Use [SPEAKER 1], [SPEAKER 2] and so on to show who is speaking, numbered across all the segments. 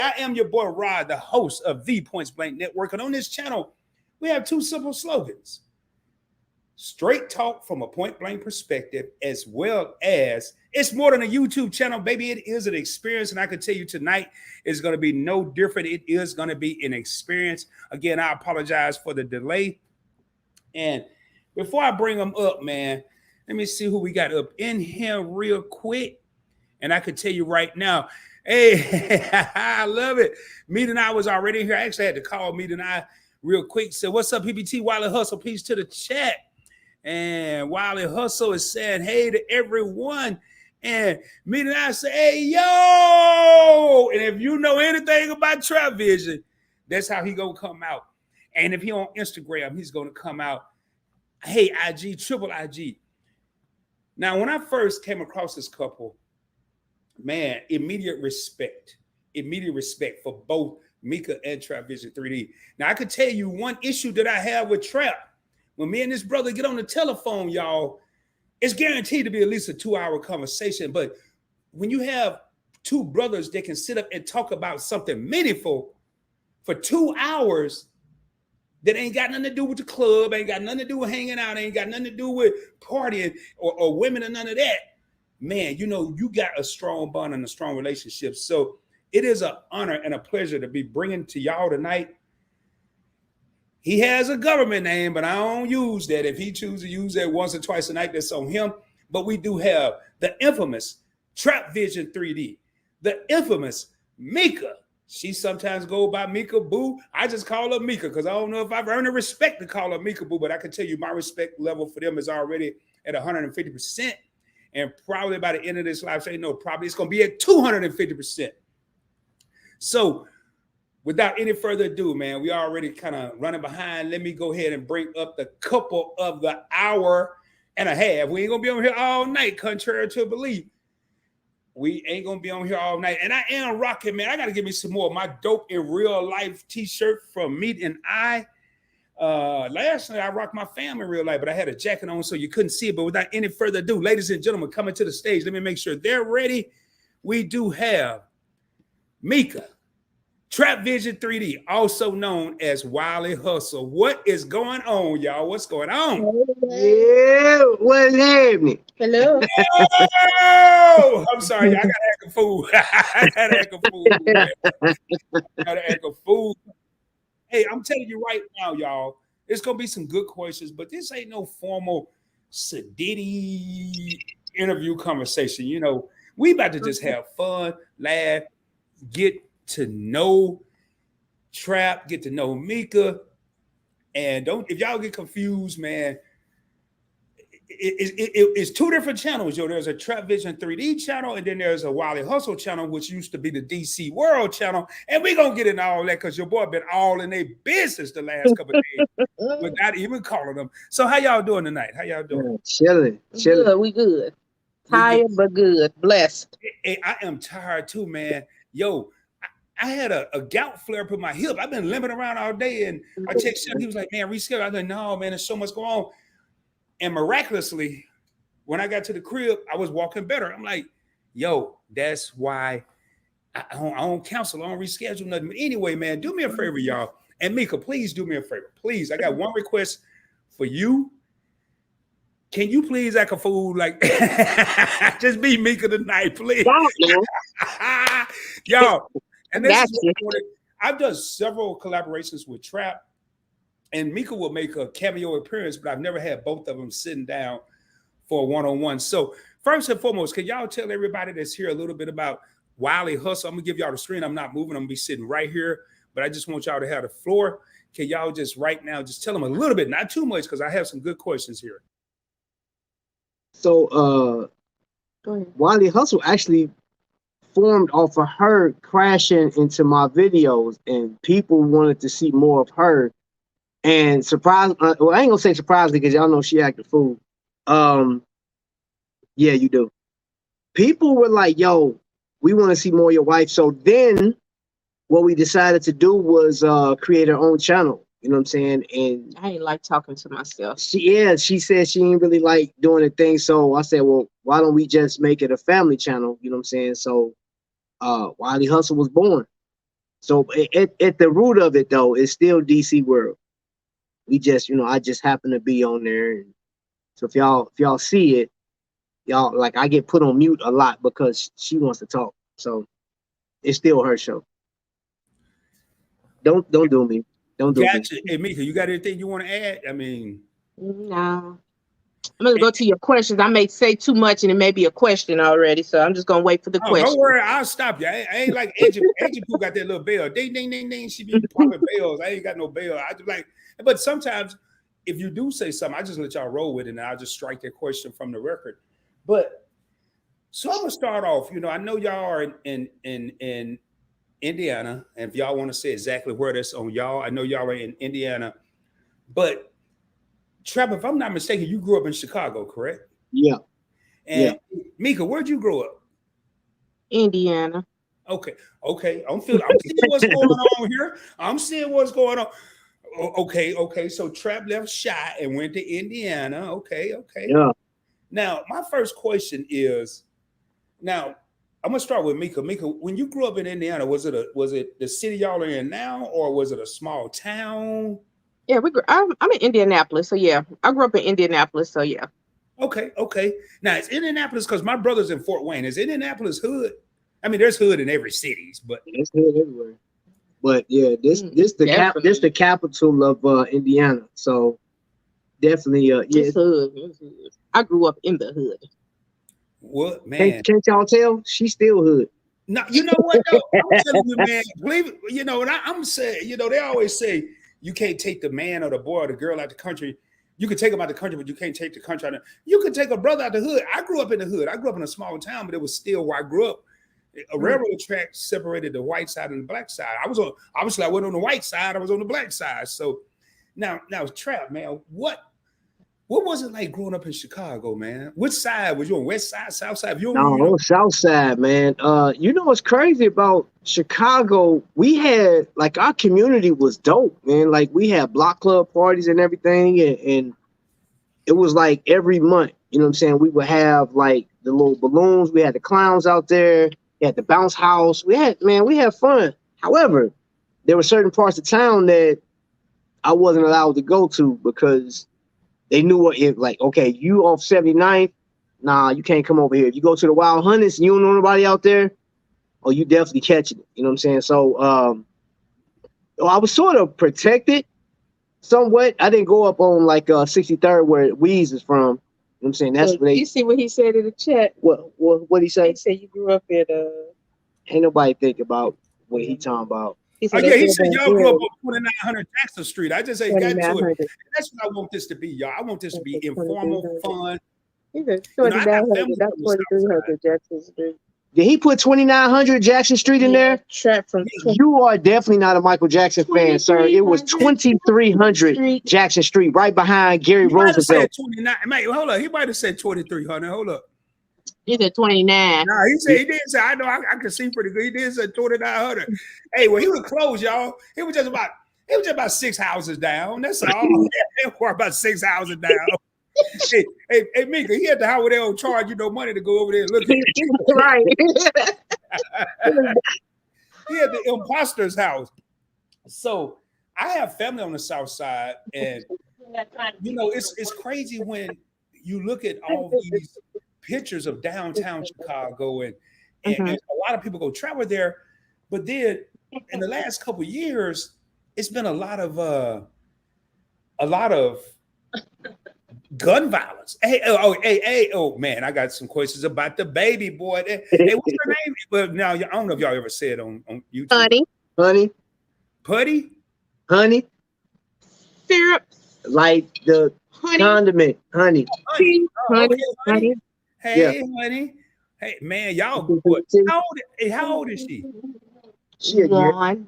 [SPEAKER 1] I am your boy Rod, the host of the Points Blank Network. And on this channel, we have two simple slogans: straight talk from a point blank perspective, as well as it's more than a YouTube channel, baby. It is an experience. And I can tell you tonight is going to be no different. It is going to be an experience. Again, I apologize for the delay. And before I bring them up, man, let me see who we got up in here real quick. And I can tell you right now, hey, I love it. Meet and I was already here. I actually had to call Meet and I real quick. So what's up, PBT? Wiley Hustle, peace to the chat. And Wiley Hustle is saying hey to everyone. And Meet and I say, hey, yo. And if you know anything about Trap Vision, that's how he gonna come out. And if he on Instagram, he's gonna come out, hey, IG, triple IG. Now, when I first came across this couple, man, immediate respect for both Mika and Trap Vision 3D. Now, I could tell you one issue that I have with Trap. When me and this brother get on the telephone, y'all, it's guaranteed to be at least a 2-hour conversation. But when you have two brothers that can sit up and talk about something meaningful for 2 hours, that ain't got nothing to do with the club, ain't got nothing to do with hanging out, ain't got nothing to do with partying or women or none of that, man, you know, you got a strong bond and a strong relationship. So it is an honor and a pleasure to be bringing to y'all tonight. He has a government name, but I don't use that. If he chooses to use that once or twice a night, that's on him. But we do have the infamous Trap Vision 3D, the infamous Mika. She sometimes go by Mika Boo. I just call her Mika because I don't know if I've earned the respect to call her Mika Boo, but I can tell you my respect level for them is already at 150%. And probably by the end of this live, probably it's going to be at 250%. So without any further ado, man, we already kind of running behind. Let me go ahead and bring up the couple of the hour and a half. We ain't going to be on here all night, contrary to belief. We ain't going to be on here all night. And I am rocking, man. I got to give me some more of my dope in real life t-shirt from Meet and I. Last night I rocked my family in real life, but I had a jacket on so you couldn't see it. But without any further ado, ladies and gentlemen, coming to the stage, let me make sure they're ready. We do have Mika, Trap Vision 3D, also known as Wiley Hustle. What is going on, y'all? What's going on?
[SPEAKER 2] Yeah, what's happening?
[SPEAKER 3] Hello.
[SPEAKER 1] Oh, I'm sorry. I got to act a fool. I got to act a fool. Got to act a fool. Hey, I'm telling you right now, y'all, it's going to be some good questions, but this ain't no formal sedity interview conversation. You know, we about to just have fun, laugh, get to know Trap, get to know Mika. And if y'all get confused, man, it's two different channels, yo. There's a Trap Vision 3D channel, and then there's a Wiley Hustle channel, which used to be the DC World channel. And we're going to get into all that because your boy been all in their business the last couple of days without even calling them. So how y'all doing tonight? How y'all doing?
[SPEAKER 2] Chilling.
[SPEAKER 3] Good, we good. Tired, but good. Blessed.
[SPEAKER 1] Hey, I am tired too, man. Yo, I had a gout flare up in my hip. I've been limping around all day, and I checked Chef. He was like, man, reschedule. I was like, no, man, there's so much going on. And miraculously, when I got to the crib, I was walking better. I'm like, yo, that's why I don't cancel. I don't reschedule nothing. But anyway, man, do me a favor, y'all. And Mika, please do me a favor. Please, I got one request for you. Can you please act a fool? Like, just be Mika tonight, please. Y'all, and this is what I've done several collaborations with Trap. And Mika will make a cameo appearance, but I've never had both of them sitting down for a one-on-one. So first and foremost, can y'all tell everybody that's here a little bit about Wiley Hustle? I'm going to give y'all the screen. I'm not moving. I'm going to be sitting right here, but I just want y'all to have the floor. Can y'all just right now, just tell them a little bit, not too much, because I have some good questions here.
[SPEAKER 2] So Wiley Hustle actually formed off of her crashing into my videos, and people wanted to see more of her. And surprise, well, I ain't gonna say surprisingly because y'all know she acted fool. Yeah, you do. People were like, yo, we want to see more of your wife. So then what we decided to do was create our own channel. You know what I'm saying? And
[SPEAKER 3] I ain't like talking to myself.
[SPEAKER 2] She said she ain't really like doing the thing. So I said, well, why don't we just make it a family channel? You know what I'm saying? So Wiley Hustle was born. So at the root of it though, it's still DC World. We just, I just happen to be on there. So if y'all see it, y'all like I get put on mute a lot because she wants to talk. So it's still her show. Don't do me. Don't do
[SPEAKER 1] Gotcha.
[SPEAKER 2] me.
[SPEAKER 1] Hey, Mika, you got anything you want to add? I mean,
[SPEAKER 3] No. I'm gonna go to your questions. I may say too much and it may be a question already, so I'm just gonna wait for the question.
[SPEAKER 1] Don't worry, I'll stop you. I ain't like Agent Pooh got that little bell. Ding, ding, ding, ding. She be popping bells. I ain't got no bell. I just like, but sometimes if you do say something, I just let y'all roll with it and I'll just strike that question from the record. But so I'm gonna start off. I know y'all are in Indiana, and if y'all want to say exactly where that's on y'all, I know y'all are in Indiana. But Trap, if I'm not mistaken, you grew up in Chicago, correct?
[SPEAKER 2] Yeah.
[SPEAKER 1] And Mika, where'd you grow up?
[SPEAKER 3] Indiana.
[SPEAKER 1] Okay. I'm seeing what's going on here. I'm seeing what's going on. Okay. So Trap left Shy and went to Indiana. Okay.
[SPEAKER 2] Yeah.
[SPEAKER 1] Now, my first question is, now I'm gonna start with Mika. Mika, when you grew up in Indiana, was it the city y'all are in now, or was it a small town?
[SPEAKER 3] Yeah, I'm in Indianapolis, so yeah. I grew up in Indianapolis, so yeah.
[SPEAKER 1] Okay. Now it's Indianapolis because my brother's in Fort Wayne. Is Indianapolis hood? I mean, there's hood in every city, but
[SPEAKER 2] it's hood everywhere. But yeah, this the capital of Indiana. So definitely
[SPEAKER 3] It's hood. I grew up in the hood.
[SPEAKER 1] What, man?
[SPEAKER 2] Can't y'all tell? She's still hood.
[SPEAKER 1] No, you know what though? I'm telling you, man. Believe it. And I'm saying, they always say you can't take the man or the boy or the girl out the country. You can take them out the country, but you can't take the country out. You can take a brother out the hood. I grew up in the hood. I grew up in a small town, but it was still where I grew up. A railroad track separated the white side and the black side. I wasn't on the white side. I was on the black side. So now Trap, man, what was it like growing up in Chicago, man? Which side was you on? West side, south side?
[SPEAKER 2] No, south side, man. What's crazy about Chicago? We had like our community was dope, man. Like we had block club parties and everything, and it was like every month. You know what I'm saying? We would have like the little balloons. We had the clowns out there. We had the bounce house. We had fun. However, there were certain parts of town that I wasn't allowed to go to because they knew okay, you off 79th, nah, you can't come over here. If you go to the Wild Hunters and you don't know nobody out there, you definitely catching it. You know what I'm saying? So I was sort of protected somewhat. I didn't go up on like 63rd where Weeze is from. You know what I'm saying? That's
[SPEAKER 3] you see what he said in the chat.
[SPEAKER 2] What he say?
[SPEAKER 3] He said you grew up at
[SPEAKER 2] ain't nobody think about what he talking about.
[SPEAKER 1] He said y'all grew up on 2900 Jackson Street. I just say got to it. That's what I want this to be, y'all. I want this to be informal, fun.
[SPEAKER 3] He said 2900, not 2300 Jackson Street.
[SPEAKER 2] Did he put 2900 Jackson Street in there? You are definitely not a Michael Jackson fan, sir. It was 2300 Jackson Street, right behind Gary Roosevelt.
[SPEAKER 1] Said 29. Mate, hold up. He might have said 2300. Hold up.
[SPEAKER 3] He said 29.
[SPEAKER 1] Nah, he did say, I know I can see pretty good. He did say 2900. Hey, well, he was close, y'all. It was just about 6 houses down. That's all. It was about 6 houses down. Hey, Mika, he had the house where they don't charge you no money to go over there and look at it.
[SPEAKER 3] Right.
[SPEAKER 1] He had the imposter's house. So I have family on the south side, and it's crazy when you look at all these pictures of downtown Chicago, and a lot of people go travel there. But then in the last couple of years, it's been a lot of gun violence. Oh man, I got some questions about the baby boy. Hey, what's her name? But now I don't know if y'all ever said on YouTube.
[SPEAKER 2] Honey.
[SPEAKER 3] Syrup.
[SPEAKER 2] Like the condiment, honey.
[SPEAKER 3] Honey.
[SPEAKER 1] Hey, honey. Hey, man, y'all. How old is she?
[SPEAKER 2] She
[SPEAKER 3] one.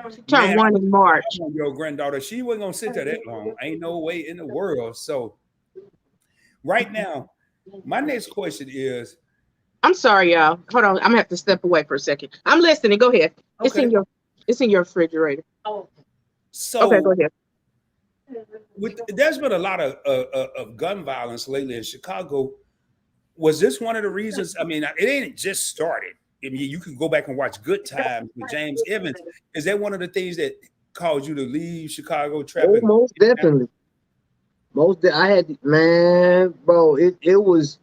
[SPEAKER 3] She turned 1 in March.
[SPEAKER 1] Your granddaughter, she wasn't gonna sit there that long. Ain't no way in the world. So, right now, my next question is.
[SPEAKER 3] I'm sorry, y'all. Hold on. I'm gonna have to step away for a second. I'm listening. Go ahead. Okay. It's in your refrigerator. Oh.
[SPEAKER 1] So
[SPEAKER 3] okay, go ahead.
[SPEAKER 1] There's been a lot of gun violence lately in Chicago. Was this one of the reasons? I mean, it ain't just started. I mean, you can go back and watch Good Times with James Evans. Is that one of the things that caused you to leave Chicago trapping?
[SPEAKER 2] Most definitely. I had, man, bro, it was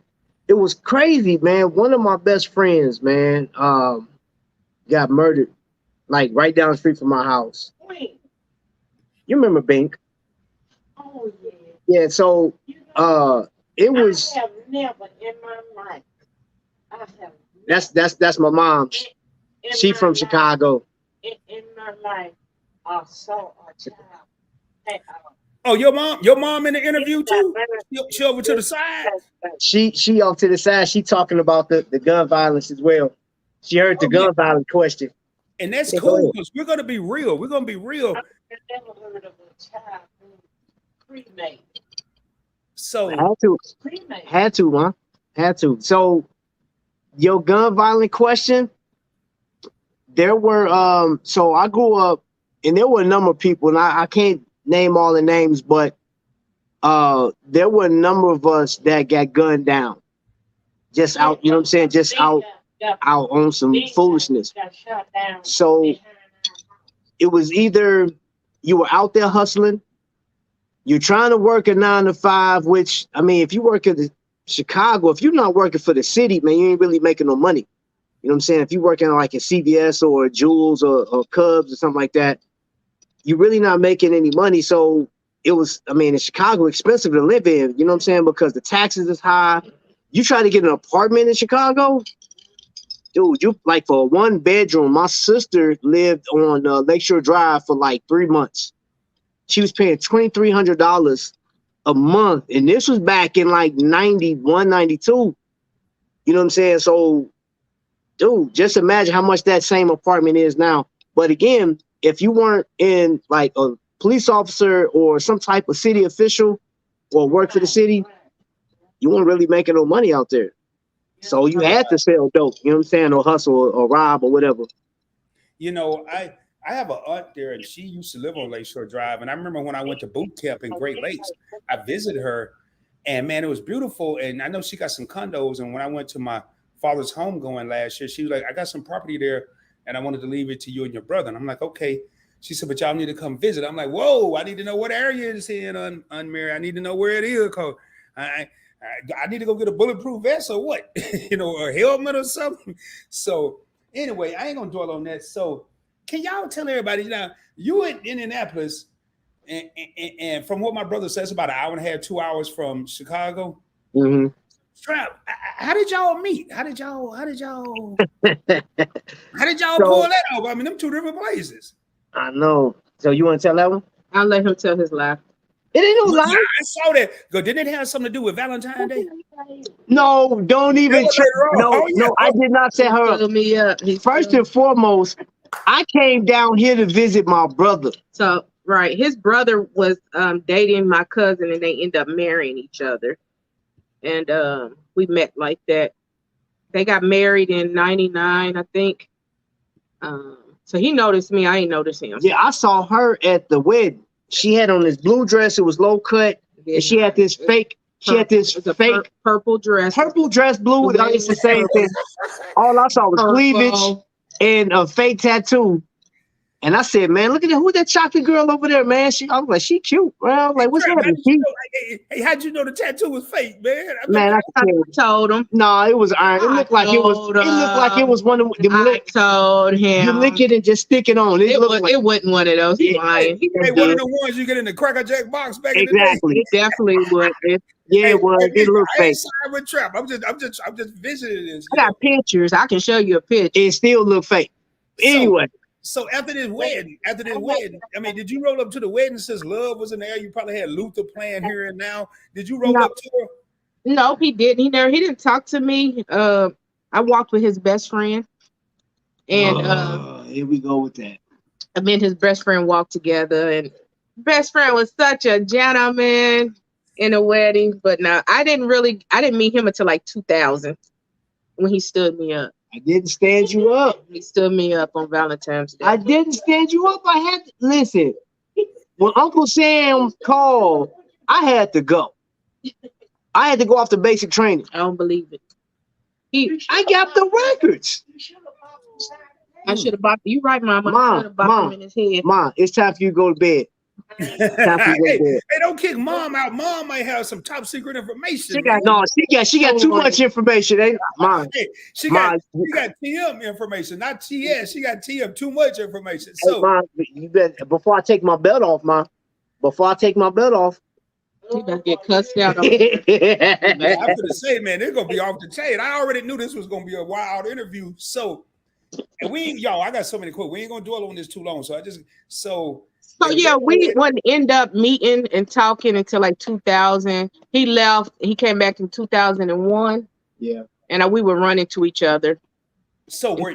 [SPEAKER 2] crazy, man. One of my best friends, man, got murdered, like right down the street from my house.
[SPEAKER 4] Wait.
[SPEAKER 2] You remember Bink?
[SPEAKER 4] Oh yeah.
[SPEAKER 2] Yeah, so it was.
[SPEAKER 4] I have never in my life. I have.
[SPEAKER 2] That's my mom. She from
[SPEAKER 4] life,
[SPEAKER 2] Chicago.
[SPEAKER 4] In my life, I saw a child. Hey,
[SPEAKER 1] Oh, your mom in the interview too? She over to the side?
[SPEAKER 2] She off to the side. She talking about the gun violence as well. She heard the gun violence question.
[SPEAKER 1] And that's cool because we're gonna be real. We're gonna be real.
[SPEAKER 4] I've never heard of a child being cremated.
[SPEAKER 1] So
[SPEAKER 2] had to. So your gun violence question. There were so I grew up and there were a number of people, and I can't name all the names, but there were a number of us that got gunned down. Just out, you know what I'm saying? Just out on some foolishness. So it was either you were out there hustling, you're trying to work a 9 to 5, which, I mean, if you work in Chicago, if you're not working for the city, man, you ain't really making no money. You know what I'm saying? If you're working like at CVS or Jules or Cubs or something like that, you're really not making any money. So it was, I mean, in Chicago, expensive to live in, you know what I'm saying? Because the taxes is high. You try to get an apartment in Chicago, dude, you like for a 1 bedroom, my sister lived on Lakeshore Drive for like 3 months. She was paying $2,300 a month. And this was back in like 91, 92. You know what I'm saying? So, dude, just imagine how much that same apartment is now. But again, if you weren't in like a police officer or some type of city official or work for the city, you weren't really making no money out there. So you had to sell dope, you know what I'm saying, or hustle or rob or whatever.
[SPEAKER 1] You know, I have an aunt there, and she used to live on Lakeshore Drive. And I remember when I went to boot camp in Great Lakes, I visited her, and man, it was beautiful. And I know she got some condos. And when I went to my father's home going last year, she was like, I got some property there, and I wanted to leave it to you and your brother. And I'm like, okay. She said, but y'all need to come visit. I'm like, whoa, I need to know what area it's in, unmarried. I need to know where it is, because I need to go get a bulletproof vest or what, you know, or helmet or something. So anyway, I ain't gonna dwell on that. So can y'all tell everybody now, you in Indianapolis, and from what my brother says, about an hour and a half, 2 hours from Chicago.
[SPEAKER 2] Mm-hmm.
[SPEAKER 1] Strap, how did y'all meet? How did y'all pull that off? I mean, them two different places.
[SPEAKER 2] I know. So you want to tell that one?
[SPEAKER 3] I'll let him tell his lie.
[SPEAKER 2] It ain't no lie.
[SPEAKER 1] Yeah, I saw that. Didn't it have something to do with Valentine's Day?
[SPEAKER 2] No, don't even. No, I did not set her up.
[SPEAKER 3] Me up.
[SPEAKER 2] First and foremost, I came down here to visit my brother.
[SPEAKER 3] So, right, his brother was dating my cousin, and they ended up marrying each other. And we met like that. They got married in '99, I think. So he noticed me. I ain't noticed him.
[SPEAKER 2] Yeah, I saw her at the wedding. She had on this blue dress. It was low cut. Yeah, and she had this fake. She had this fake
[SPEAKER 3] purple dress.
[SPEAKER 2] Purple dress, blue. It's the same thing. All I saw was cleavage and a fake tattoo. And I said, man, look at that. Who's that chocolate girl over there, man? I was like, she cute, bro. Like, what's happening?
[SPEAKER 1] Hey, how'd you know the tattoo was fake, man?
[SPEAKER 3] I told him.
[SPEAKER 2] No, it was iron. It looked like it was. It looked like it was one of them. I
[SPEAKER 3] told him.
[SPEAKER 2] You lick it and just stick it on.
[SPEAKER 3] It wasn't one of those.
[SPEAKER 1] Hey, one of the ones you get in the Cracker Jack box back in the day.
[SPEAKER 2] Exactly.
[SPEAKER 3] It definitely was.
[SPEAKER 2] Yeah, it was. It looked fake.
[SPEAKER 1] Trap. I'm just visiting this.
[SPEAKER 3] I got pictures. I can show you a picture.
[SPEAKER 2] It still looked fake. Anyway.
[SPEAKER 1] So after this wedding, I mean, did you roll up to the wedding since Love was in there? You probably had Luther playing Here and Now. Did you roll up to her?
[SPEAKER 3] No, he didn't. He didn't talk to me. I walked with his best friend, and
[SPEAKER 2] here we go with that.
[SPEAKER 3] I mean, his best friend walked together, and best friend was such a gentleman in a wedding. But no, I didn't meet him until like 2000 when he stood me up.
[SPEAKER 2] I didn't stand you up.
[SPEAKER 3] He stood me up on Valentine's Day.
[SPEAKER 2] I didn't stand you up. I had to listen. When Uncle Sam called, I had to go. I had to go off the basic training.
[SPEAKER 3] I don't believe it.
[SPEAKER 2] I got the records.
[SPEAKER 3] I should have bought you right, Mama. I
[SPEAKER 2] Mom,
[SPEAKER 3] should have bought him in his head.
[SPEAKER 2] Mom, it's time for you to go to bed.
[SPEAKER 1] Hey, don't kick mom out. Mom might have some top secret information.
[SPEAKER 2] She got too much information. Ain't Mom?
[SPEAKER 1] Hey, she got TM information, not TS. She got TM too much information. So,
[SPEAKER 2] Mom, you better, before I take my belt off, Mom. Before I take my belt off,
[SPEAKER 3] you better get cussed out.
[SPEAKER 1] I'm gonna say, man, they're gonna be off the chain. I already knew this was gonna be a wild interview. So, and I got so many quotes. We ain't gonna dwell on this too long. So
[SPEAKER 3] yeah, we wouldn't end up meeting and talking until like 2000. He left. He came back in 2001.
[SPEAKER 2] Yeah,
[SPEAKER 3] and we were running to each other.
[SPEAKER 1] So were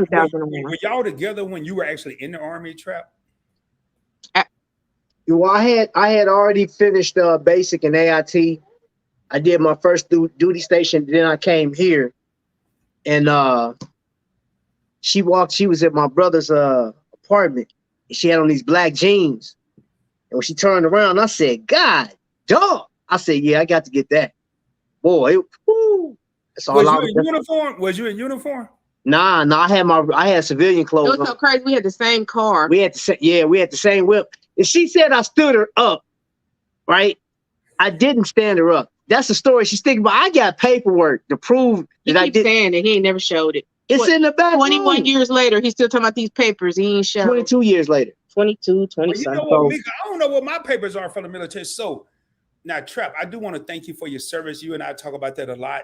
[SPEAKER 1] y'all together when you were actually in the Army, Trap?
[SPEAKER 2] Well, I had already finished basic and AIT. I did my first duty station. Then I came here, and she was at my brother's apartment. And she had on these black jeans. And when she turned around, I said, God, dog. I said, yeah, I got to get that. Boy, that's all.
[SPEAKER 1] Was you in uniform?
[SPEAKER 2] Nah, I had civilian clothes.
[SPEAKER 3] It was so crazy. We had the same car.
[SPEAKER 2] We had the same whip. And she said I stood her up, right? I didn't stand her up. That's the story she's thinking about. I got paperwork to prove that I did.
[SPEAKER 3] Saying that he ain't never showed it.
[SPEAKER 2] It's in the back.
[SPEAKER 3] 21 years later, he's still talking about these papers. He ain't showed.
[SPEAKER 2] 22 years later.
[SPEAKER 3] 22, 20.
[SPEAKER 1] Well, you know what, Mika, I don't know what my papers are from the military. So now, Trap, I do want to thank you for your service. You and I talk about that a lot.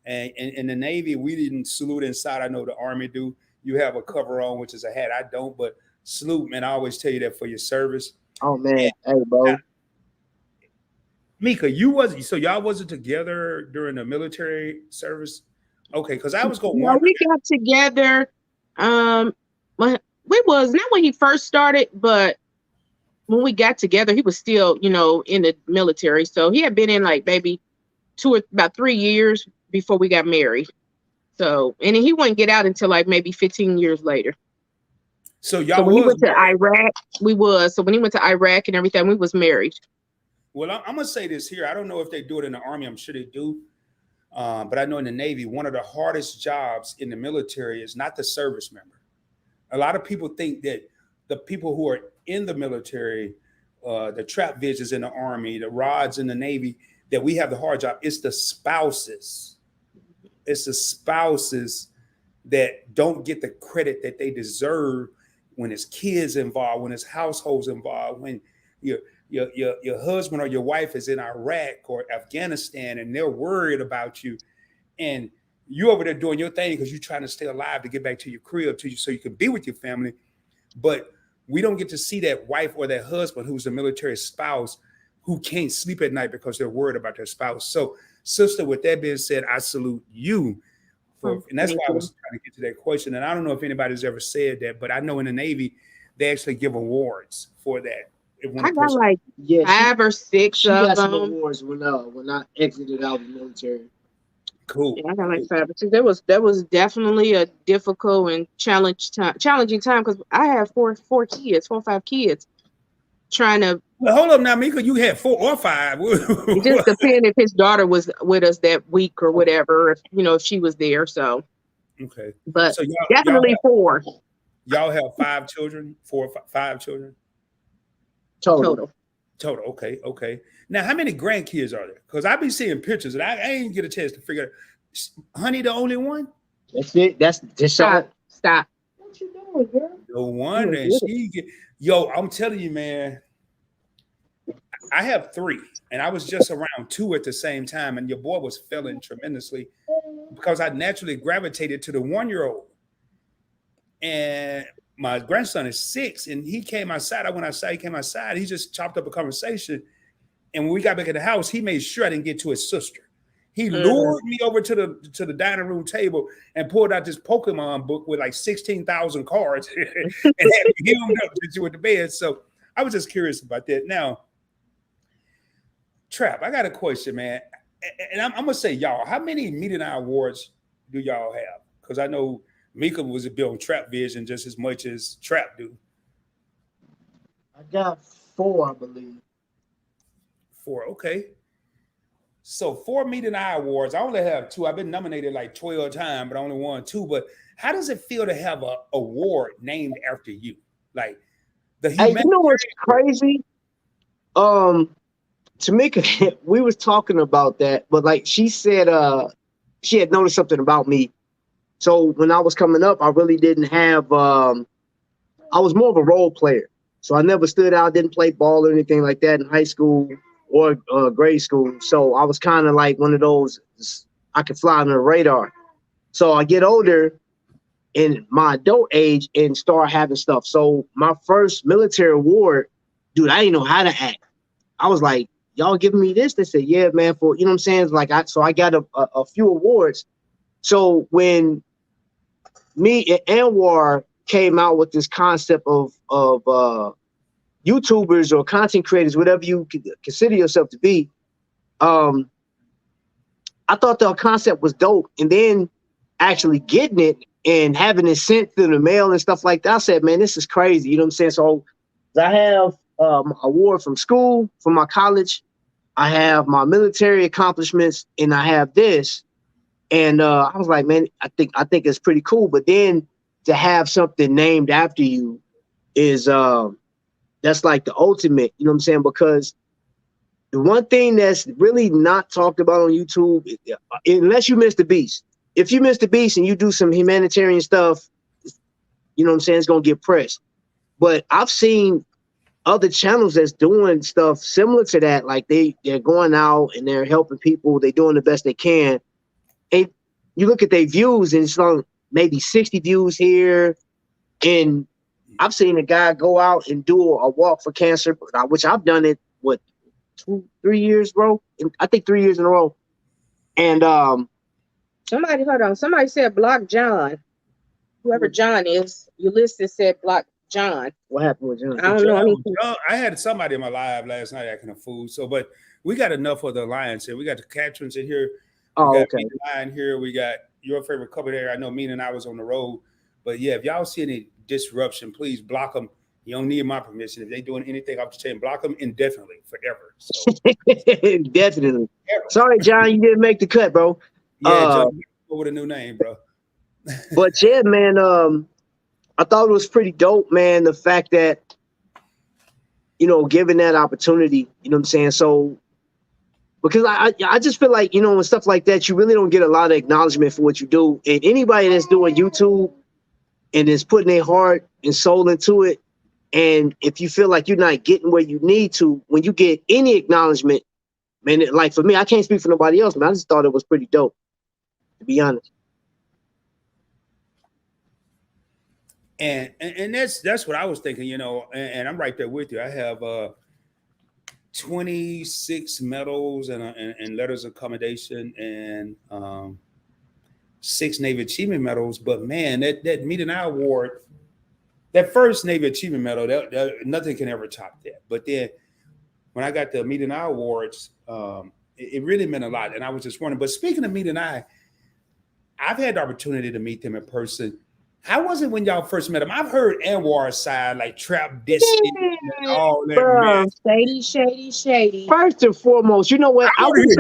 [SPEAKER 1] And in the Navy, we didn't salute inside. I know the Army do. You have a cover on, which is a hat. I don't, but salute, man. I always tell you that for your service.
[SPEAKER 2] Oh man, hey, bro.
[SPEAKER 3] Mika,
[SPEAKER 1] y'all wasn't together during the military service? Okay, because I was going.
[SPEAKER 3] No, we got together. We was not when he first started, but when we got together, he was still, in the military. So he had been in like maybe about 3 years before we got married. So, and he wouldn't get out until like maybe 15 years later.
[SPEAKER 1] So y'all
[SPEAKER 3] when he went to Iraq, So when he went to Iraq and everything, we was married.
[SPEAKER 1] Well, I'm gonna say this here. I don't know if they do it in the Army. I'm sure they do. But I know in the Navy, one of the hardest jobs in the military is not the service member. A lot of people think that the people who are in the military, the trap visions in the Army, the rods in the Navy, that we have the hard job. It's the spouses. It's the spouses that don't get the credit that they deserve when it's kids involved, when it's households involved, when your husband or your wife is in Iraq or Afghanistan and they're worried about you, and you over there doing your thing because you're trying to stay alive to get back to your crib so you can be with your family. But we don't get to see that wife or that husband who's a military spouse who can't sleep at night because they're worried about their spouse. So, sister, with that being said, I salute you. And that's why I was trying to get to that question. And I don't know if anybody's ever said that, but I know in the Navy, they actually give awards for that.
[SPEAKER 3] I got like 5 or 6
[SPEAKER 2] she
[SPEAKER 3] of
[SPEAKER 2] got
[SPEAKER 3] them.
[SPEAKER 2] some awards when I exited out of the military.
[SPEAKER 1] Cool.
[SPEAKER 3] Yeah, I got like 5 or 6. That was definitely a difficult and challenging time because I have 4 or 5 kids. Trying to.
[SPEAKER 1] Well, hold up now, Mika. You had 4 or 5.
[SPEAKER 3] It just depended if his daughter was with us that week or whatever. If she was there. So.
[SPEAKER 1] Okay.
[SPEAKER 3] But so definitely 4.
[SPEAKER 1] Y'all have 5 children? 4 or 5 children?
[SPEAKER 3] Total.
[SPEAKER 1] Okay. Now, how many grandkids are there? Because I be seeing pictures and I ain't get a chance to figure out. Honey, the only one?
[SPEAKER 2] That's it. That's just
[SPEAKER 3] Stop.
[SPEAKER 2] What you doing, girl?
[SPEAKER 1] The one that she get. Yo, I'm telling you, man. I have 3, and I was just around 2 at the same time, and your boy was failing tremendously because I naturally gravitated to the 1-year-old. And my grandson is 6, and he came outside. I went outside. He came outside. He just chopped up a conversation. And when we got back at the house, he made sure I didn't get to his sister. He lured me over to the dining room table and pulled out this Pokemon book with like 16,000 cards and had me hemmed up to with the bed. So I was just curious about that. Now, Trap, I got a question, man. And I'm going to say, y'all, how many Meet and I awards do y'all have? Because I know Mika was a bit on Trap Vision just as much as Trap do.
[SPEAKER 2] I got 4, I believe.
[SPEAKER 1] 4, okay. So 4 Meet and I awards, I only have 2. I've been nominated like 12 times, but I only won 2. But how does it feel to have a award named after you? Like the
[SPEAKER 2] Hey, you know what's
[SPEAKER 1] humanitarian.
[SPEAKER 2] crazy? Tamika, we was talking about that, but like she said, she had noticed something about me. So when I was coming up, I really didn't have. I was more of a role player, so I never stood out, didn't play ball or anything like that in high school or grade school. So I was kind of like one of those. I could fly under the radar. So I get older in my adult age and start having stuff. So my first military award, dude, I didn't know how to act. I was like, y'all giving me this? They said, yeah, man, for, you know what I'm saying? It's like, so I got a few awards. So when me and Anwar came out with this concept of YouTubers or content creators, whatever you consider yourself to be, I thought the concept was dope. And then actually getting it and having it sent through the mail and stuff like that, I said, man, this is crazy. You know what I'm saying? So I have my award from school, from my college. I have my military accomplishments, and I have this. And I was like, man, I think it's pretty cool. But then to have something named after you is that's like the ultimate, you know what I'm saying? Because the one thing that's really not talked about on YouTube, unless you miss the beast. If you miss the beast and you do some humanitarian stuff, you know what I'm saying, it's gonna get pressed. But I've seen other channels that's doing stuff similar to that, like they're going out and they're helping people, they're doing the best they can. And you look at their views and it's on maybe 60 views here. And I've seen a guy go out and do a walk for cancer, which I've done it, 2-3 years, bro? I think 3 years in a row. And
[SPEAKER 3] somebody said block John. Whoever John is, Ulysses said block John.
[SPEAKER 2] What happened with John?
[SPEAKER 3] I don't know anything.
[SPEAKER 1] I had somebody in my live last night acting a fool. So, but we got enough of the Lions here. We got the Catrins in here.
[SPEAKER 2] Oh,
[SPEAKER 1] we got
[SPEAKER 2] okay.
[SPEAKER 1] Lion here. We got your favorite couple there. I know me and I was on the road. But yeah, if y'all see any disruption, please block them. You don't need my permission. If they doing anything, I'm just saying block them indefinitely, forever. So
[SPEAKER 2] definitely.
[SPEAKER 1] forever.
[SPEAKER 2] Sorry, John, you didn't make the cut, bro.
[SPEAKER 1] Yeah, go with a new name, bro.
[SPEAKER 2] But yeah, man, I thought it was pretty dope, man. The fact that, you know, given that opportunity, you know what I'm saying? So, because I just feel like, you know, and stuff like that, you really don't get a lot of acknowledgement for what you do. And anybody that's doing YouTube and is putting their heart and soul into it, and if you feel like you're not getting where you need to, when you get any acknowledgement, man, like for me, I can't speak for nobody else, man. I just thought it was pretty dope, to be honest.
[SPEAKER 1] And that's what I was thinking, you know, and I'm right there with you. I have 26 medals and letters of commendation and 6 Navy Achievement medals. But man, that Meet and I award, that first Navy Achievement medal, that nothing can ever top that. But then when I got the Meet and I awards, it really meant a lot. And I was just wondering, but speaking of Meet and I, I've had the opportunity to meet them in person. How was it when y'all first met him? I've heard Anwar's side, like Trap Destiny and all that,
[SPEAKER 2] Bruh.
[SPEAKER 1] man.
[SPEAKER 3] Shady.
[SPEAKER 2] First and foremost, you know what? I wish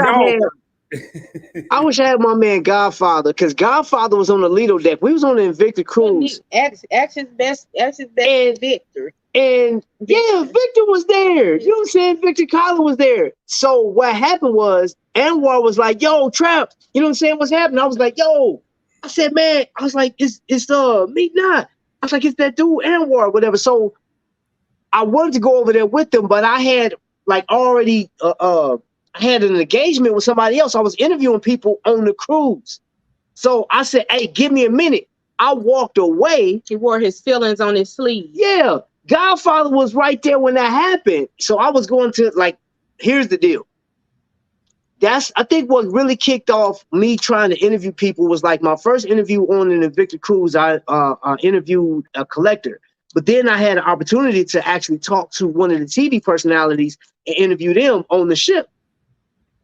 [SPEAKER 2] I had my man Godfather, because Godfather was on the Lido deck. We was on the Invicta cruise.
[SPEAKER 3] X his best Victor.
[SPEAKER 2] And yeah, Victor was there. You know what I'm saying? Victor Collar was there. So what happened was Anwar was like, yo, Trap, you know what I'm saying? What's happening? I was like, yo. I said, man, I was like, it's me not. I was like, it's that dude Anwar, whatever. So I wanted to go over there with them, but I had like already I had an engagement with somebody else. I was interviewing people on the cruise. So I said, hey, give me a minute. I walked away.
[SPEAKER 3] He wore his feelings on his sleeve.
[SPEAKER 2] Yeah. Godfather was right there when that happened. So I was going to, like, here's the deal. I think what really kicked off me trying to interview people was like my first interview on an Invicta cruise. I interviewed a collector, but then I had an opportunity to actually talk to one of the TV personalities and interview them on the ship.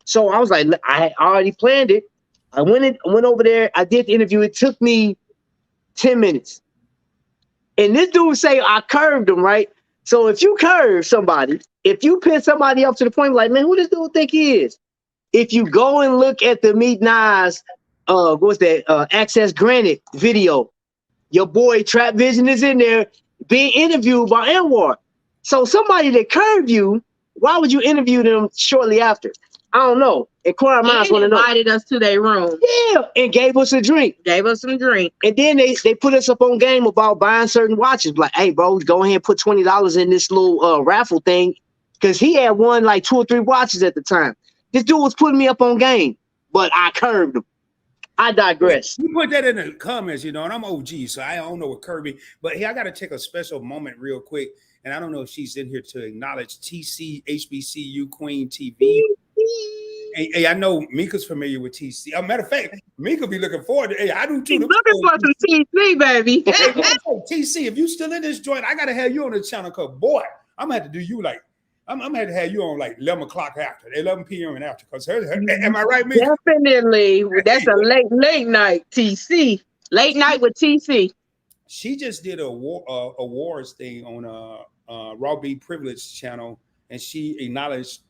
[SPEAKER 2] So I was like, I already planned it. I went over there. I did the interview. It took me 10 minutes. And this dude say I curved him, right? So if you curve somebody, if you piss somebody up to the point like, man, who this dude think he is? if you go and look at the Meet Nas, what's that? Access Granted video, your boy Trap Vision is in there being interviewed by Anwar. So somebody that curved you, why would you interview them shortly after? I don't know. Inquiring minds want to know.
[SPEAKER 3] Invited us to their room.
[SPEAKER 2] Yeah, and gave us a drink.
[SPEAKER 3] Gave us some drink.
[SPEAKER 2] And then they put us up on game about buying certain watches. Like, hey, bro, go ahead and put $20 in this little raffle thing. Because he had won like 2 or 3 watches at the time. This dude was putting me up on game, but I curved him. I digress.
[SPEAKER 1] You put that in the comments, and I'm OG, so I don't know what Kirby. But hey, I got to take a special moment real quick. And I don't know if she's in here to acknowledge TC HBCU Queen TV. Hey, I know Mika's familiar with TC. As a matter of fact, Mika be looking forward to. Hey, I do too.
[SPEAKER 3] He's looking for some TC, baby.
[SPEAKER 1] Hey, TC, if you still in this joint, I gotta have you on the channel. Cause boy, I'm gonna have to do you like. I'm gonna have to have you on like 11 o'clock after 11 p.m. and after. Cause am I right, Mika?
[SPEAKER 3] Definitely. That's a late night TC. Late night with TC.
[SPEAKER 1] She just did a awards thing on Raw B Privilege channel, and she acknowledged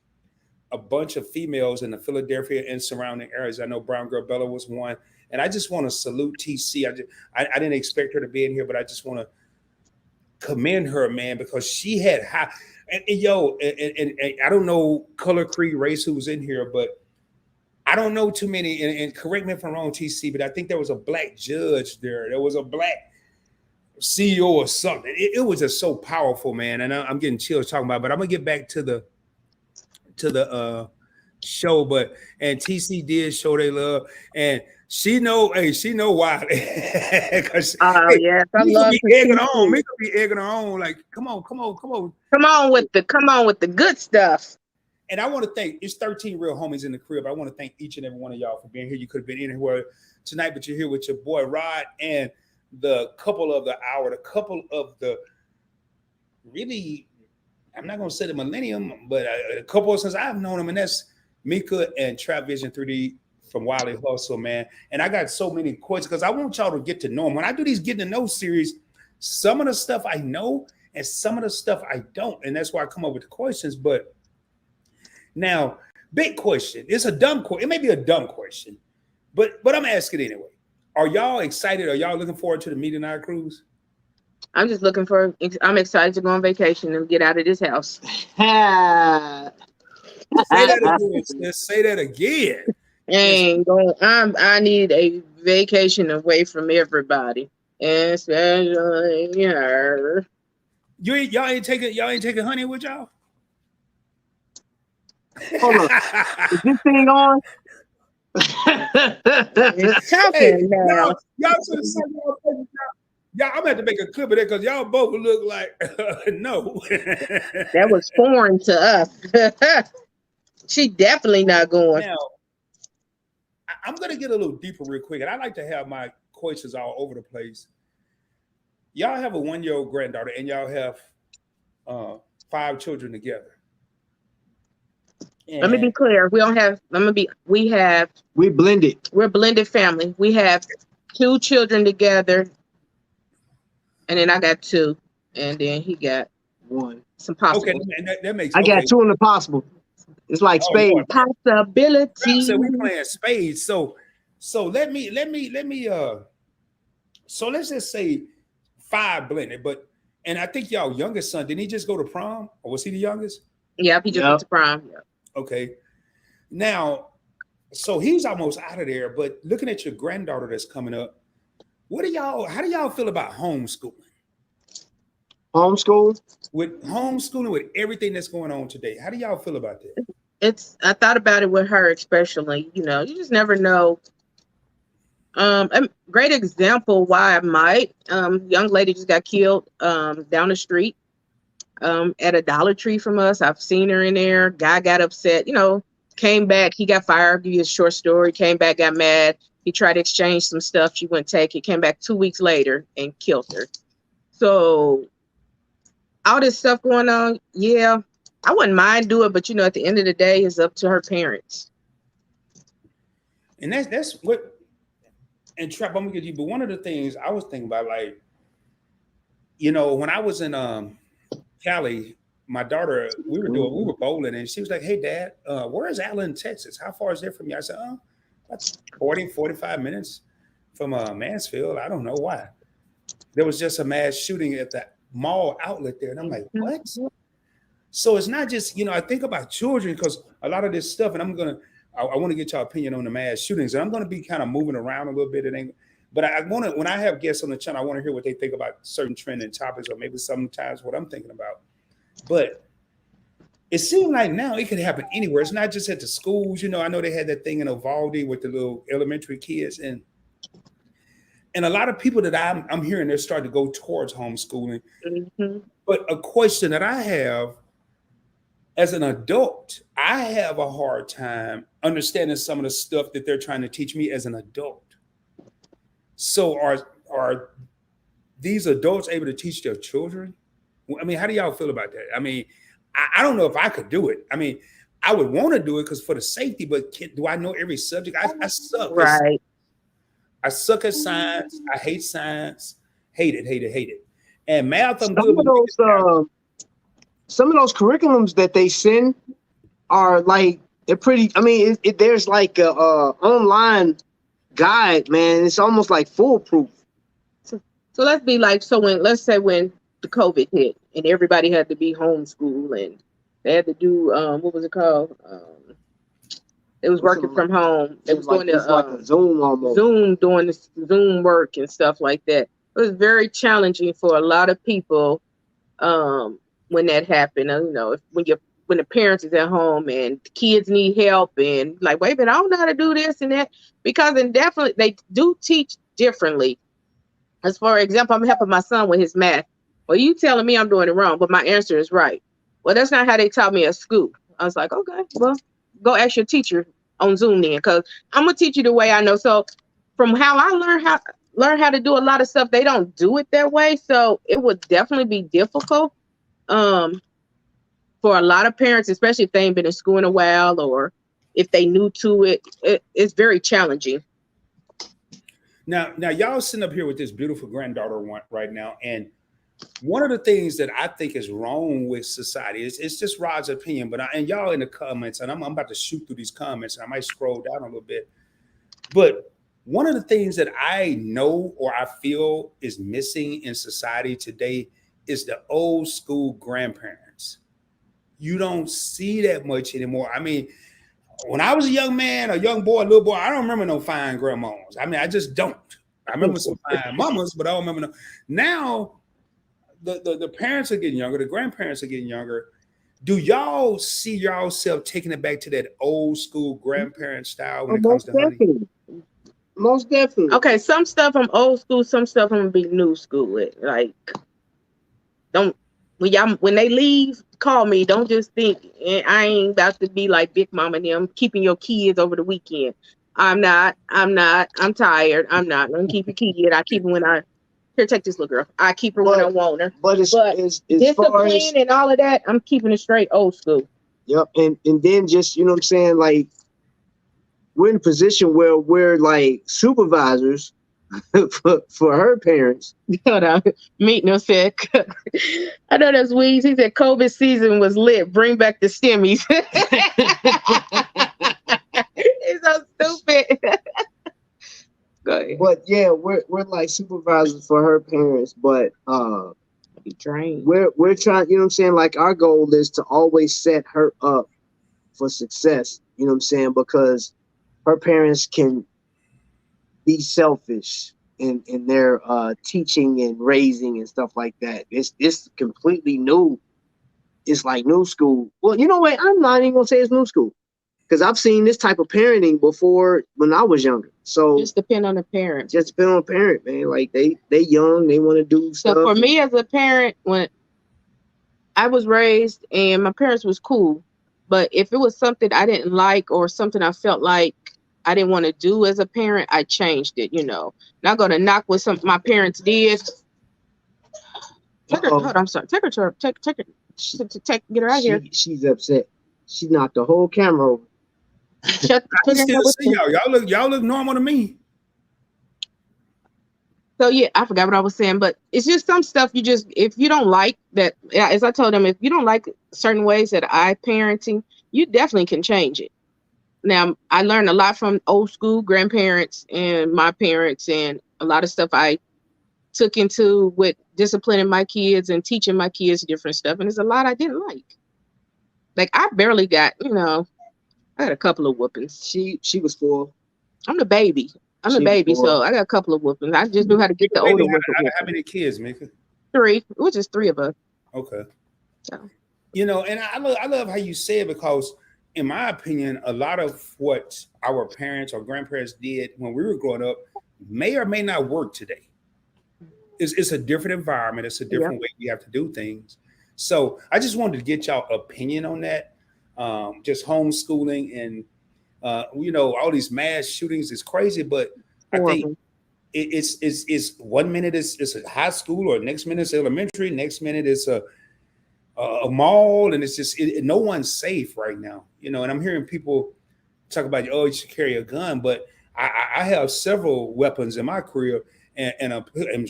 [SPEAKER 1] a bunch of females in the Philadelphia and surrounding areas. I know Brown Girl Bella was one, and I just want to salute TC. I didn't expect her to be in here, but I just want to commend her, man, because she had high. And I don't know color, creed, race who was in here, but I don't know too many. And correct me if I'm wrong, TC, but I think there was a black judge there. There was a black CEO or something. It was just so powerful, man. And I'm getting chills talking about it, but I'm gonna get back to the show. But and TC did show they love, and she know why. Yes,
[SPEAKER 3] I love
[SPEAKER 1] be egging on. Mika be egging her on, like, come on
[SPEAKER 3] with the good stuff.
[SPEAKER 1] And I want to thank, it's 13 real homies in the crib. I want to thank each and every one of y'all for being here. You could have been anywhere tonight, but you're here with your boy Rod and the couple of the hour, the couple of the really, I'm not going to say the millennium, but a couple since I've known them, and that's Mika and Trap Vision 3D from Wiley Hustle, man. And I got so many questions because I want y'all to get to know them. When I do these Get to Know series, some of the stuff I know and some of the stuff I don't. And that's why I come up with the questions. But now, big question. It's a dumb question. It may be a dumb question, but I'm asking anyway. Are y'all excited? Are y'all looking forward to the Meet and Eye cruise?
[SPEAKER 3] I'm excited to go on vacation and get out of this house.
[SPEAKER 1] Say that again. Let's say that again.
[SPEAKER 3] I need a vacation away from everybody, especially her.
[SPEAKER 1] Y'all ain't taking honey with y'all?
[SPEAKER 2] Hold on. Is this thing on?
[SPEAKER 3] It's talking now.
[SPEAKER 1] Y'all should have said y'all. I'm gonna have to make a clip of that because y'all both look like no.
[SPEAKER 3] That was foreign to us. She definitely not going.
[SPEAKER 1] Now, I'm gonna get a little deeper real quick, and I like to have my questions all over the place. Y'all have a 1-year-old granddaughter, and y'all have 5 children together. And
[SPEAKER 3] let me be clear.
[SPEAKER 2] We blended.
[SPEAKER 3] We're a blended family. We have 2 children together, and then I got 2, and then he got 1. Some possible.
[SPEAKER 1] Okay, that makes.
[SPEAKER 2] I got 2 in the possible. It's like spades.
[SPEAKER 3] Possibility.
[SPEAKER 1] So we playing spades. So let me. So let's just say 5 blended, and I think y'all youngest son, didn't he just go to prom, or was he the youngest?
[SPEAKER 3] Yep, he just went to prom. Yep.
[SPEAKER 1] Okay. Now, so he's almost out of there, but looking at your granddaughter that's coming up, how do y'all feel about homeschooling? With homeschooling, with everything that's going on today, how do y'all feel about that?
[SPEAKER 3] I thought about it with her, especially, you just never know. A great example why I might, young lady just got killed down the street at a Dollar Tree from us. I've seen her in there. Guy got upset, came back. He got fired. Give you a short story. Came back, got mad. He tried to exchange some stuff. She wouldn't take it. Came back 2 weeks later and killed her. So all this stuff going on, yeah, I wouldn't mind doing it, but at the end of the day, it's up to her parents.
[SPEAKER 1] And that's what. And Trap, I'm gonna get you. But one of the things I was thinking about, like, when I was in Cali, my daughter, we were bowling, and she was like, "Hey, Dad, where is Allen, Texas? How far is it from you?" I said, "Oh, that's 45 minutes from Mansfield. I don't know why." There was just a mass shooting at the mall outlet there, and I'm like, "What?" So it's not just, I think about children because a lot of this stuff, and I want to get your opinion on the mass shootings, and I'm going to be kind of moving around a little bit. But I want to, when I have guests on the channel, I want to hear what they think about certain trending topics, or maybe sometimes what I'm thinking about. But it seems like now it could happen anywhere. It's not just at the schools. I know they had that thing in Uvalde with the little elementary kids, and a lot of people that I'm hearing they're starting to go towards homeschooling.
[SPEAKER 3] Mm-hmm.
[SPEAKER 1] But a question that I have as an adult, I have a hard time understanding some of the stuff that they're trying to teach me as an adult. So are these adults able to teach their children? I mean, how do y'all feel about that? I mean, I don't know if I could do it. I mean, I would want to do it because for the safety, but do I know every subject? I suck.
[SPEAKER 3] Right.
[SPEAKER 1] I suck at science. I hate science. Hate it. And math, I'm good.
[SPEAKER 2] Some of those curriculums that they send are like, they're pretty. I mean, there's like a online guide, man. It's almost like foolproof.
[SPEAKER 3] So let's be like, let's say when the COVID hit and everybody had to be homeschooled and they had to do what was it called? It was working from home. It was doing like a Zoom almost. Doing the Zoom work and stuff like that. It was very challenging for a lot of people when that happened. When the parents is at home and the kids need help and like, wait a minute, I don't know how to do this and that, because then definitely they do teach differently. As for example, I'm helping my son with his math. Well, you telling me I'm doing it wrong, but my answer is right. Well, that's not how they taught me at school. I was like, okay, well, go ask your teacher on Zoom then, because I'm gonna teach you the way I know. So from how I learn how to do a lot of stuff, they don't do it that way. So it would definitely be difficult for a lot of parents, especially if they ain't been in school in a while or if they new to it. It's very challenging.
[SPEAKER 1] Now y'all sitting up here with this beautiful granddaughter right now, and one of the things that I think is wrong with society it's just Rod's opinion, and y'all in the comments, and I'm about to shoot through these comments, and I might scroll down a little bit. But one of the things that I know or I feel is missing in society today is the old school grandparents. You don't see that much anymore. I mean, when I was a young man, a young boy, a little boy, I don't remember no fine grandmas. I mean, I just don't. I remember some fine mamas, but I don't remember no. Now, the parents are getting younger, the grandparents are getting younger. Do y'all see yourself taking it back to that old school grandparent style when it comes to honey?
[SPEAKER 2] Most definitely.
[SPEAKER 3] Okay, some stuff I'm old school, some stuff I'm gonna be new school with. Like, when they leave, call me. Don't just think I ain't about to be like Big Mama and them keeping your kids over the weekend. I'm not. I'm tired. I'm not gonna keep a kid. I keep it when here, take this little girl. I keep her when I want her. But discipline and all of that, I'm keeping it straight old school.
[SPEAKER 2] Yep. And then just, you know what I'm saying, like, we're in a position where we're like supervisors for her parents.
[SPEAKER 3] Hold on. Meetno said, I know that's Weeds. He said COVID season was lit. Bring back the stimmies. He's so stupid. Go ahead.
[SPEAKER 2] But yeah, we're like supervisors for her parents, but we're trying, you know what I'm saying? Like, our goal is to always set her up for success, you know what I'm saying? Because her parents can be selfish in their teaching and raising and stuff like that. It's completely new. It's like new school. Well, you know what? I'm not even gonna say it's new school, because I've seen this type of parenting before when I was younger. So
[SPEAKER 3] just depend on the parent.
[SPEAKER 2] Just depend on the parent, man. Like they young, they want to do stuff.
[SPEAKER 3] So for me as a parent, when I was raised and my parents was cool, but if it was something I didn't like or something I felt like I didn't want to do as a parent, I changed it, Not going to knock what my parents did. Take her, hold on, I'm sorry. Take her, get her out here.
[SPEAKER 2] She's upset. She knocked the whole camera over.
[SPEAKER 1] I can still see y'all. Y'all look normal to me.
[SPEAKER 3] So yeah, I forgot what I was saying, but it's just some stuff you just, if you don't like that, yeah, as I told them, if you don't like certain ways that I parenting, you definitely can change it. Now, I learned a lot from old school grandparents and my parents, and a lot of stuff I took into with disciplining my kids and teaching my kids different stuff. And there's a lot I didn't like. Like I barely got, I got a couple of whoopings.
[SPEAKER 2] She was 4.
[SPEAKER 3] I'm the baby. I'm the
[SPEAKER 2] She was
[SPEAKER 3] baby,
[SPEAKER 2] 4.
[SPEAKER 3] so I got a couple of whoopings. I just knew how to get the older
[SPEAKER 1] Baby,
[SPEAKER 3] ones.
[SPEAKER 1] how many kids, Mika?
[SPEAKER 3] 3, which is 3 of us.
[SPEAKER 1] Okay.
[SPEAKER 3] So.
[SPEAKER 1] And I love how you say it, because in my opinion, a lot of what our parents or grandparents did when we were growing up may or may not work today. It's a different environment. It's a different way we have to do things. So I just wanted to get y'all opinion on that. Just homeschooling and, all these mass shootings is crazy, but I think it's 1 minute it's a high school, or next minute it's elementary, next minute it's a mall, and it's just no one's safe right now, and I'm hearing people talk about, you should carry a gun, but I have several weapons in my career, and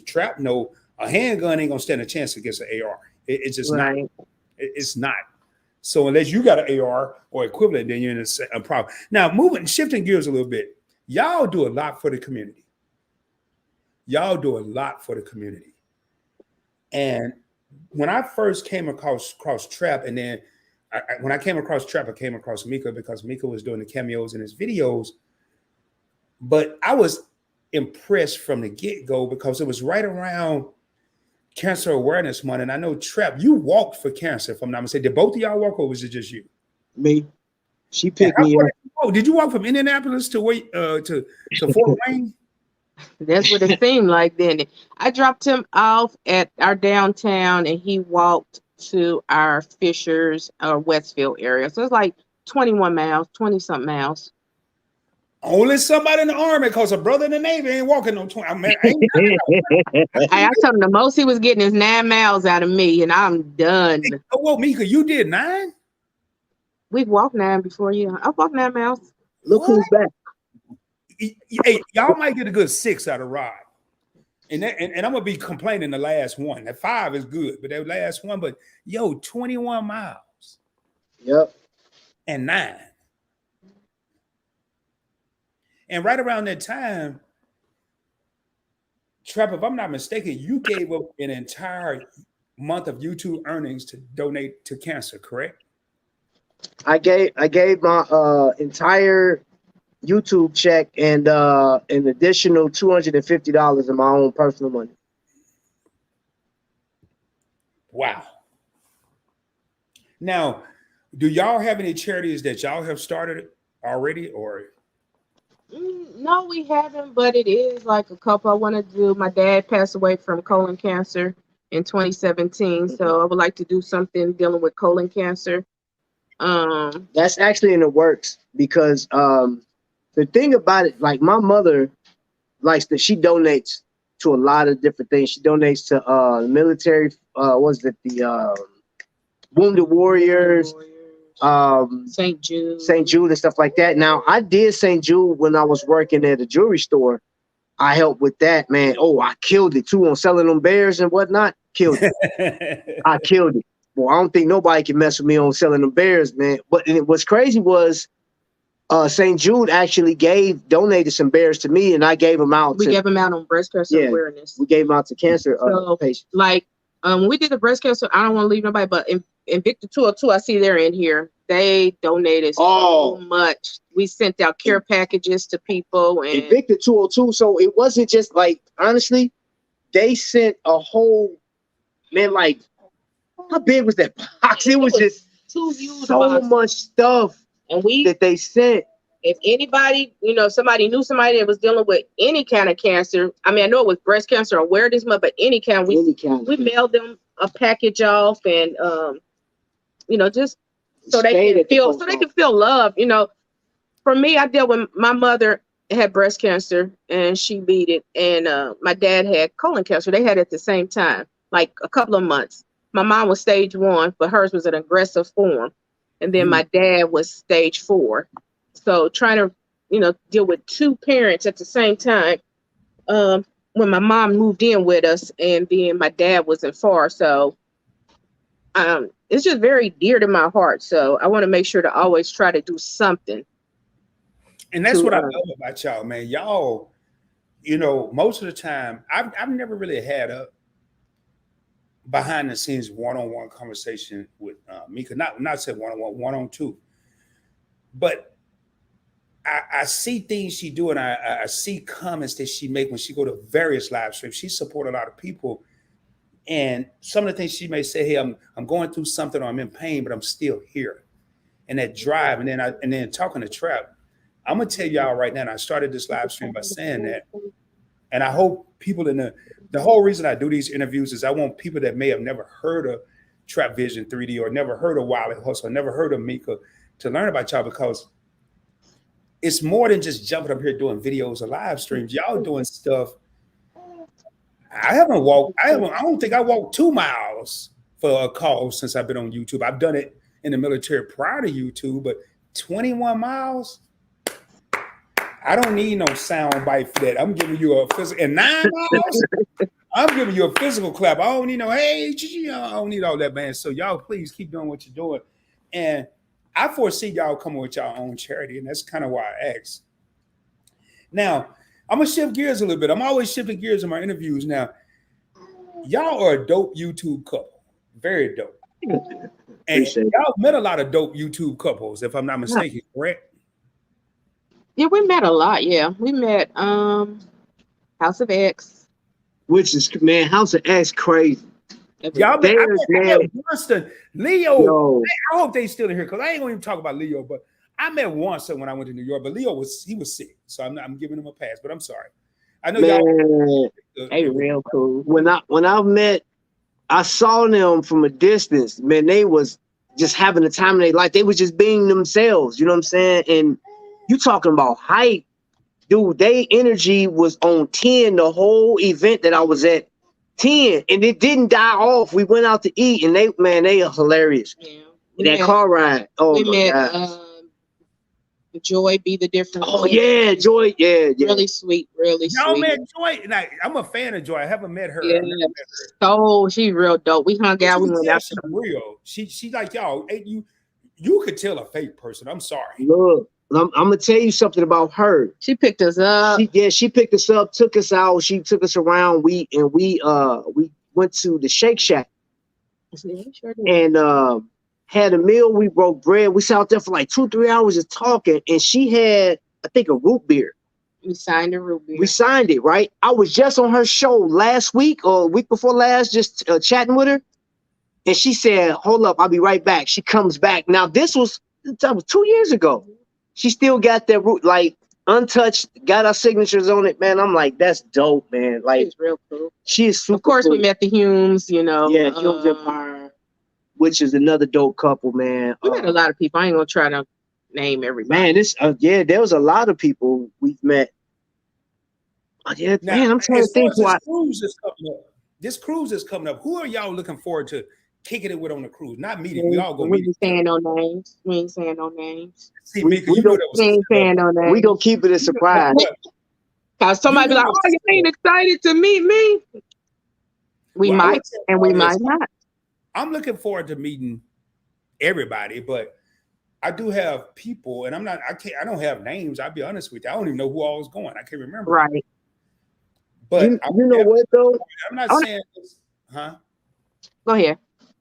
[SPEAKER 1] trap know a handgun ain't gonna stand a chance against an AR. It's just not. It's not. So unless you got an AR or equivalent, then you're in a problem. Now, shifting gears a little bit, y'all do a lot for the community. And when I first came across Trap, and then when I came across Trap, I came across Mika, because Mika was doing the cameos in his videos. But I was impressed from the get-go, because it was right around Cancer Awareness Month. And I know, Trap, you walked for cancer, if I'm not mistaken. Did both of y'all walk, or was it just you?
[SPEAKER 2] Me. She picked me up.
[SPEAKER 1] Oh, did you walk from Indianapolis to Fort Wayne?
[SPEAKER 3] That's what it seemed like then. I dropped him off at our downtown, and he walked to our Fishers or Westfield area. So it's like 21 miles, 20-something miles.
[SPEAKER 1] Only somebody in the Army, because a brother in the Navy ain't walking no 20.
[SPEAKER 3] I told him the most he was getting is 9 miles out of me, and I'm done.
[SPEAKER 1] Oh, well, Mika, you did 9?
[SPEAKER 3] We've walked 9 before, yeah. I've walked 9 miles.
[SPEAKER 2] Look who's back.
[SPEAKER 1] Hey, y'all might get a good 6 out of Rod. And I'm gonna be complaining the last one. That 5 is good, but that last one, 21 miles.
[SPEAKER 2] Yep.
[SPEAKER 1] And 9. And right around that time, Trap, if I'm not mistaken, you gave up an entire month of YouTube earnings to donate to cancer, correct?
[SPEAKER 2] I gave my entire YouTube check and an additional $250 in my own personal money.
[SPEAKER 1] Wow. Now, do y'all have any charities that y'all have started already, or?
[SPEAKER 3] No, we haven't, but it is like a couple I want to do. My dad passed away from colon cancer in 2017, so I would like to do something dealing with colon cancer.
[SPEAKER 2] That's actually in the works, because the thing about it, like my mother she donates to a lot of different things. She donates to the military, the Wounded Warriors,
[SPEAKER 3] St. Jude
[SPEAKER 2] and stuff like that. Now, I did St. Jude when I was working at a jewelry store. I helped with that, man. Oh, I killed it too on selling them bears and whatnot. Killed it. I killed it. Well, I don't think nobody can mess with me on selling them bears, man. But what's crazy was St. Jude actually donated some bears to me, and I gave them out.
[SPEAKER 3] We gave them out on breast cancer awareness.
[SPEAKER 2] We gave them out to cancer patients.
[SPEAKER 3] Like when we did the breast cancer, I don't want to leave nobody, but Invicta 202, I see they're in here. They donated so much. We sent out care packages to people. And
[SPEAKER 2] Invicta 202, so it wasn't just like, honestly, they sent a whole, man, like, how big was that box? It was just so much stuff that they sent.
[SPEAKER 3] If anybody, somebody knew somebody that was dealing with any kind of cancer, I mean, I know it was breast cancer awareness month, but any kind, we mailed them a package off, and just so they can feel love. For me, I dealt with my mother had breast cancer and she beat it, and my dad had colon cancer. They had it at the same time, like a couple of months. My mom was stage 1, but hers was an aggressive form, and then my dad was stage 4. So trying to deal with 2 parents at the same time. One when my mom moved in with us, and then my dad wasn't far, so it's just very dear to my heart. So I want to make sure to always try to do something.
[SPEAKER 1] And that's what I love about y'all, man. Y'all, you know, most of the time, I've never really had a behind the scenes one-on-one conversation with Mika. Not say one-on-one, one-on-two. But I see things she do, and I see comments that she make when she go to various live streams. She support a lot of people, and some of the things she may say, "Hey, I'm going through something, or I'm in pain, but I'm still here," and that drive. And then talking to Trap, I'm gonna tell y'all right now. And I started this live stream by saying that, and I hope people in the whole reason I do these interviews is I want people that may have never heard of Trap Vision 3D or never heard of Wiley Hustle, or never heard of Mika, to learn about y'all, because it's more than just jumping up here doing videos or live streams. Y'all doing stuff. I don't think I walked 2 miles for a cause since I've been on YouTube. I've done it in the military prior to YouTube, but 21 miles. I don't need no sound bite for that. I'm giving you a physical, and 9 miles. I'm giving you a physical clap. I don't need no, hey, I don't need all that, man. So y'all please keep doing what you're doing. And I foresee y'all coming with y'all own charity, and that's kind of why I asked. Now, I'm gonna shift gears a little bit. I'm always shifting gears in my interviews. Now, y'all are a dope YouTube couple, very dope, and y'all met a lot of dope YouTube couples, if I'm not mistaken, correct?
[SPEAKER 3] Yeah, we met a lot. Yeah, we met House of X,
[SPEAKER 2] which is, man, House of X crazy.
[SPEAKER 1] Y'all met Winston, Leo. Yo. I hope they still in here, because I ain't gonna even talk about Leo, but I met Winston when I went to New York, but Leo was sick, so I'm giving him a pass. But I'm sorry. I know y'all.
[SPEAKER 3] They real cool.
[SPEAKER 2] When I met, I saw them from a distance. Man, they was just having the time of their life. They was just being themselves. You know what I'm saying? And you talking about hype, dude? They energy was on 10 the whole event that I was at. 10, and it didn't die off. We went out to eat, and they are hilarious. Yeah, car ride. Oh, we met
[SPEAKER 3] Joy Be the Difference.
[SPEAKER 2] Oh yeah, Joy. Yeah.
[SPEAKER 3] Really sweet, really
[SPEAKER 1] y'all
[SPEAKER 3] sweet.
[SPEAKER 1] Met Joy, and I'm a fan of Joy. I haven't met her.
[SPEAKER 3] Yeah. So she's real dope. We hung out. We went out.
[SPEAKER 1] She's real. She like y'all. You could tell a fake person. I'm sorry.
[SPEAKER 2] Look. I'm gonna tell you something about her.
[SPEAKER 3] She picked us up.
[SPEAKER 2] She picked us up, took us out. She took us around. We went to the Shake Shack, and had a meal. We broke bread. We sat out there for like 2-3 hours just talking. And she had, I think, a root beer.
[SPEAKER 3] We signed a root beer.
[SPEAKER 2] We signed it, right? I was just on her show last week or week before last, just chatting with her, and she said, "Hold up, I'll be right back." She comes back. Now that was 2 years ago. She still got that root, like, untouched, got our signatures on it, man. I'm like, that's dope, man. Like,
[SPEAKER 3] she's real cool.
[SPEAKER 2] She is super
[SPEAKER 3] Of course,
[SPEAKER 2] cool.
[SPEAKER 3] We met the Humes, you know.
[SPEAKER 2] Yeah, Humes Empire, which is another dope couple, man.
[SPEAKER 3] We met a lot of people. I ain't gonna try to name everybody.
[SPEAKER 2] Man, there was a lot of people we've met. Yeah, now, man, I'm trying to think why.
[SPEAKER 1] This cruise is coming up. Who are y'all looking forward to kicking it with on the cruise? Not meeting. We all go
[SPEAKER 3] meet.
[SPEAKER 1] We
[SPEAKER 3] ain't saying no names. We ain't saying no names.
[SPEAKER 1] See, Mika, you know that was
[SPEAKER 3] ain't saying no names.
[SPEAKER 2] We gonna keep it a surprise.
[SPEAKER 3] Cause somebody be like, "Oh, you ain't excited to meet me." We might, and we might not.
[SPEAKER 1] I'm looking forward to meeting everybody, but I do have people, and I don't have names. I'll be honest with you. I don't even know who all was going. I can't remember.
[SPEAKER 3] Right.
[SPEAKER 2] But you know what though?
[SPEAKER 1] I'm not saying this, huh?
[SPEAKER 3] Go ahead.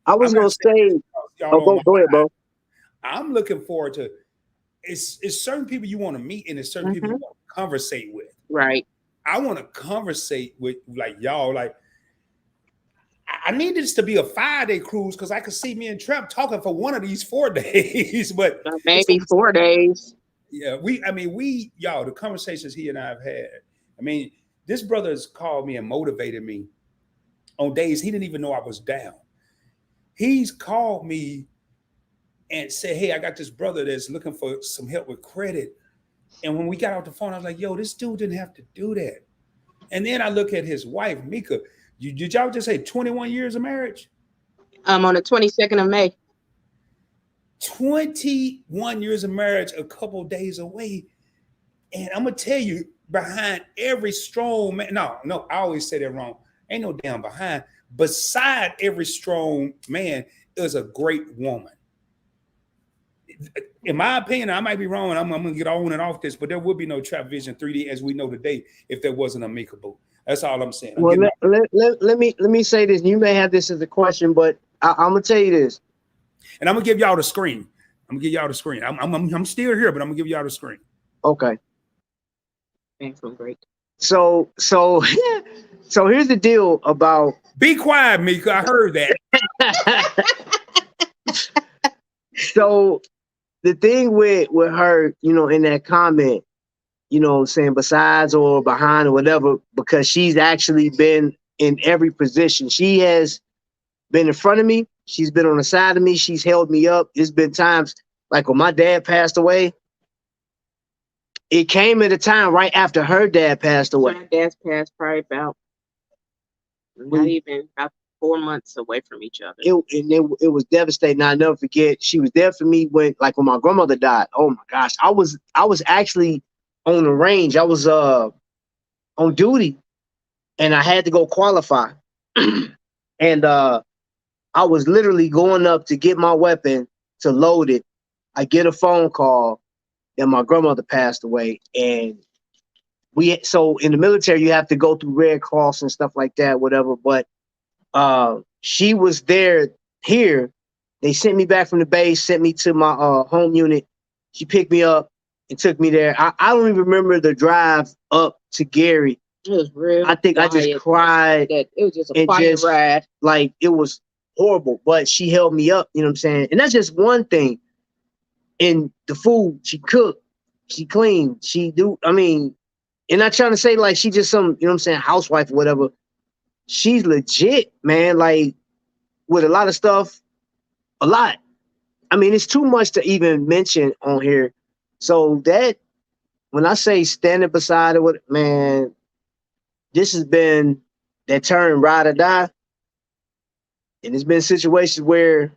[SPEAKER 2] I was gonna say, go ahead, bro.
[SPEAKER 1] I'm looking forward to it's certain people you want to meet, and it's certain people you want to conversate with.
[SPEAKER 3] Right.
[SPEAKER 1] I want to conversate with like y'all. Like, I need this to be a 5-day cruise because I could see me and Trump talking for one of these 4 days, but
[SPEAKER 3] maybe 4 days.
[SPEAKER 1] Yeah, y'all, the conversations he and I have had. I mean, this brother has called me and motivated me on days he didn't even know I was down. He's called me and said, "Hey, I got this brother that's looking for some help with credit." And when we got off the phone, I was like, "Yo, this dude didn't have to do that." And then I look at his wife, Mika. Did y'all just say 21 years of marriage?
[SPEAKER 3] On the 22nd of May.
[SPEAKER 1] 21 years of marriage, a couple days away. And I'm going to tell you, behind every strong man. No, I always say that wrong. Ain't no damn behind. Beside every strong man is a great woman. In my opinion, I might be wrong, and I'm going to get on and off this, but there would be no Trap Vision 3D as we know today if there wasn't Amicable. That's all I'm saying.
[SPEAKER 2] Well, let me say this. You may have this as a question, but I'm gonna tell you this.
[SPEAKER 1] And I'm gonna give y'all the screen. I'm still here, but I'm gonna give y'all the screen.
[SPEAKER 2] Okay.
[SPEAKER 3] Thanks, so great.
[SPEAKER 2] So here's the deal about.
[SPEAKER 1] Be quiet, Mika. I heard that.
[SPEAKER 2] So the thing with her, in that comment, saying besides or behind or whatever, because she's actually been in every position. She has been in front of me. She's been on the side of me. She's held me up. There's been times like when my dad passed away. It came at a time right after her dad passed away.
[SPEAKER 3] My dad's passed probably about not even about 4 months away from each other.
[SPEAKER 2] It was devastating. I'll never forget. She was there for me when my grandmother died. Oh my gosh. I was actually on the range. I was on duty and I had to go qualify. And I was literally going up to get my weapon to load it. I get a phone call that my grandmother passed away. And so in the military, you have to go through Red Cross and stuff like that, whatever. But she was here. They sent me back from the base, sent me to my home unit. She picked me up and took me there. I don't even remember the drive up to Gary.
[SPEAKER 3] It was real.
[SPEAKER 2] I think I just cried.
[SPEAKER 3] It was just a quiet ride.
[SPEAKER 2] Like, it was horrible, but she held me up, you know what I'm saying? And that's just one thing. And the food, she cooked, she cleaned, and not trying to say like she just some, you know what I'm saying, housewife or whatever. She's legit, man, like with a lot of stuff, a lot. I mean, it's too much to even mention on here. So that, when I say standing beside her, man, this has been that term ride or die. And there's been situations where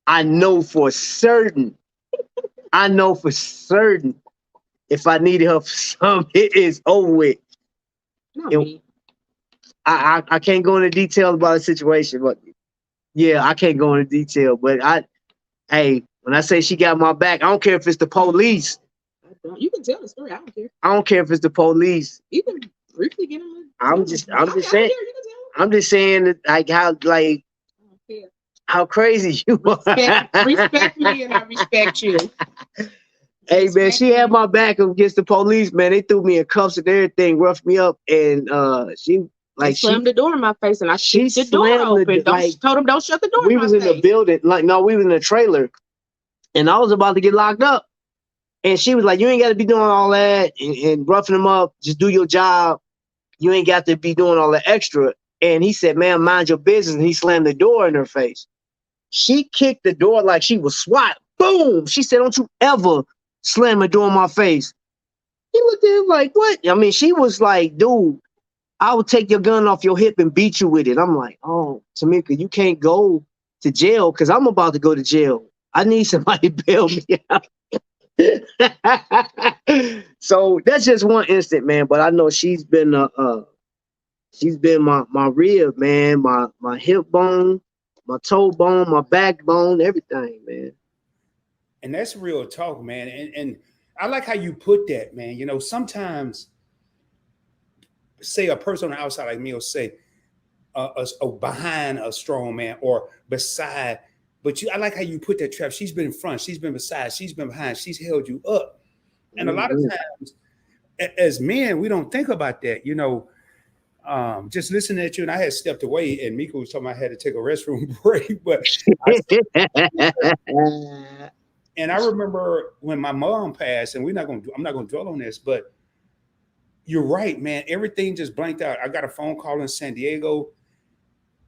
[SPEAKER 2] I know for certain, if I needed her for something, it is over with. I can't go into detail about the situation, but yeah, I can't go into detail. But when I say she got my back, I don't care if it's the police.
[SPEAKER 3] You can tell the story. I don't care.
[SPEAKER 2] I don't care if it's the police.
[SPEAKER 3] You can briefly get them.
[SPEAKER 2] I'm just saying. I'm just saying that, how crazy you are.
[SPEAKER 3] Respect me and I respect you.
[SPEAKER 2] Hey man, she had my back against the police, man. They threw me in cuffs and everything, roughed me up, and she
[SPEAKER 3] slammed the door in my face, and I kicked the door open. Told him don't shut the door.
[SPEAKER 2] We was in the building, we was in a trailer, and I was about to get locked up, and she was like, "You ain't got to be doing all that and roughing them up. Just do your job. You ain't got to be doing all that extra." And he said, "Man, mind your business," and he slammed the door in her face. She kicked the door like she was SWAT. Boom! She said, "Don't you ever slam a door in my face." He looked at him like, what? I mean, she was like, "Dude, I will take your gun off your hip and beat you with it." I'm like, "Oh, Tamika, you can't go to jail because I'm about to go to jail. I need somebody to bail me out." So that's just one instant, man. But I know she's been my rib, man, my hip bone, my toe bone, my backbone, everything, man.
[SPEAKER 1] And that's real talk, man. And I like how you put that, man. You know, sometimes, say a person on the outside like me will say, behind a strong man or beside. But I like how you put that, Trap. She's been in front, she's been beside, she's been behind, she's held you up. And a lot of times, as men, we don't think about that. You know, just listening at you, and I had stepped away, and Mika was talking about I had to take a restroom break. But and I remember when my mom passed, and I'm not gonna dwell on this, but you're right, man. Everything just blanked out. I got a phone call in San Diego,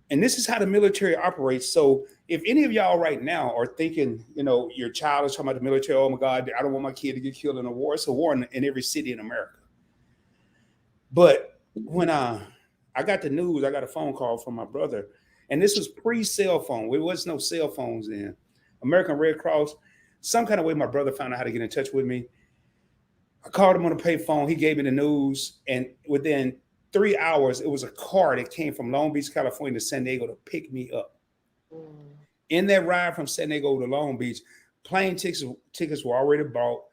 [SPEAKER 1] and this is how the military operates. So if any of y'all right now are thinking, you know, your child is talking about the military, oh my God, I don't want my kid to get killed in a war. It's a war in every city in America. But when I got the news, I got a phone call from my brother, and this was pre-cell phone. There was no cell phones then. American Red Cross, some kind of way my brother found out how to get in touch with me. I called him on the payphone. He gave me the news, and within 3 hours, it was a car that came from Long Beach, California to San Diego to pick me up. In that ride from San Diego to Long Beach, plane tickets were already bought,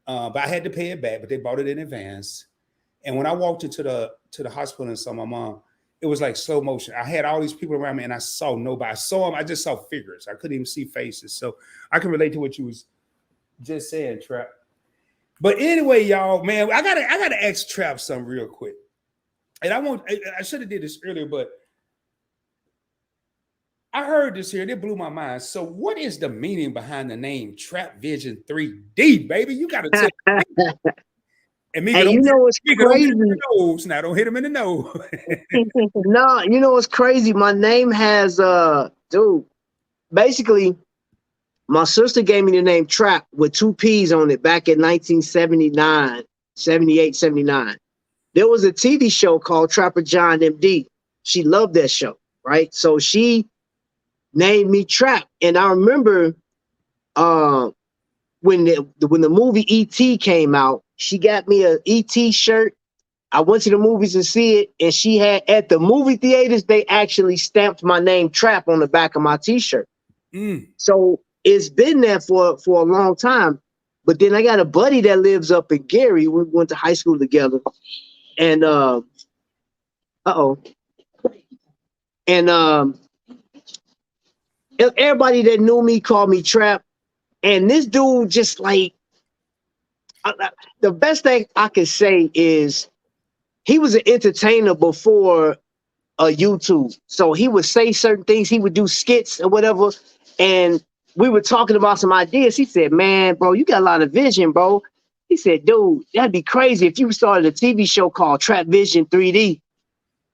[SPEAKER 1] but I had to pay it back. But they bought it in advance. And when I walked into the hospital and saw my mom, it was like slow motion. I had all these people around me, and I saw nobody. I saw them. I just saw figures. I couldn't even see faces. So I can relate to what you was just saying, Trap. But anyway, y'all, man, I gotta ask Trap something real quick. And I should have did this earlier, but I heard this here. It blew my mind. So what is the meaning behind the name Trap Vision 3D, baby? You got to tell me. And Mika,
[SPEAKER 2] Hey, you know what's crazy?
[SPEAKER 1] Now don't hit him in the nose.
[SPEAKER 2] No, you know what's crazy? My name has dude. Basically, my sister gave me the name Trap with 2 P's on it back in 1979, 78, 79. There was a TV show called Trapper John MD. She loved that show, right? So she named me Trap. And I remember when the movie E.T. came out, she got me a E.T. shirt. I went to the movies to see it, and she had at the movie theaters, they actually stamped my name Trap on the back of my t-shirt. So it's been there for a long time. But then I got a buddy that lives up in Gary. We went to high school together. And everybody that knew me called me Trap. And this dude just like, the best thing I could say is he was an entertainer before YouTube. So he would say certain things. He would do skits or whatever. And we were talking about some ideas. He said, man, bro, you got a lot of vision, bro. He said, dude, that'd be crazy if you started a TV show called Trap Vision 3D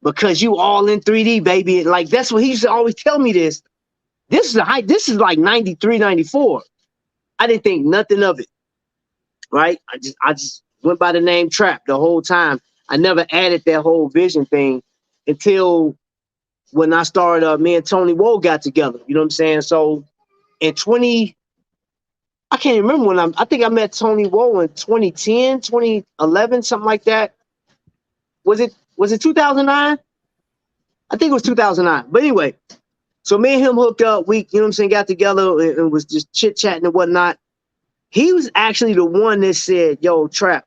[SPEAKER 2] because you all in 3D, baby. And like, that's what he used to always tell me this. This is like 93, 94. I didn't think nothing of it, right? I just went by the name Trap the whole time. I never added that whole vision thing until when I started, me and Tony Woe got together. You know what I'm saying? So in I can't remember when I think I met Tony Woe in 2010, 2011, something like that. Was it 2009? I think it was 2009. But anyway, so me and him hooked up. We, you know what I'm saying, got together and was just chit-chatting and whatnot. He was actually the one that said, yo, Trap,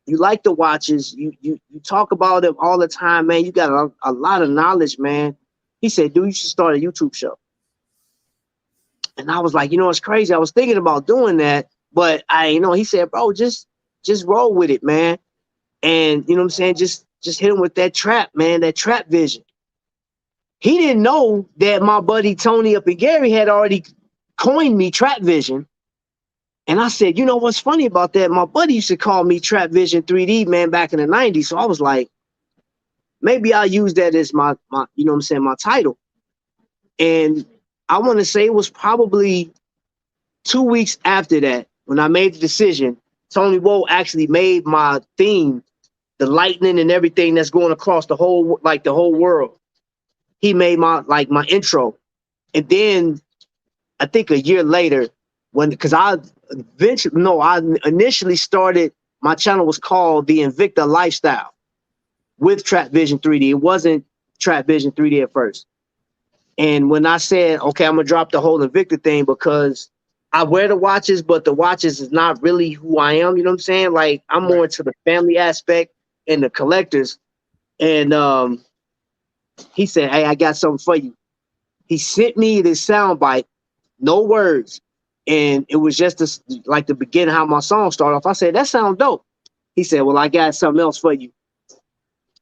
[SPEAKER 2] you like the watches. You talk about them all the time, man. You got a lot of knowledge, man. He said, dude, you should start a YouTube show. And I was like, you know, it's crazy. I was thinking about doing that, but he said, bro, just roll with it, man. And you know what I'm saying? Just hit him with that trap, man, that trap vision. He didn't know that my buddy Tony up in Gary had already coined me Trap Vision. And I said, you know what's funny about that? My buddy used to call me Trap Vision 3D, man, back in the 90s. So I was like, maybe I'll use that as my you know what I'm saying, my title. And I want to say it was probably 2 weeks after that when I made the decision. Tony Woe actually made my theme, the lightning and everything that's going across the whole world. He made my intro. And then I think a year later, I initially started, my channel was called The Invicta Lifestyle with Trap Vision 3D. It wasn't Trap Vision 3D at first. And when I said, okay, I'm gonna drop the whole Invicta thing because I wear the watches, but the watches is not really who I am. You know what I'm saying? Like, I'm more into the family aspect and the collectors. And he said, hey, I got something for you. He sent me this soundbite, no words. And it was just like the beginning, how my song started off. I said, that sounds dope. He said, well, I got something else for you.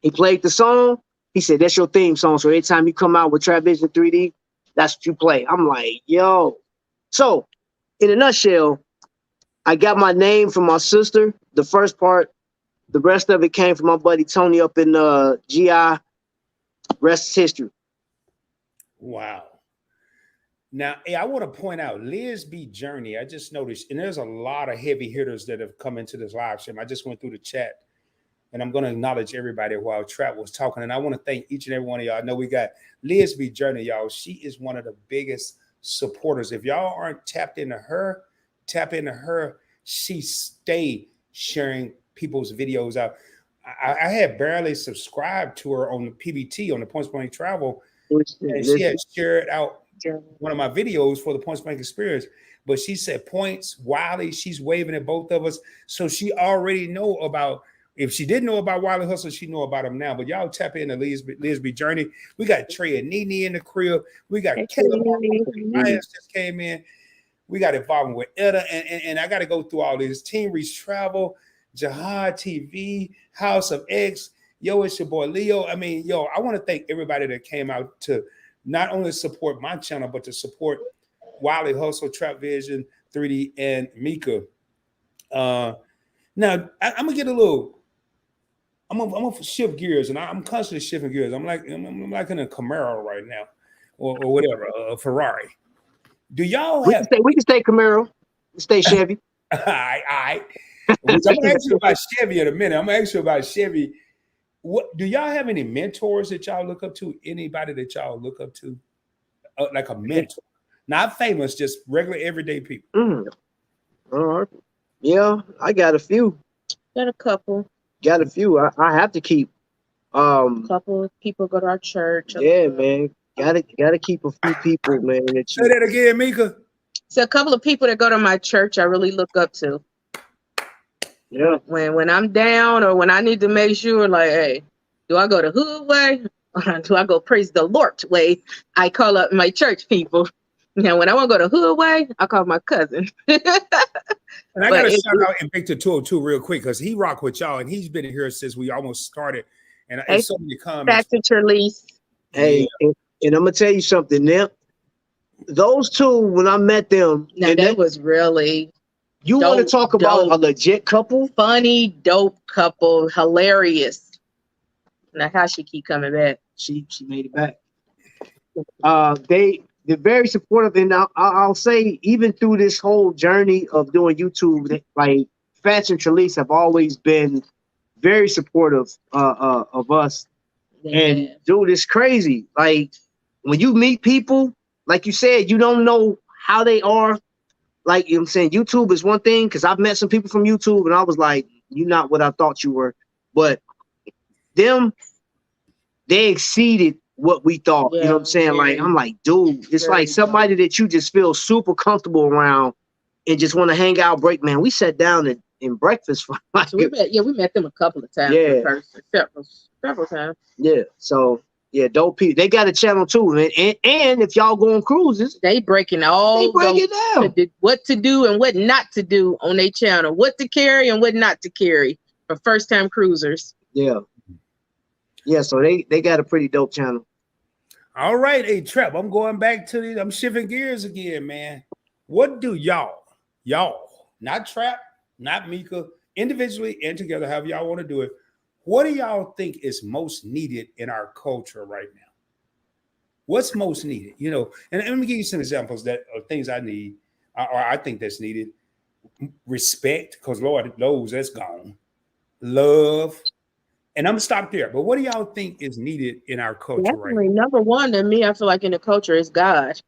[SPEAKER 2] He played the song. He said, that's your theme song. So every time you come out with Trap Vision 3D, that's what you play. I'm like, yo. So in a nutshell, I got my name from my sister, the first part. The rest of it came from my buddy Tony up in GI. Rest is history.
[SPEAKER 1] Wow. Now, I want to point out Liz B. Journey. I just noticed, and there's a lot of heavy hitters that have come into this live stream. I just went through the chat, and I'm going to acknowledge everybody while Trap was talking. And I want to thank each and every one of y'all. I know we got Liz B. Journey, y'all. She is one of the biggest supporters. If y'all aren't tapped into her, tap into her. She stay sharing people's videos out. I had barely subscribed to her on the PBT, on the Points Blank Travel, and she had shared out one of my videos for the Points Blank Experience. But she said Points, Wiley, she's waving at both of us. So she already know about, if she didn't know about Wiley Hustle, she know about him now. But y'all tap into Lisby Journey. We got Trey and Nene in the crib. We got Caleb just came in. We got involvement with Etta. And I got to go through all this. Team Reach Travel, Jihad TV, House of X. Yo, it's your boy Leo. I mean, yo, I want to thank everybody that came out to not only support my channel, but to support Wiley Hustle, Trap Vision, 3D, and Mika. Now, I'm gonna get a little. I'm gonna shift gears, and I'm constantly shifting gears. I'm like in a Camaro right now, or whatever, a Ferrari. Do y'all have?
[SPEAKER 2] We can stay Camaro, stay Chevy.
[SPEAKER 1] All right. I'm gonna ask you about Chevy in a minute. I'm gonna ask you about Chevy. What do y'all have any mentors that y'all look up to? Anybody that y'all look up to, like a mentor? Not famous, just regular everyday people.
[SPEAKER 2] Yeah, I got a few.
[SPEAKER 3] Got a couple.
[SPEAKER 2] Got a few. I have to keep.
[SPEAKER 3] Couple of people go to our church.
[SPEAKER 2] Yeah, man. Gotta keep a few people, man.
[SPEAKER 1] Say that again, Mika.
[SPEAKER 3] So a couple of people that go to my church, I really look up to.
[SPEAKER 2] Yeah.
[SPEAKER 3] When I'm down or when I need to make sure, like, hey, do I go the hood way or do I go praise the Lord way? I call up my church people. Now, when I want to go the hood way, I call my cousin.
[SPEAKER 1] And I got to shout out Invicta 202 real quick because he rock with y'all and he's been here since we almost started. And so many comments.
[SPEAKER 3] Back to Charlize.
[SPEAKER 2] Hey, and I'm gonna tell you something. Those two, when I met them,
[SPEAKER 3] now that was really.
[SPEAKER 2] You want to talk about a legit couple?
[SPEAKER 3] Funny, dope couple, hilarious. Now how she keep coming back?
[SPEAKER 2] She made it back. They're very supportive, and I'll say even through this whole journey of doing YouTube, like Fats and Trelise have always been very supportive of us. Yeah. And dude, it's crazy. Like when you meet people, like you said, you don't know how they are. Like, you know what I'm saying? YouTube is one thing, because I've met some people from YouTube, and I was like, you're not what I thought you were. But they exceeded what we thought. Yeah, you know what I'm saying? Yeah. Like, I'm like, dude, it's like somebody that you just feel super comfortable around and just want to hang out, break. Man, we sat down and breakfast for like,
[SPEAKER 3] so we met them a couple of times in person, several times.
[SPEAKER 2] Yeah, so yeah, dope people. They got a channel too, man. And if y'all go on cruises,
[SPEAKER 3] they break it down. What to do and what not to do on their channel. What to carry and what not to carry for first time cruisers.
[SPEAKER 2] Yeah. Yeah, so they got a pretty dope channel.
[SPEAKER 1] All right, hey Trap, I'm going back to I'm shifting gears again, man. What do y'all, not Trap, not Mika, individually and together, however y'all want to do it, what do y'all think is most needed in our culture right now? What's most needed? You know, and let me give you some examples of things I need, or I think that's needed. Respect, because Lord knows that's gone. Love. And I'm gonna stop there. But what do y'all think is needed in our culture right now?
[SPEAKER 3] Number one to me, I feel like in the culture is God.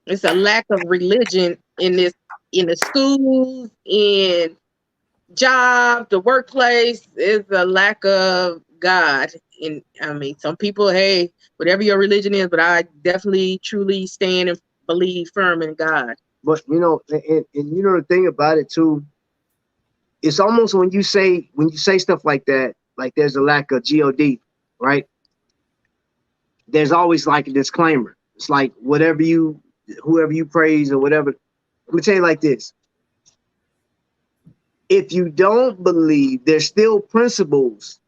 [SPEAKER 3] It's a lack of religion in the schools, in job, the workplace, is a lack of God. And I mean, some people, hey, whatever your religion is, but I definitely truly stand and believe firm in God.
[SPEAKER 2] But you know, and you know the thing about it too, it's almost when you say stuff like that, like there's a lack of God, right? There's always like a disclaimer. It's like whoever you praise or whatever. Let me tell you like this. If you don't believe, there's still principles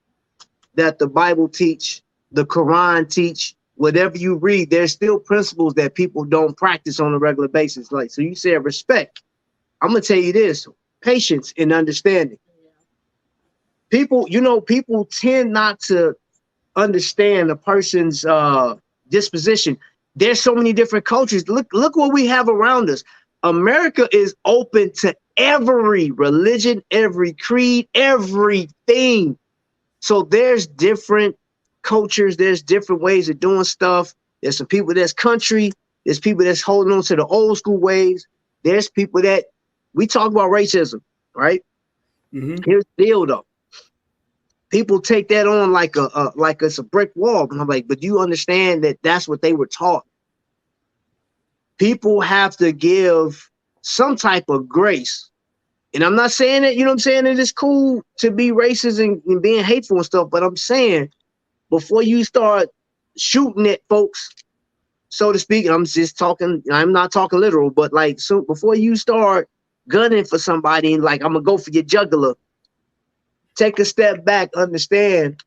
[SPEAKER 2] that the Bible teach, the Quran teach, whatever you read, there's still principles that people don't practice on a regular basis. Like, so you said respect. I'm going to tell you this, patience and understanding. People tend not to understand a person's disposition. There's so many different cultures. Look what we have around us. America is open to every religion, every creed, everything. So there's different cultures. There's different ways of doing stuff. There's some people that's country. There's people that's holding on to the old school ways. There's people that we talk about racism, right? Here's the deal, though. People take that on like like it's a brick wall, and I'm like, but you understand that that's what they were taught. People have to give some type of grace, and I'm not saying that, you know what I'm saying, that it's cool to be racist and being hateful and stuff, but I'm saying before you start shooting at folks, so to speak, I'm just talking, I'm not talking literal, but like, so before you start gunning for somebody and like, I'm gonna go for your jugular, take a step back, understand,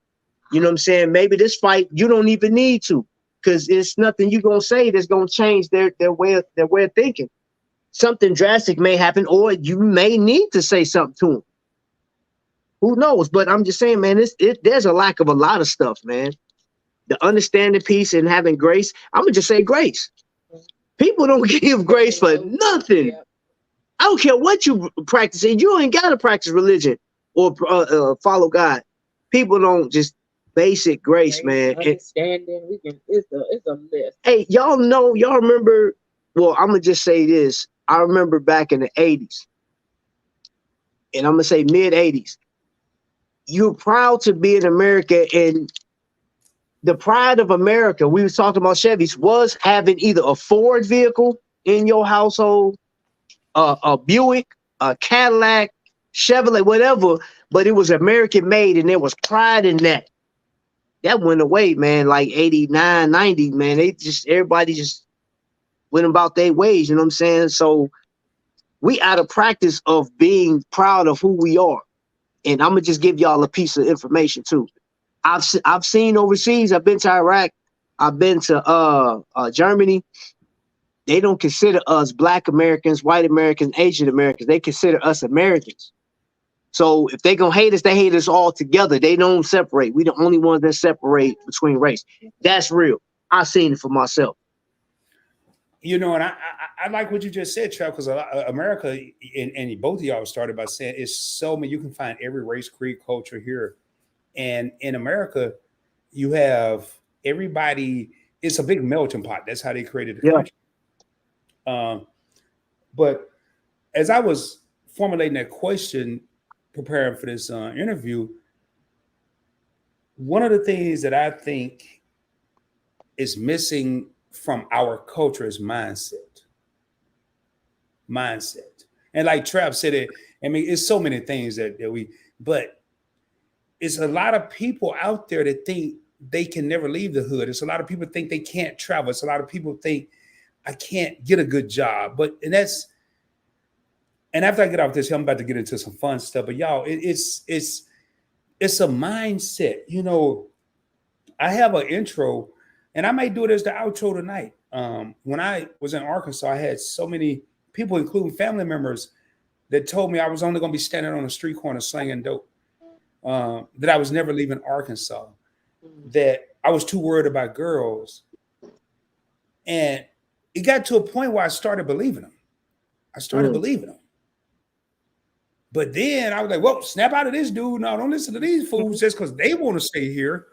[SPEAKER 2] you know what I'm saying, maybe this fight you don't even need to, because it's nothing you're gonna say that's gonna change their way of thinking. Something drastic may happen, or you may need to say something to them. Who knows? But I'm just saying, man, there's a lack of a lot of stuff, man. The understanding piece and having grace. I'm gonna just say grace. People don't give grace for nothing. I don't care what you practice. You ain't gotta practice religion or follow God. People don't just basic grace, man.
[SPEAKER 3] Understanding, it's a list.
[SPEAKER 2] Hey, y'all remember? Well, I'm gonna just say this. I remember back in the 80s, and I'm gonna say mid 80s. You're proud to be in America, and the pride of America, we was talking about Chevys, was having either a Ford vehicle in your household, a Buick, a Cadillac, Chevrolet, whatever, but it was American made, and there was pride in that. That went away, man, like 89, 90, man. Everybody just went about their ways, you know what I'm saying? So we out of practice of being proud of who we are. And I'm gonna just give y'all a piece of information too. I've seen overseas. I've been to Iraq. I've been to Germany. They don't consider us Black Americans, white Americans, Asian Americans. They consider us Americans. So if they gonna hate us, they hate us all together. They don't separate. We the only ones that separate between race. That's real. I've seen it for myself.
[SPEAKER 1] You know, and I like what you just said, Trev, because America, and both of y'all started by saying it's so many. You can find every race, creed, culture here. And in America, you have everybody. It's a big melting pot. That's how they created the country. But as I was formulating that question, preparing for this interview, one of the things that I think is missing from our culture is mindset. And like Trav said it, I mean, it's so many things but it's a lot of people out there that think they can never leave the hood. It's a lot of people think they can't travel. It's a lot of people think I can't get a good job. And after I get off this, I'm about to get into some fun stuff. But y'all, it's a mindset. You know, I have an intro, and I may do it as the outro tonight. When I was in Arkansas, I had so many people, including family members, that told me I was only going to be standing on a street corner slinging dope. That I was never leaving Arkansas, that I was too worried about girls. And it got to a point where I started believing them. But then I was like, well, snap out of this dude. No, don't listen to these fools just because they want to stay here.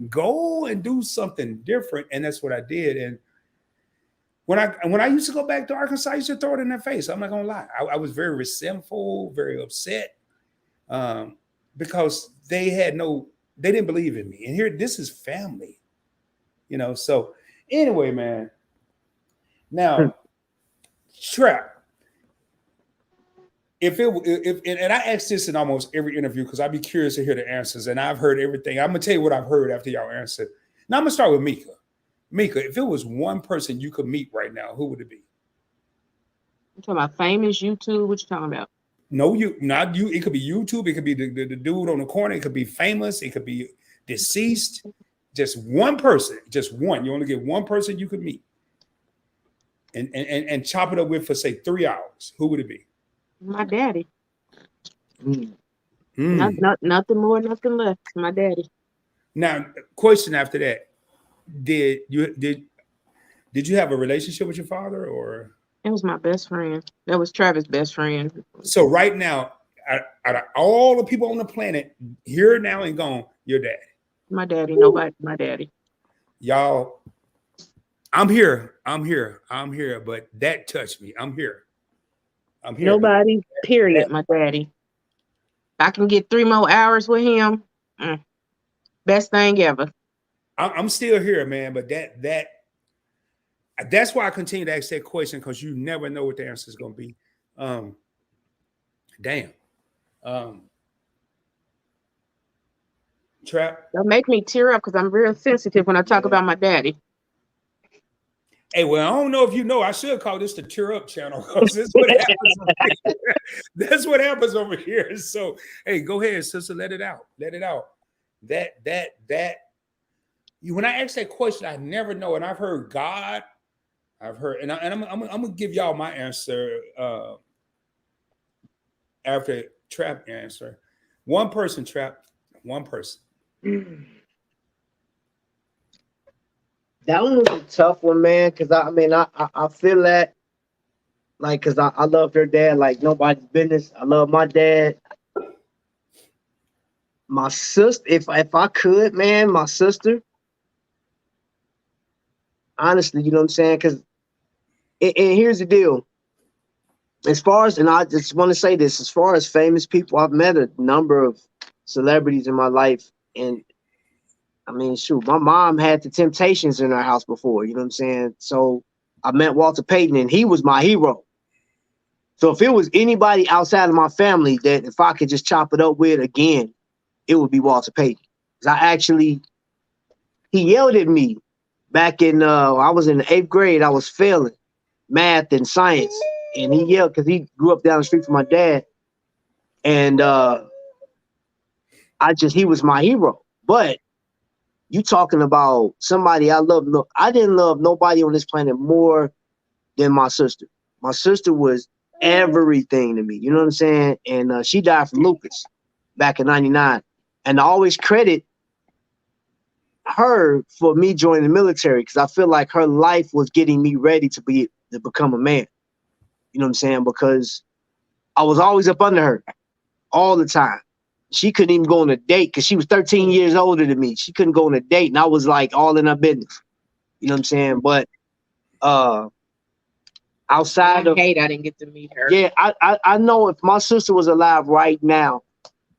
[SPEAKER 1] Go and do something different. And that's what I did. And when I used to go back to Arkansas, I used to throw it in their face. I'm not going to lie. I was very resentful, very upset. Because they didn't believe in me. And here, this is family, you know? So anyway, man, now Trap, and I ask this in almost every interview, because I'd be curious to hear the answers, and I've heard everything. I'm gonna tell you what I've heard after y'all answer. Now I'm gonna start with Mika. Mika, if it was one person you could meet right now, who would it be?
[SPEAKER 3] You talking about famous YouTube? What you talking about?
[SPEAKER 1] No, not you. It could be YouTube. It could be the dude on the corner. It could be famous. It could be deceased. Just one person. Just one. You only get one person you could meet. And chop it up with for, say, 3 hours. Who would it be?
[SPEAKER 3] My daddy. Nothing more, nothing less. My daddy.
[SPEAKER 1] Now, question after that. Did you have a relationship with your father, or?
[SPEAKER 3] It was my best friend. That was Travis' best friend.
[SPEAKER 1] So right now, out of all the people on the planet, here now and gone, your daddy.
[SPEAKER 3] My daddy. Nobody. My daddy.
[SPEAKER 1] Y'all, I'm here. But that touched me. I'm here.
[SPEAKER 3] Nobody. Period. My daddy. I can get 3 more hours with him. Best thing ever.
[SPEAKER 1] I'm still here, man. But that's why I continue to ask that question, because you never know what the answer is going to be. Damn. Trap.
[SPEAKER 3] That make me tear up because I'm real sensitive when I talk about my daddy.
[SPEAKER 1] Hey, well, I don't know if you know, I should call this the Tear Up channel, because that's what happens over here. That's what happens over here. So, hey, go ahead, sister, let it out. Let it out. When I ask that question, I never know. And I've heard God, I'm gonna give y'all my answer after Trap answer. One person, Trap, one person.
[SPEAKER 2] That one was a tough one, man. Cause I feel that, like, cause I love their dad like nobody's business. I love my dad. My sister, if I could, man, my sister. Honestly, you know what I'm saying? Cause, and here's the deal. As far as, and I just want to say this, as far as famous people, I've met a number of celebrities in my life, and I mean, shoot, my mom had the Temptations in her house before, you know what I'm saying? So I met Walter Payton, and he was my hero. So if it was anybody outside of my family that if I could just chop it up with again, it would be Walter Payton. He yelled at me back in, I was in the 8th grade, I was failing math and science. And he yelled because he grew up down the street from my dad. And he was my hero. But you talking about somebody I love. Look, I didn't love nobody on this planet more than my sister. My sister was everything to me. You know what I'm saying? And she died from lupus back in '99. And I always credit her for me joining the military because I feel like her life was getting me ready to become a man. You know what I'm saying? Because I was always up under her all the time. She couldn't even go on a date because she was 13 years older than me. She couldn't go on a date, and I was like all in her business. You know what I'm saying? But outside of
[SPEAKER 3] I didn't get to meet her.
[SPEAKER 2] Yeah, I know if my sister was alive right now,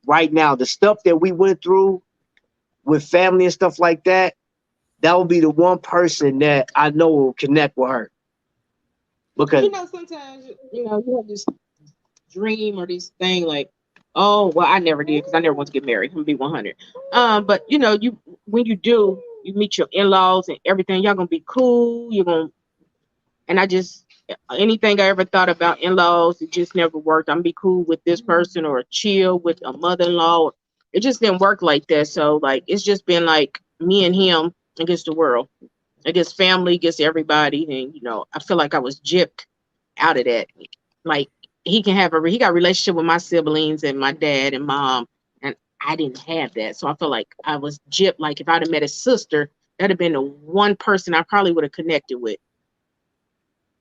[SPEAKER 2] the stuff that we went through with family and stuff like that, that would be the one person that I know will connect with her. Because
[SPEAKER 3] sometimes you have this dream or this thing like, oh well, I never did because I never want to get married. I'm gonna be 100. But when you do, you meet your in-laws and everything. Y'all gonna be cool. And anything I ever thought about in-laws, it just never worked. I'm gonna be cool with this person or chill with a mother-in-law. It just didn't work like that. So like it's just been like me and him against the world, against family, against everybody. And I feel like I was gypped out of that. Like he got a relationship with my siblings and my dad and mom, and I didn't have that. So I feel like I was gypped. Like if I'd have met his sister, that'd have been the one person I probably would have connected with.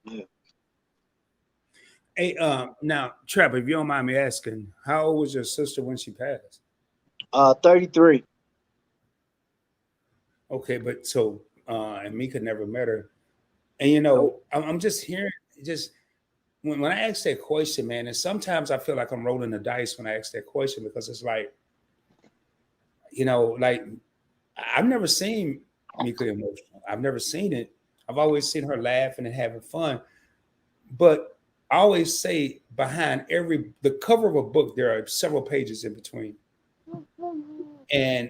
[SPEAKER 2] Yeah.
[SPEAKER 1] Hey, now, Trap, if you don't mind me asking, how old was your sister when she passed?
[SPEAKER 2] 33.
[SPEAKER 1] Okay, but so and Mika never met her. And I'm just hearing when I ask that question, man, and sometimes I feel like I'm rolling the dice when I ask that question because it's like, like I've never seen Mika emotional. I've never seen it. I've always seen her laughing and having fun. But I always say behind the cover of a book, there are several pages in between. And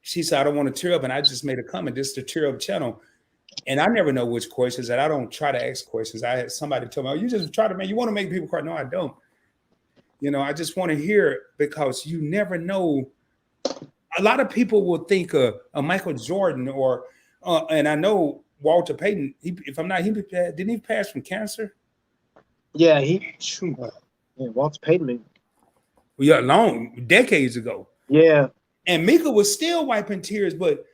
[SPEAKER 1] she said, I don't want to tear up. And I just made a comment. This is the Tear Up channel. And I never know which questions, and I don't try to ask questions. I had somebody tell me, oh, you just try to you want to make people cry. No, I don't. I just want to hear it because you never know. A lot of people will think of Michael Jordan and I know Walter Payton, didn't he pass from cancer?
[SPEAKER 2] Yeah, Walter Payton.
[SPEAKER 1] Yeah, long decades ago.
[SPEAKER 2] Yeah.
[SPEAKER 1] And Mika was still wiping tears, but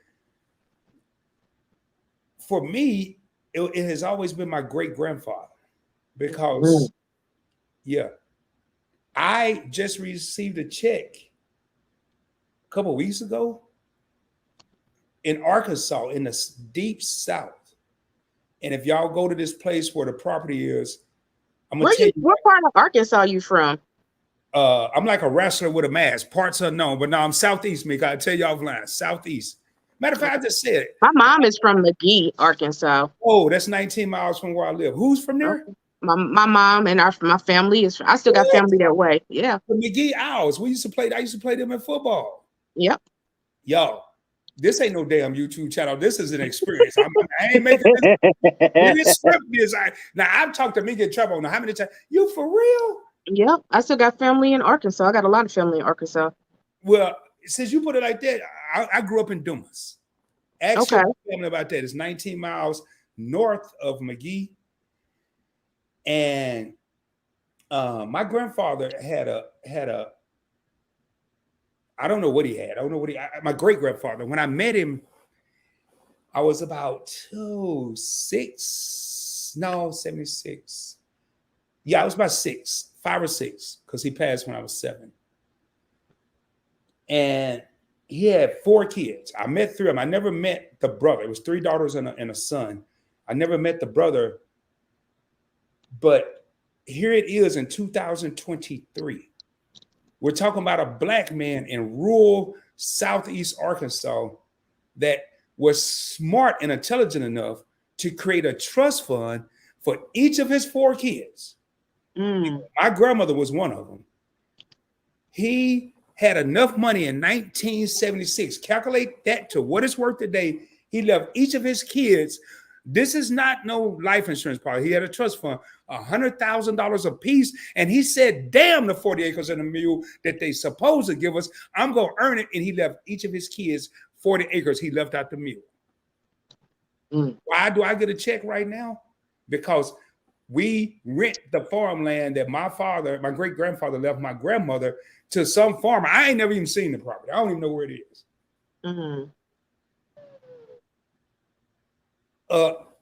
[SPEAKER 1] for me, it has always been my great grandfather because, I just received a check a couple of weeks ago in Arkansas, in the deep South. And if y'all go to this place where the property is, I'm gonna tell you.
[SPEAKER 3] What part of Arkansas are you from?
[SPEAKER 1] I'm like a wrestler with a mask, parts unknown. But now I'm Southeast, me. I tell you offline, Southeast. Matter of fact, I just said it.
[SPEAKER 3] My mom is from McGee, Arkansas.
[SPEAKER 1] Oh, that's 19 miles from where I live. Who's from there?
[SPEAKER 3] Okay. My mom and my family is. I still got family that way. Yeah.
[SPEAKER 1] The McGee Owls. I used to play them in football.
[SPEAKER 3] Yep.
[SPEAKER 1] Yo, this ain't no damn YouTube channel. This is an experience. I ain't making this script. Now I've talked to me get trouble. Now how many times? You for real?
[SPEAKER 3] Yep. I still got family in Arkansas. I got a lot of family in Arkansas.
[SPEAKER 1] Well, since you put it like that, I grew up in Dumas. Actually, family about that. It's 19 miles north of McGee. And my grandfather had a I don't know what he had. I don't know what my great grandfather. When I met him, I was about 76. Yeah, I was about 5 or 6, because he passed when I was 7. And he had 4 kids. I met 3 of them. I never met the brother. It was 3 daughters and a son. I never met the brother. But here it is in 2023. We're talking about a black man in rural Southeast Arkansas that was smart and intelligent enough to create a trust fund for each of his 4 kids. My grandmother was one of them. He had enough money in 1976. Calculate that to what it's worth today. He left each of his kids. This is not no life insurance policy. He had a trust fund, $100,000 a piece. And he said, damn the 40 acres and a mule that they supposed to give us. I'm going to earn it. And he left each of his kids 40 acres. He left out the mule. Why do I get a check right now? Because we rent the farmland that my great grandfather left my grandmother to some farmer. I ain't never even seen the property. I don't even know where it is.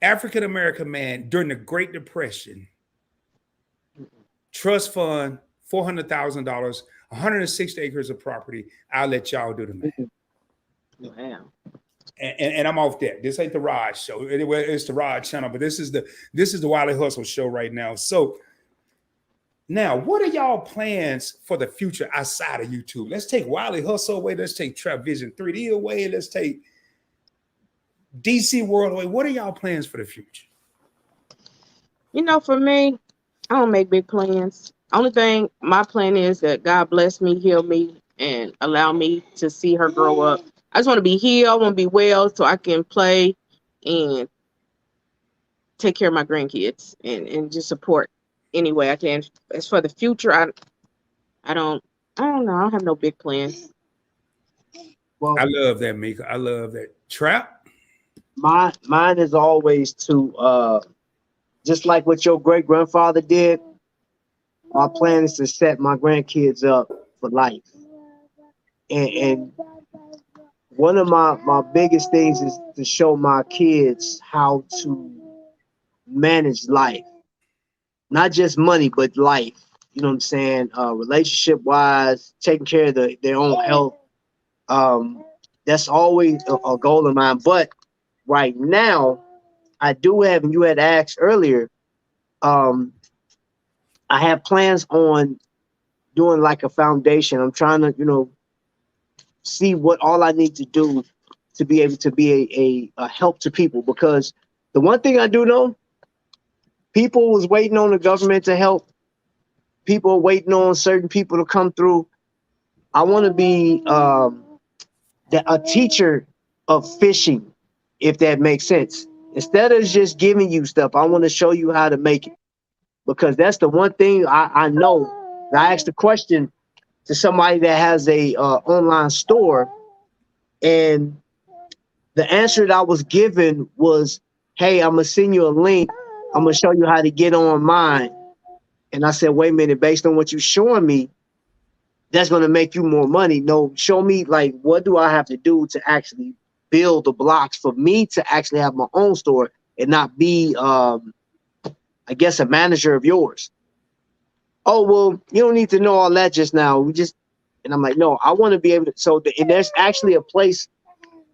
[SPEAKER 1] African-American man during the Great Depression, trust fund, $400,000, 160 acres of property. I'll let y'all do the math.
[SPEAKER 3] Wow.
[SPEAKER 1] And I'm off that. This ain't the Rod show. Anyway, it's the Rod channel, but this is the Wiley Hustle show right now. So now, what are y'all plans for the future outside of YouTube? Let's take Wiley Hustle away. Let's take Trap Vision 3D away. Let's take DC World away. What are y'all plans for the future?
[SPEAKER 3] You know, for me, I don't make big plans. Only thing my plan is that God bless me, heal me, and allow me to see her grow up. I just want to be healed. I want to be well so I can play and take care of my grandkids and just support any way I can. As for the future, I don't know. I don't have no big plans.
[SPEAKER 2] Well,
[SPEAKER 1] I love that, Mika. I love that. Trap?
[SPEAKER 2] Mine is always to just like what your great grandfather did. My plan is to set my grandkids up for life. And one of my biggest things is to show my kids how to manage life. Not just money, but life. You know what I'm saying? Relationship wise, taking care of their own health. That's always a goal of mine. But right now, I do have, and you had asked earlier, I have plans on doing like a foundation. I'm trying to, see what all I need to do to be able to be a help to people. Because the one thing I do know, people was waiting on the government to help. People are waiting on certain people to come through. I want to be a teacher of fishing, if that makes sense. Instead of just giving you stuff, I want to show you how to make it. Because that's the one thing I know. I asked a question to somebody that has a online store, and the answer that I was given was, hey, I'm going to send you a link. I'm going to show you how to get on mine. And I said, wait a minute, based on what you're showing me, that's going to make you more money. No, show me, like, what do I have to do to actually build the blocks for me to actually have my own store and not be, I guess, a manager of yours. Oh, well, you don't need to know all that just now. And I'm like, no, I want to be able to. And there's actually a place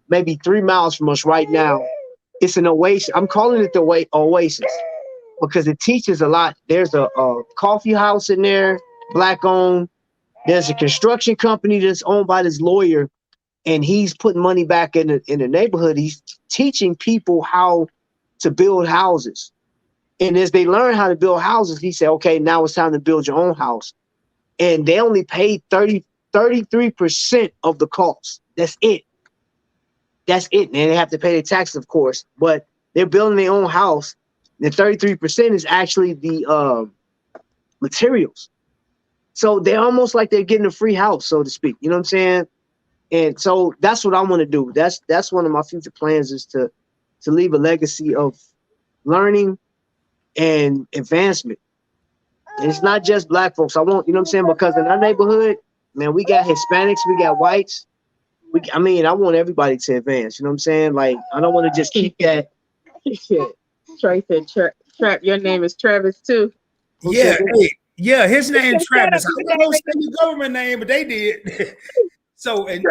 [SPEAKER 2] maybe 3 miles from us right now. It's an oasis. I'm calling it the oasis because it teaches a lot. There's a coffee house in there, black owned. There's a construction company that's owned by this lawyer, and he's putting money back in the neighborhood. He's teaching people how to build houses. And as they learn how to build houses, he said, okay, now it's time to build your own house. And they only paid 33% of the cost. That's it. That's it. And they have to pay their taxes, of course, but they're building their own house. And 33% is actually the materials. So they're almost like they're getting a free house, so to speak. You know what I'm saying? And so that's what I want to do. That's one of my future plans, is to leave a legacy of learning and advancement. And it's not just black folks. I want, you know what I'm saying? Because in our neighborhood, man, we got Hispanics, we got whites. I want everybody to advance. You know what I'm saying? Like, I don't want to just keep that.
[SPEAKER 3] Trey said, Trap, your name is Travis too.
[SPEAKER 1] Yeah, hey, yeah, his name Travis. I don't say the government name, but they did. So, and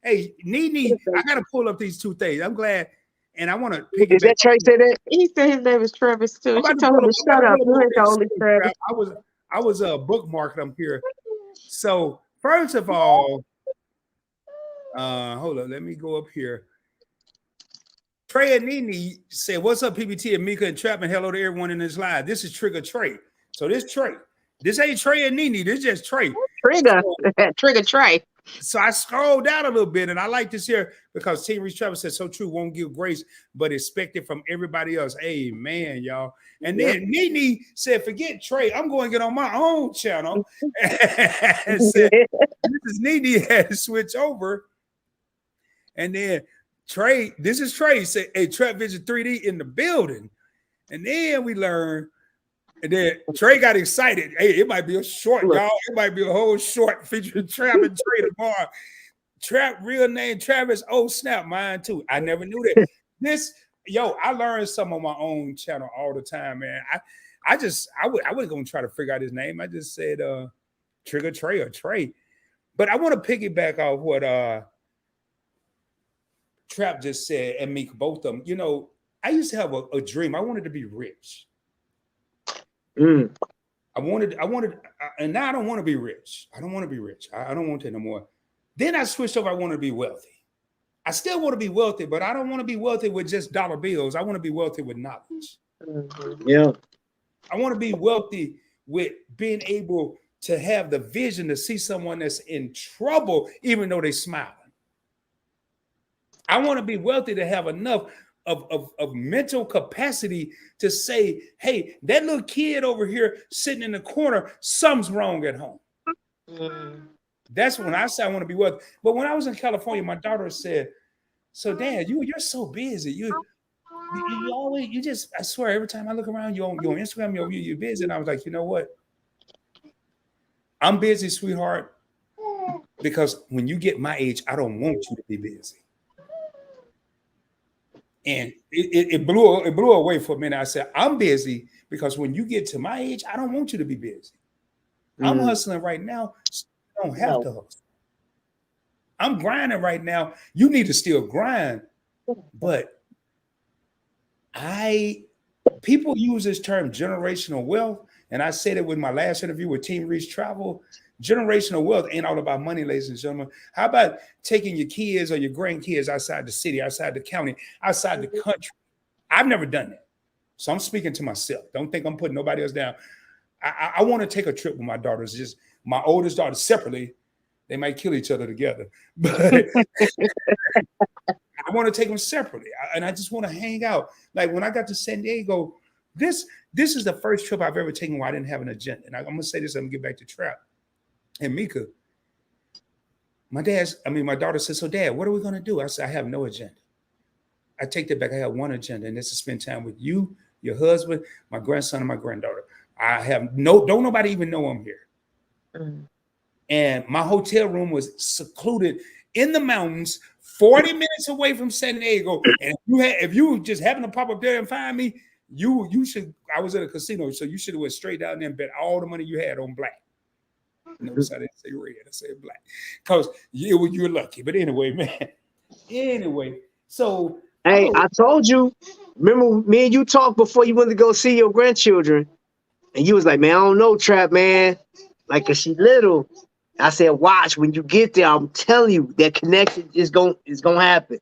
[SPEAKER 1] hey, Nene, I gotta pull up these two things. I'm glad, and I want to pick.
[SPEAKER 2] Did that Trey say that?
[SPEAKER 3] He said his name is Travis too. She told him to shut up. You ain't the only Travis.
[SPEAKER 1] I was bookmarked them here. So first of all, hold on, let me go up here. Trey and Nene said, "What's up, PBT and Mika and Trap, and hello to everyone in this live. This is Trigger Trey. So this Trey. This ain't Trey and Nene. This is just Trey.
[SPEAKER 3] Trigger, Trigger Trey."
[SPEAKER 1] So I scrolled down a little bit, and I like this here because Team Reach Travis said, "So true, won't give grace, but expect it from everybody else." Amen, y'all. And then Nene said, "Forget Trey, I'm going to get on my own channel." And said, "This is Nene had to switch over." And then Trey, this is Trey, said, "Hey, Trap Vision 3D in the building." And then we learned, and then Trey got excited. Hey, it might be a short, y'all. It might be a whole short featuring Trap and Trey tomorrow. Trap, real name Travis. Oh, snap, mine too. I never knew that. I learned some on my own channel all the time, man. I wasn't gonna try to figure out his name. I just said Trigger Trey or Trey. But I want to piggyback off what Trap just said, and Meek, both of them. You know, I used to have a dream. I wanted to be rich. I wanted, and now I don't want to be rich. I don't want to be rich. I don't want that no more. Then I switched over. I want to be wealthy. I still want to be wealthy, but I don't want to be wealthy with just dollar bills. I want to be wealthy with knowledge.
[SPEAKER 2] Yeah.
[SPEAKER 1] I want to be wealthy with being able to have the vision to see someone that's in trouble, even though they're smiling. I want to be wealthy to have enough of mental capacity to say, hey, that little kid over here sitting in the corner, something's wrong at home. That's when I say I want to be wealthy. But when I was in California, my daughter said, "So Dad, you're so busy. You always, I swear, every time I look around, you're on Instagram, you're busy." And I was like, you know what? I'm busy, sweetheart, because when you get my age, I don't want you to be busy. And it blew away for a minute. I said, I'm busy because when you get to my age, I don't want you to be busy. I'm hustling right now. So you don't have to hustle. I'm grinding right now. You need to still grind. But people use this term generational wealth. And I said it with my last interview with Team Reach Travel. Generational wealth ain't all about money, ladies and gentlemen. How about taking your kids or your grandkids outside the city, outside the county, outside the country? I've never done that. So I'm speaking to myself. Don't think I'm putting nobody else down. I want to take a trip with my daughters, just my oldest daughter separately. They might kill each other together. But I want to take them separately. And I just want to hang out. Like when I got to San Diego, this is the first trip I've ever taken where I didn't have an agenda. And I'm going to say this, I'm going to get back to Trap. And Mika, my daughter said, "So Dad, what are we going to do?" I said, "I have no agenda." I take that back. I have one agenda, and that's to spend time with you, your husband, my grandson, and my granddaughter. I have don't nobody even know I'm here. And my hotel room was secluded in the mountains, 40 minutes away from San Diego. And if you just happen to pop up there and find me, you should. I was at a casino, so you should have went straight down there and bet all the money you had on black. Notice I didn't say red, I said black. Because you're lucky. But anyway, man. Anyway, so
[SPEAKER 2] hey, I told you, remember me and you talked before you went to go see your grandchildren, and you was like, "Man, I don't know, Trap, man. Like, cause she little. I said, watch when you get there. I'm telling you, that connection is gonna happen.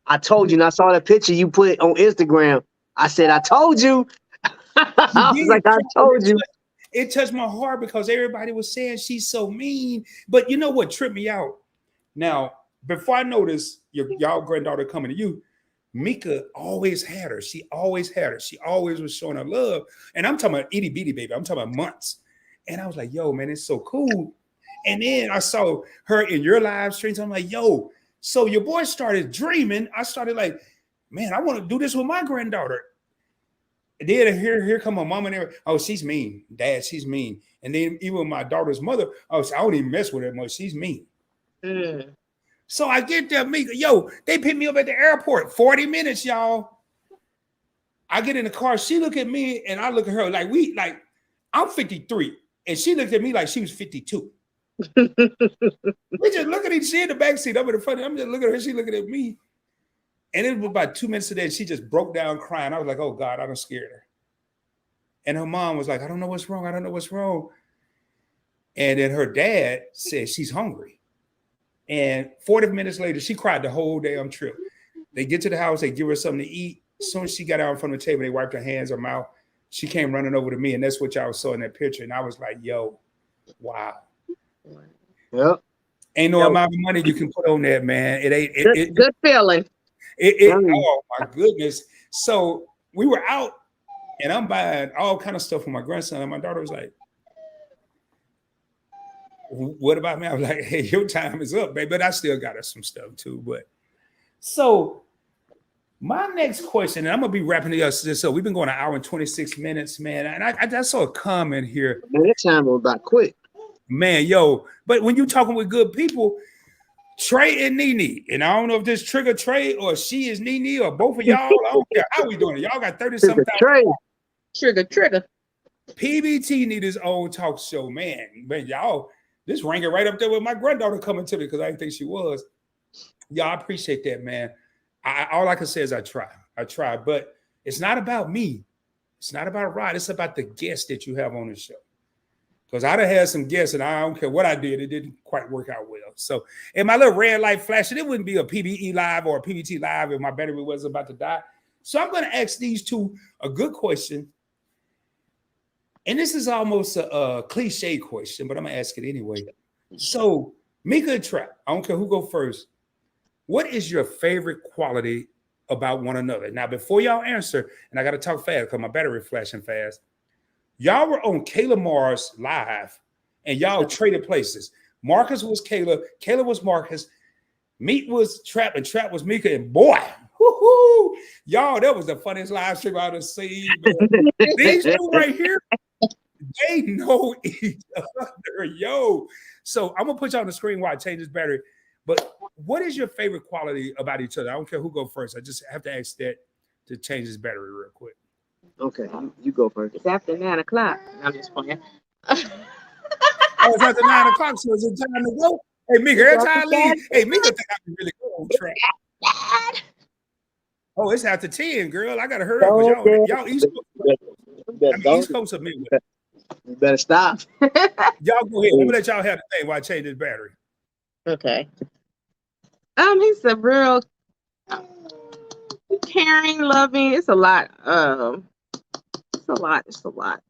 [SPEAKER 2] I told you, and I saw that picture you put on Instagram. I said, I told you. I was like, I told you.
[SPEAKER 1] It touched my heart because everybody was saying she's so mean. But you know what tripped me out? Now, before I noticed y'all granddaughter coming to you, Mika always had her. She always had her. She always was showing her love. And I'm talking about itty bitty baby. I'm talking about months. And I was like, yo, man, it's so cool. And then I saw her in your live streams. I'm like, yo, so your boy started dreaming. I started like, man, I want to do this with my granddaughter. And then here come my mom and everything. Oh, she's mean. Dad, she's mean. And then even my daughter's mother, I don't even mess with her much. She's mean. So I get there, Mika. Yo, they picked me up at the airport. 40 minutes, y'all. I get in the car. She look at me and I look at her like I'm 53. And she looked at me like she was 52. We just look at each other in the backseat. I'm in the front. I'm just looking at her. She looking at me. And it was about 2 minutes of that. She just broke down crying. I was like, oh God, I done scared her. And her mom was like, I don't know what's wrong. I don't know what's wrong. And then her dad said she's hungry. And 40 minutes later, she cried the whole damn trip. They get to the house, they give her something to eat. As soon as she got out in front of the table, they wiped her hands, her mouth. She came running over to me, and that's what y'all saw in that picture. And I was like, yo, wow.
[SPEAKER 2] Yep.
[SPEAKER 1] Ain't no amount of money you can put on that, man. It ain't
[SPEAKER 3] good feeling.
[SPEAKER 1] Oh my goodness. So we were out and I'm buying all kind of stuff for my grandson. And my daughter was like, what about me? I was like, hey, your time is up, baby. But I still got her some stuff too. But so my next question, and I'm gonna be wrapping it up. So we've been going an hour and 26 minutes, man. And I saw a comment here.
[SPEAKER 2] Man, that time was about quick.
[SPEAKER 1] Man, yo, but when you talking with good people, Trey and Nene, and I don't know if this trigger Trey or she is Nene or both of y'all. I don't care how we doing it. Y'all got 30-something thousand.
[SPEAKER 3] Trigger.
[SPEAKER 1] PBT need his own talk show, man. Y'all, this ranking right up there with my granddaughter coming to me because I didn't think she was. Y'all, I appreciate that, man. All I can say is I try, but it's not about me. It's not about Rod. It's about the guests that you have on the show. Because I'd have had some guests, and I don't care what I did, it didn't quite work out well. So, and my little red light flashing, it wouldn't be a PBE live or a PBT live if my battery was about to die. So I'm going to ask these two a good question. And this is almost a cliche question, but I'm going to ask it anyway. So, Mika and Trap, I don't care who go first. What is your favorite quality about one another? Now, before y'all answer, and I got to talk fast because my battery flashing fast. Y'all were on Kayla Mars live, and y'all traded places. Marcus was Kayla, Kayla was Marcus, Meat was Trap, and Trap was Mika. And boy, whoo-hoo, y'all, that was the funniest live stream I've ever seen. These two right here, they know each other, yo. So I'm gonna put you on the screen while I change this battery. But what is your favorite quality about each other? I don't care who go first. I just have to ask that to change this battery real quick.
[SPEAKER 2] Okay, you go first.
[SPEAKER 3] It's after 9 o'clock. I'm just playing.
[SPEAKER 1] Oh, it's after 9 o'clock, so is it time to go? Hey, Mika, every time I leave, hey, Mika think I can really go on track. Oh, it's after 10, girl. I gotta hurry up. Y'all East Coast. East Coast of Midwest.
[SPEAKER 2] You better stop.
[SPEAKER 1] Y'all go ahead. Let me let y'all have the thing while I change this battery.
[SPEAKER 3] Okay. He's a real caring, loving. It's a lot. It's a lot.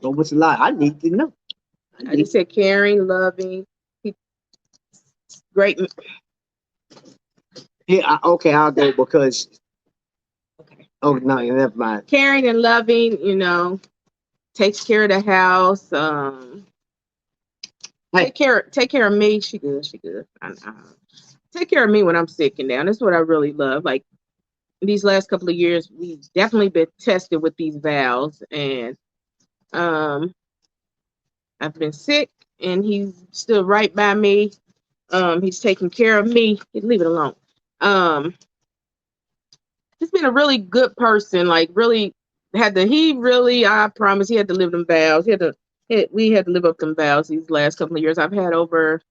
[SPEAKER 2] But what's a lot? I need to know.
[SPEAKER 3] I just said caring, loving. He's great.
[SPEAKER 2] Yeah, okay, I'll go because.
[SPEAKER 3] Okay.
[SPEAKER 2] Oh no, never mind.
[SPEAKER 3] Caring and loving, takes care of the house. Take care of me. She good. Take care of me when I'm sick and down. That's what I really love. Like these last couple of years, we've definitely been tested with these valves, and I've been sick, and he's still right by me. He's taking care of me. Leave it alone. He's been a really good person. Like really I promise he had to live them vows. We had to live up them vows these last couple of years. I've had over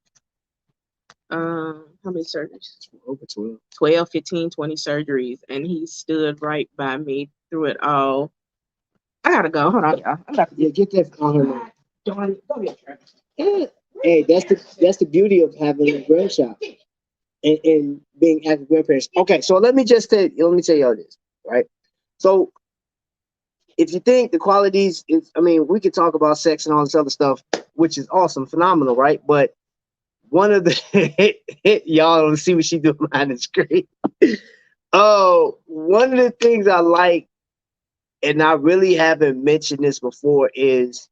[SPEAKER 3] how many surgeries?
[SPEAKER 2] Over
[SPEAKER 3] 12, 15, 20 surgeries, and he stood right by me through it all. I gotta go. Hold on, y'all. I'm about to
[SPEAKER 2] get that on her. Hey, that's the beauty of having a grandchild and being active grandparents. Okay, so let me tell y'all this, right? So if you think the qualities is, I mean, we could talk about sex and all this other stuff, which is awesome, phenomenal, right? But one of the y'all don't see what she doing behind the screen. Oh, one of the things I like, and I really haven't mentioned this before, is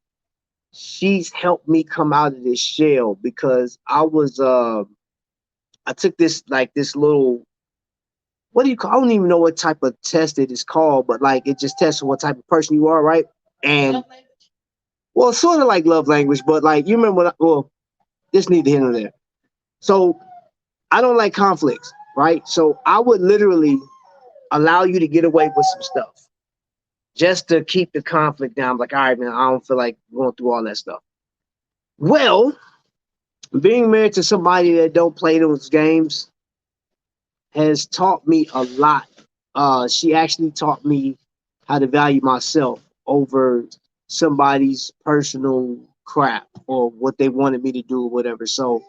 [SPEAKER 2] she's helped me come out of this shell because I took this little, what do you call, I don't even know what type of test it is called, but like it just tests what type of person you are, right? And well, sort of like love language, but like you remember this neither here nor there. So I don't like conflicts, right? So I would literally allow you to get away with some stuff just to keep the conflict down. Like, all right, man, I don't feel like going through all that stuff. Well, being married to somebody that don't play those games has taught me a lot. She actually taught me how to value myself over somebody's personal crap or what they wanted me to do or whatever. So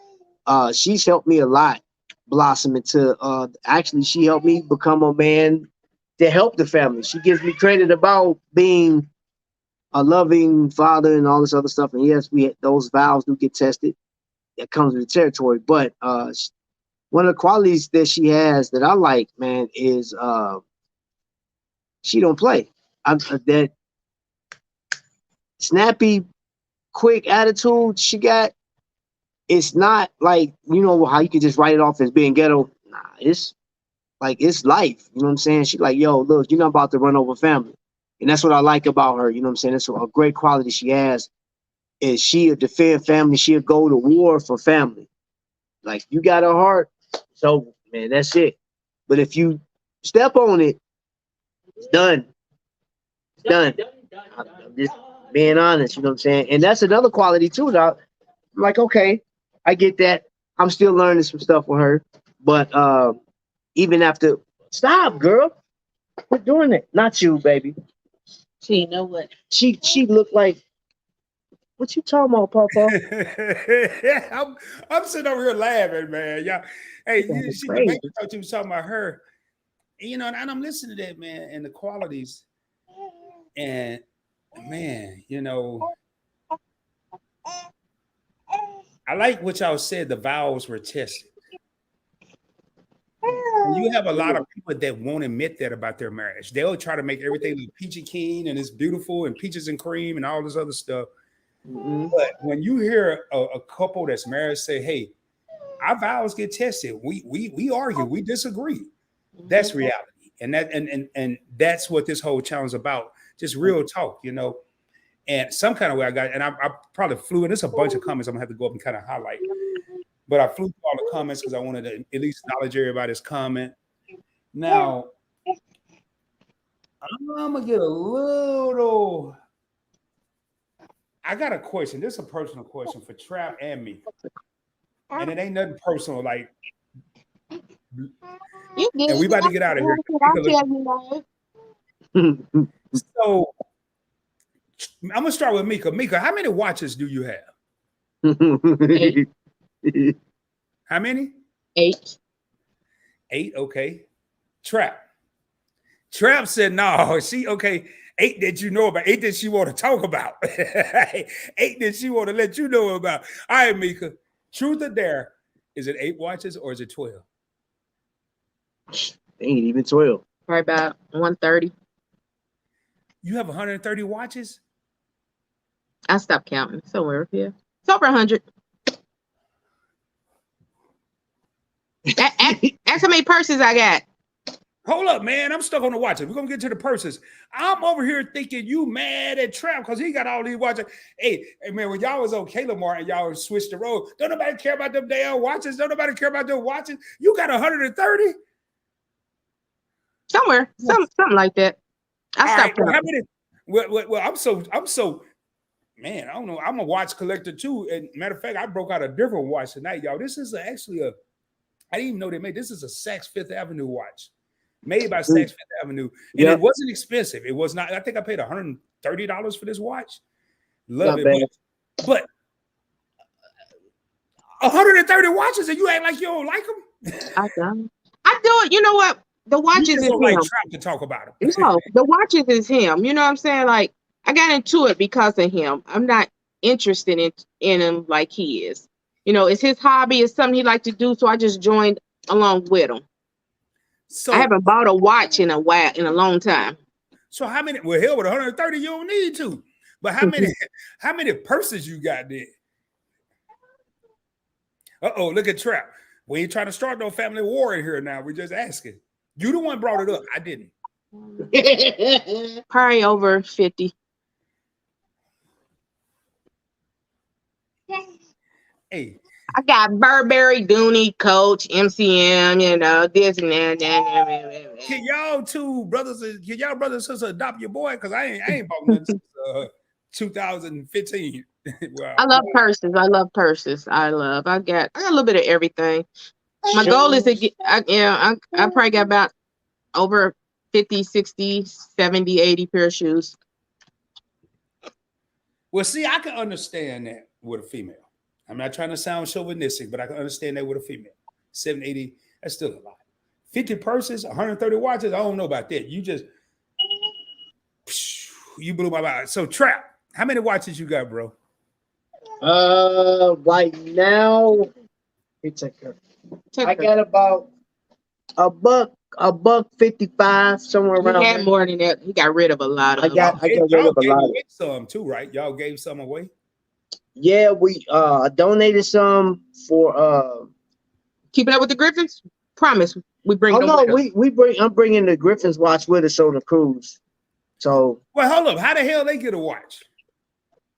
[SPEAKER 2] she's helped me a lot blossom into actually she helped me become a man to help the family. She gives me credit about being a loving father and all this other stuff. And yes, those vows do get tested. That comes with the territory. But one of the qualities that she has that I like, man, is she don't play. That snappy, quick attitude she got. It's not like, you know, how you could just write it off as being ghetto. Nah, it's like, it's life. You know what I'm saying? She like, yo, look, you're not about to run over family. And that's what I like about her. You know what I'm saying? That's a great quality she has. Is she'll defend family. She'll go to war for family. Like, you got a heart. So, man, that's it. But if you step on it, it's done. It's done. I'm just being honest. You know what I'm saying? And that's another quality too, dog. I'm like, okay, I get that. I'm still learning some stuff with her. But even after, stop, girl. Quit doing it. Not you, baby.
[SPEAKER 3] She, you know what?
[SPEAKER 2] She looked like, what you talking about, Papa?
[SPEAKER 1] I'm sitting over here laughing, man. Y'all, hey,
[SPEAKER 2] That's
[SPEAKER 1] she the
[SPEAKER 2] crazy.
[SPEAKER 1] baby thought you was talking about her. You know, and I'm listening to that, man, and the qualities. And man, you know, I like what y'all said. The vows were tested. And you have a lot of people that won't admit that about their marriage. They'll try to make everything look peachy keen and it's beautiful and peaches and cream and all this other stuff.
[SPEAKER 2] Mm-hmm.
[SPEAKER 1] But when you hear a couple that's married say, "Hey, our vows get tested. We argue, we disagree." That's reality, and that's what this whole challenge is about. Just real talk, you know. And some kind of way I got, and I probably flew in. There's a bunch of comments I'm gonna have to go up and kind of highlight. But I flew through all the comments because I wanted to at least acknowledge everybody's comment. Now, I'm gonna get a little. I got a question. This is a personal question for Trap and me, and it ain't nothing personal. Like, and we about to get out of here. So I'm gonna start with Mika. Mika, how many watches do you have?
[SPEAKER 3] 8.
[SPEAKER 1] How many?
[SPEAKER 3] 8.
[SPEAKER 1] 8. Okay. Trap. Trap said no. She okay. 8 that you know about. 8 that she want to talk about. 8 that she want to let you know about. All right, Mika. Truth or dare? Is it 8 watches or is it 12?
[SPEAKER 2] Ain't even 12.
[SPEAKER 3] Right about 130.
[SPEAKER 1] You have 130 watches?
[SPEAKER 3] I stopped counting somewhere here. It's over 100. Ask how many purses I got.
[SPEAKER 1] Hold up, man. I'm stuck on the watches. We're gonna get to the purses. I'm over here thinking you mad at Trap because he got all these watches. Hey, man, when y'all was on Caleb Martin, y'all switched the road. Don't nobody care about them damn watches. Don't nobody care about them watches. You got 130?
[SPEAKER 3] Somewhere. Something like that. I
[SPEAKER 1] All
[SPEAKER 3] stopped
[SPEAKER 1] right. Well, how
[SPEAKER 3] counting.
[SPEAKER 1] many? Well, I'm so man, I don't know. I'm a watch collector too. And matter of fact, I broke out a different watch tonight, y'all. This is actually I didn't even know they made this is a Saks Fifth Avenue watch. Made by Saks Fifth Avenue. And it wasn't expensive. It was not, I think I paid $130 for this watch. Love
[SPEAKER 2] Not
[SPEAKER 1] it.
[SPEAKER 2] bad.
[SPEAKER 1] But 130 watches and you act like you don't like them?
[SPEAKER 3] I do. I do it. You know what? The
[SPEAKER 1] You
[SPEAKER 3] watches
[SPEAKER 1] just
[SPEAKER 3] is
[SPEAKER 1] don't like
[SPEAKER 3] him.
[SPEAKER 1] Trap to talk about them.
[SPEAKER 3] No, the watches is him. You know what I'm saying? Like I got into it because of him. I'm not interested in him like he is. You know, it's his hobby. It's something he like to do. So I just joined along with him.
[SPEAKER 1] So
[SPEAKER 3] I haven't bought a watch in a while, in a long time.
[SPEAKER 1] So how many? Well, hell, with 130, you don't need to. But how many purses you got there? Uh-oh, look at Trap. We ain't trying to start no family war in here now. We're just asking. You the one brought it up. I didn't.
[SPEAKER 3] Probably over 50.
[SPEAKER 1] Hey.
[SPEAKER 3] I got Burberry, Dooney, Coach, MCM, you know, this and that.
[SPEAKER 1] Can y'all brothers and sisters adopt your boy? Because I ain't bought nothing since 2015. Wow.
[SPEAKER 3] I love purses. I got a little bit of everything. My goal is to get, I probably got about over 50, 60, 70, 80 pair of shoes.
[SPEAKER 1] Well, see, I can understand that with a female. I'm not trying to sound chauvinistic, but I can understand that with a female. 70, 80, that's still a lot. 50 purses, 130 watches, I don't know about that. You blew my mind. So, Trap, how many watches you got, bro?
[SPEAKER 2] Right now, I got about a buck 55, somewhere around.
[SPEAKER 3] He had more than that. He got rid of a lot of.
[SPEAKER 2] I got rid of a lot.
[SPEAKER 1] Away some too, right? Y'all gave some away.
[SPEAKER 2] Yeah, we donated some for
[SPEAKER 3] Keeping Up with the Griffins. Promise, we bring.
[SPEAKER 2] Oh no, I'm bringing the Griffins watch with us on the cruise. So
[SPEAKER 1] well, hold up, how the hell they get a watch?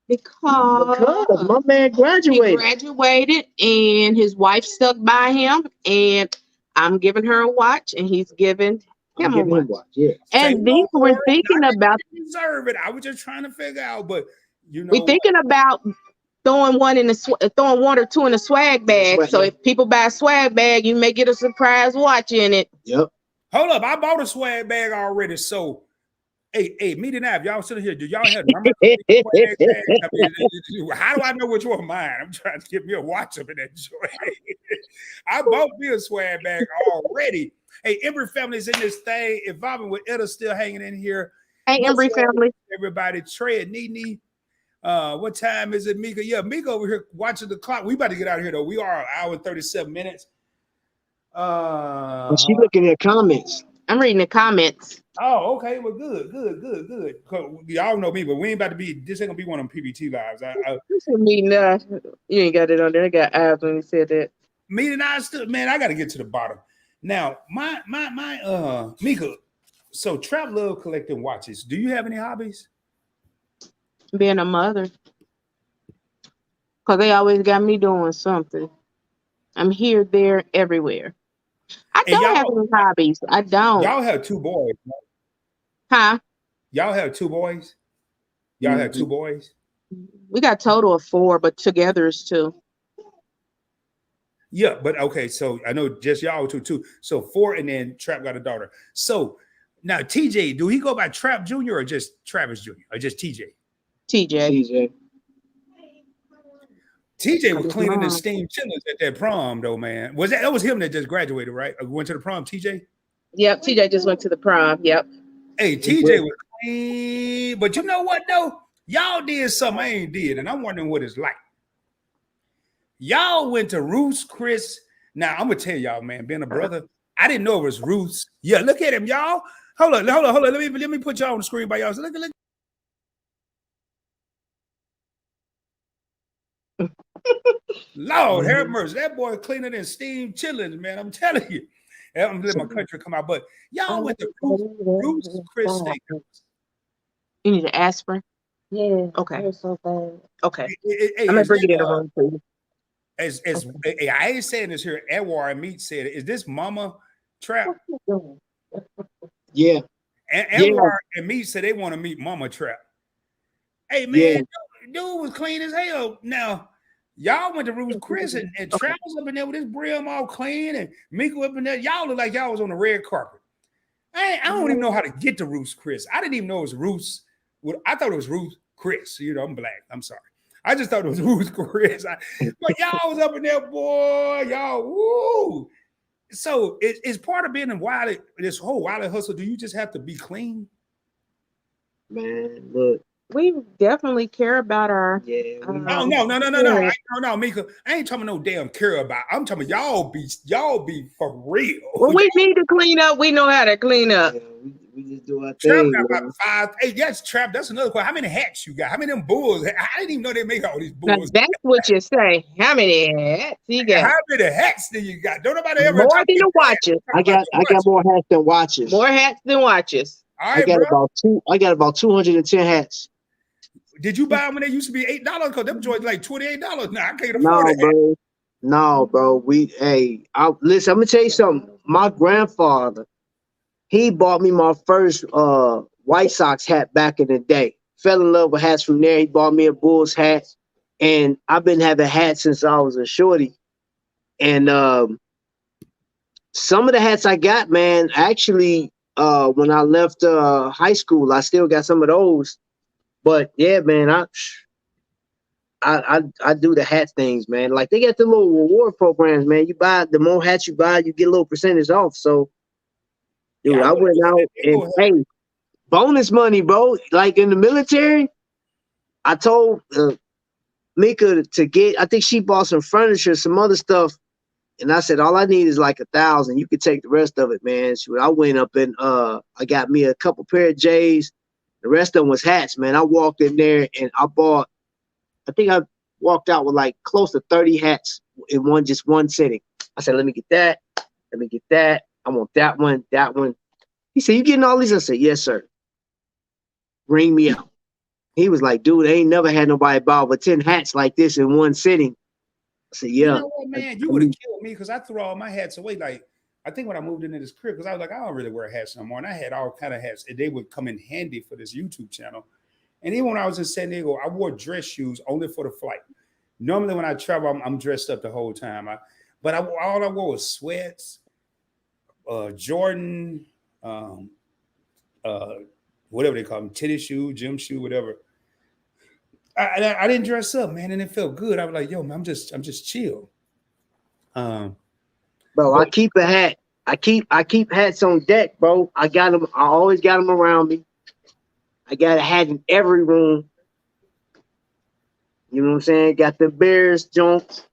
[SPEAKER 3] Because
[SPEAKER 2] my man graduated.
[SPEAKER 3] He graduated, and his wife stuck by him, and I'm giving her a watch, and he's giving him a watch.
[SPEAKER 2] Yeah.
[SPEAKER 3] And these we're thinking about.
[SPEAKER 1] Deserve it. I was just trying to figure out, but you know,
[SPEAKER 3] we're thinking about throwing one or two in a swag bag. So if people buy a swag bag, you may get a surprise watch in it.
[SPEAKER 2] Yep.
[SPEAKER 1] Hold up, I bought a swag bag already. So, hey, me and Av, y'all sitting here. Do y'all have numbers? Swag bags? I mean, how do I know which one mine? I'm trying to get me a watch up in that joint. I bought me a swag bag already. Hey, Embry family's in this thing. Evolving with Etta still hanging in here.
[SPEAKER 3] Hey, Embry family.
[SPEAKER 1] Everybody, Trey and Nene. What time is it, Mika? Yeah, Mika over here watching the clock. We about to get out of here though. We are an hour and 37 minutes.
[SPEAKER 2] She looking at comments.
[SPEAKER 3] I'm reading the comments.
[SPEAKER 1] Oh, okay. Well, good. Y'all know me, but we ain't about to be. This ain't gonna be one of them PBT lives.
[SPEAKER 3] You ain't got it on there. I got eyes when you said that.
[SPEAKER 1] Me and I still, man. I got to get to the bottom. Now, my Mika. So, Trap love collecting watches. Do you have any hobbies?
[SPEAKER 3] Being a mother, because they always got me doing something. I'm here, there, everywhere. I don't have any hobbies. I don't.
[SPEAKER 1] Y'all have two boys, right?
[SPEAKER 3] Huh?
[SPEAKER 1] Y'all have two boys? Y'all have two boys?
[SPEAKER 3] We got a total of 4, but together is 2.
[SPEAKER 1] Yeah, but okay, so I know just y'all two. So 4, and then Trap got a daughter. So now TJ, do he go by Trap Jr. or just Travis Jr. or just TJ?
[SPEAKER 3] TJ
[SPEAKER 1] was cleaning and steam chillers at that prom, though, man. That was him that just graduated, right? Or went to the prom, TJ?
[SPEAKER 3] Yep, TJ just went to the prom. Yep.
[SPEAKER 1] Hey, TJ was clean, but you know what though? Y'all did something I ain't did, and I'm wondering what it's like. Y'all went to Ruth's Chris. Now I'm gonna tell y'all, man, being a brother, I didn't know it was Ruth's. Yeah, look at him, y'all. Hold on. Let me put y'all on the screen by y'all. So look. Lord have mercy. That boy cleaner than steam chillings, man. I'm telling you. I'm gonna let my country come out. But y'all went to Ruth's Chris Steakhouse.
[SPEAKER 3] You need an aspirin?
[SPEAKER 4] Yeah.
[SPEAKER 3] Okay.
[SPEAKER 4] So bad.
[SPEAKER 3] Okay.
[SPEAKER 1] Hey,
[SPEAKER 3] I'm gonna bring it in the room for you.
[SPEAKER 1] I ain't saying this here. Edward and Meat said it. Is this Mama Trap?
[SPEAKER 2] Yeah.
[SPEAKER 1] And Edward and Meat said they want to meet Mama Trap. Hey man, dude was clean as hell. Now, y'all went to Ruth's Chris and Trap was up in there with his brim all clean and Miko up in there. Y'all look like y'all was on the red carpet. I don't even know how to get to Ruth's Chris. I didn't even know it was Ruth's. I thought it was Ruth's Chris. You know, I'm black. I'm sorry. I just thought it was who's Chris. But y'all was up in there, boy. Y'all, woo. So it's part of being in Wiley, this whole Wiley hustle. Do you just have to be clean?
[SPEAKER 2] Man, look.
[SPEAKER 3] We definitely care about our.
[SPEAKER 2] Yeah.
[SPEAKER 1] No, Mika. I ain't talking no damn care about. I'm talking y'all be for real.
[SPEAKER 3] When we need to clean up, we know how to clean up.
[SPEAKER 2] Yeah, we just do our
[SPEAKER 1] Trap
[SPEAKER 2] thing.
[SPEAKER 1] got about 5. Hey, yes, Trap. That's another question. How many hats you got? How many of them bulls? I didn't even know they make all these
[SPEAKER 3] Now,
[SPEAKER 1] bulls.
[SPEAKER 3] that's what you say. How many hats you got?
[SPEAKER 1] How many hats do you got? Don't nobody ever
[SPEAKER 3] More
[SPEAKER 1] talk
[SPEAKER 3] than the
[SPEAKER 1] about
[SPEAKER 3] watches.
[SPEAKER 2] I got more hats than watches.
[SPEAKER 3] More hats than watches.
[SPEAKER 1] All right,
[SPEAKER 2] I got about 210 hats.
[SPEAKER 1] Did you buy them when they used to be $8? Because them joints like $28 now. I can't afford
[SPEAKER 2] No,
[SPEAKER 1] it.
[SPEAKER 2] bro. No, bro. Listen, I'm gonna tell you something. My grandfather, he bought me my first White Sox hat back in the day. Fell in love with hats from there. He bought me a Bulls hat. And I've been having hats since I was a shorty. And some of the hats I got, man, actually, when I left high school, I still got some of those. But yeah, man, I do the hat things, man. Like they got the little reward programs, man. You buy the more hats you buy, you get a little percentage off. So, dude, I went out and hey, bonus money, bro. Like in the military, I told Mika to get. I think she bought some furniture, some other stuff, and I said all I need is like 1,000. You could take the rest of it, man. So I went up and I got me a couple pair of J's. The rest of them was hats, man. I walked in there and I walked out with like close to 30 hats in one sitting. I said, let me get that. Let me get that. I want that one, that one. He said, you getting all these? I said, yes, sir. Bring me out. He was like, dude, I ain't never had nobody buy with 10 hats like this in one sitting. I said, yeah.
[SPEAKER 1] You know what, man? You would have killed me because I threw all my hats away. Like, I think when I moved into this crib, because I was like, I don't really wear hats no more. And I had all kind of hats, and they would come in handy for this YouTube channel. And even when I was in San Diego, I wore dress shoes only for the flight. Normally, when I travel, I'm dressed up the whole time. But all I wore was sweats, Jordan, whatever they call them, tennis shoe, gym shoe, whatever. I didn't dress up, man, and it felt good. I was like, yo, man, I'm just chill.
[SPEAKER 2] Bro, I keep a hat. I keep hats on deck, bro. I got them. I always got them around me. I got a hat in every room. You know what I'm saying? Got the Bears joints.